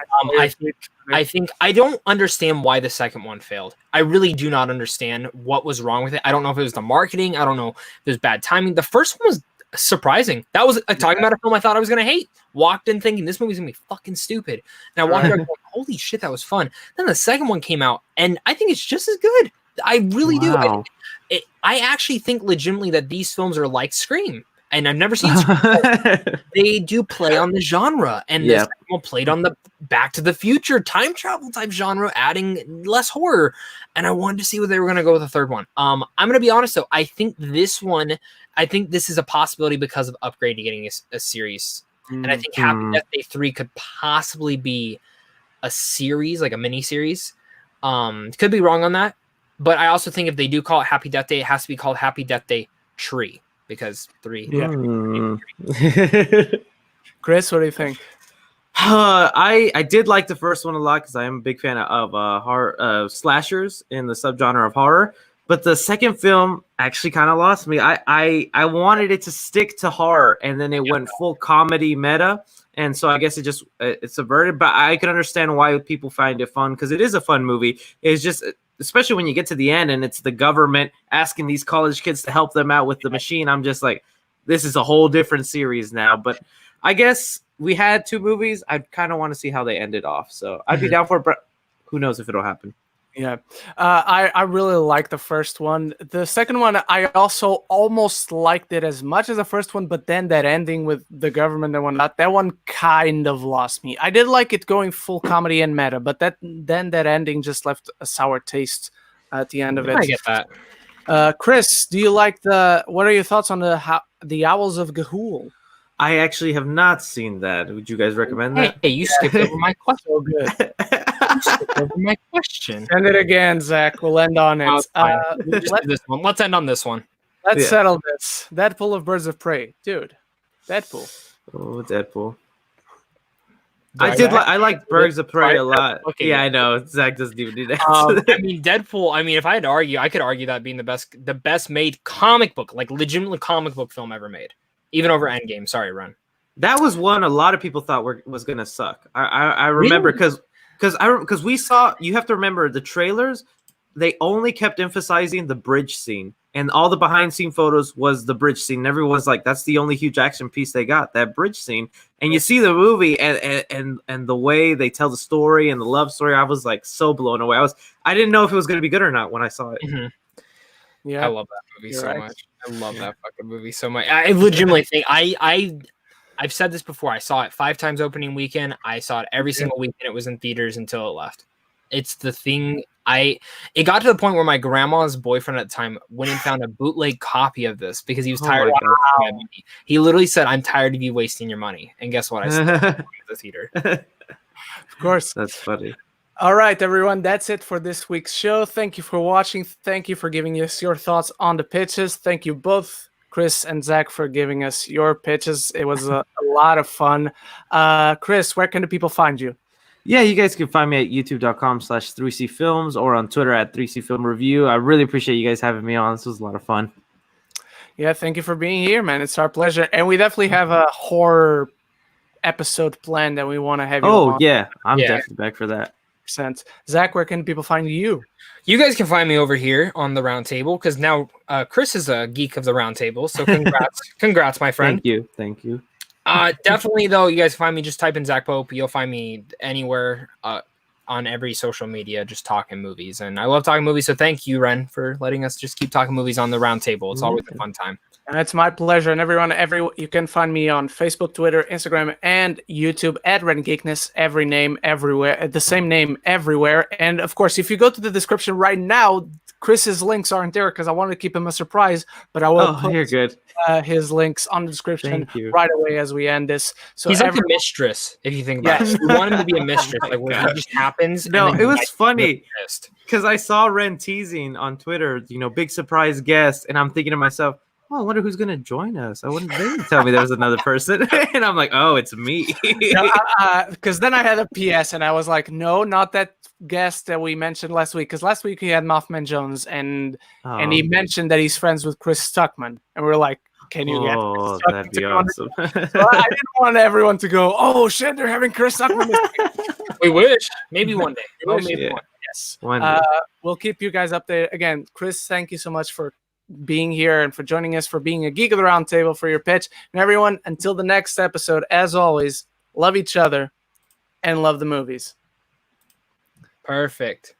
I think I don't understand why the second one failed. I really do not understand what was wrong with it. I don't know if it was the marketing. I don't know if it was bad timing. The first one was surprising. That was talking about a film I thought I was gonna hate. Walked in thinking this movie's gonna be fucking stupid, and I walked out going, holy shit, that was fun. Then the second one came out, and I think it's just as good. I really do. I actually think legitimately that these films are like Scream, and I've never seen Scream. They do play on the genre, and this one played on the Back to the Future time travel type genre, adding less horror. And I wanted to see where they were going to go with the third one. I'm going to be honest though. I think this is a possibility because of Upgrade to getting a series. And I think Happy Death Day 3 could possibly be a series, like a mini series. Could be wrong on that. But I also think if they do call it Happy Death Day, it has to be called Happy Death Day Tree because 3. Yeah. Chris, what do you think? I did like the first one a lot because I am a big fan of horror slashers in the subgenre of horror. But the second film actually kind of lost me. I wanted it to stick to horror, and then it went full comedy meta, and so I guess it subverted. But I can understand why people find it fun because it is a fun movie. It's just, especially when you get to the end and it's the government asking these college kids to help them out with the machine. I'm just like, this is a whole different series now. But I guess we had 2 movies. I kind of want to see how they ended off. So I'd be down for it, but who knows if it'll happen. Yeah, I really like the first one. The second one, I also almost liked it as much as the first one, but then that ending with the government and whatnot, that one kind of lost me. I did like it going full comedy and meta, but that ending just left a sour taste at the end of it. I get that. Chris, do you like what are your thoughts on the Owls of Ga'Hoole? I actually have not seen that. Would you guys recommend that? Hey, you skipped over my question. So good. You skipped over my question. Send it again, Zach. We'll end on it. Let's do this one. Let's end on this one. Let's settle this. Deadpool of Birds of Prey. Dude, Deadpool. Oh, Deadpool. I like Birds of Prey a lot. Okay. Yeah, I know. Zach doesn't even do that. I mean, Deadpool, if I had to argue, I could argue that being the best made comic book, like legitimately comic book film ever made. Even over Endgame. Sorry, Ren. That was one a lot of people thought was gonna suck. I remember because we saw. You have to remember the trailers. They only kept emphasizing the bridge scene, and all the behind scene photos was the bridge scene. And everyone's like, "That's the only huge action piece they got, that bridge scene." And you see the movie and the way they tell the story and the love story. I was like so blown away. I didn't know if it was gonna be good or not when I saw it. Mm-hmm. Yeah, I love that movie so much. I love that fucking movie so much. I legitimately think I've said this before. I saw it 5 times opening weekend. I saw it every single weekend. It was in theaters until it left. It's the thing. It got to the point where my grandma's boyfriend at the time went and found a bootleg copy of this because he was tired of my money. He literally said, "I'm tired of you wasting your money." And guess what? I saw it at the theater. Of course. That's funny. All right, everyone, that's it for this week's show. Thank you for watching. Thank you for giving us your thoughts on the pitches. Thank you both, Chris and Zach, for giving us your pitches. It was a lot of fun. Chris, where can the people find you? Yeah, you guys can find me at youtube.com/3cfilms or on Twitter at 3cfilmreview. I really appreciate you guys having me on. This was a lot of fun. Yeah, thank you for being here, man. It's our pleasure. And we definitely have a horror episode planned that we want to have you on. Oh, yeah. I'm definitely back for that. Zach, where can people find you? You guys can find me over here on the Roundtable because now Cris is a geek of the Roundtable. So congrats, my friend. Thank you. Definitely, though, you guys find me, just type in Zach Pope. You'll find me anywhere on every social media, just talking movies. And I love talking movies. So thank you, Ren, for letting us just keep talking movies on the Roundtable. It's always a fun time. And it's my pleasure. And everyone, you can find me on Facebook, Twitter, Instagram, and YouTube at Ren Geekness. Every name, everywhere. The same name everywhere. And of course, if you go to the description right now, Chris's links aren't there because I wanted to keep him a surprise. But I will put you're good. His links on the description right away as we end this. So he's like a mistress, if you think about it. We want him to be a mistress, like where it just happens. No, it was funny because I saw Ren teasing on Twitter, big surprise guest, and I'm thinking to myself, oh, I wonder who's going to join us. They didn't tell me there was another person. And I'm like, oh, it's me. Because then I had a PS and I was like, no, not that guest that we mentioned last week. Because last week he had Mothman Jones and he mentioned that he's friends with Cris Stuckman. And we're like, can you get Cris Stuckman? That'd be awesome. So I didn't want everyone to go, oh, shit, they're having Cris Stuckman. We wish. Maybe one day. Yes. One day. We'll keep you guys updated. Again, Cris, thank you so much for being here and for joining us, for being a geek of the Roundtable, for your pitch. And everyone, until the next episode, as always, love each other and love the movies. Perfect.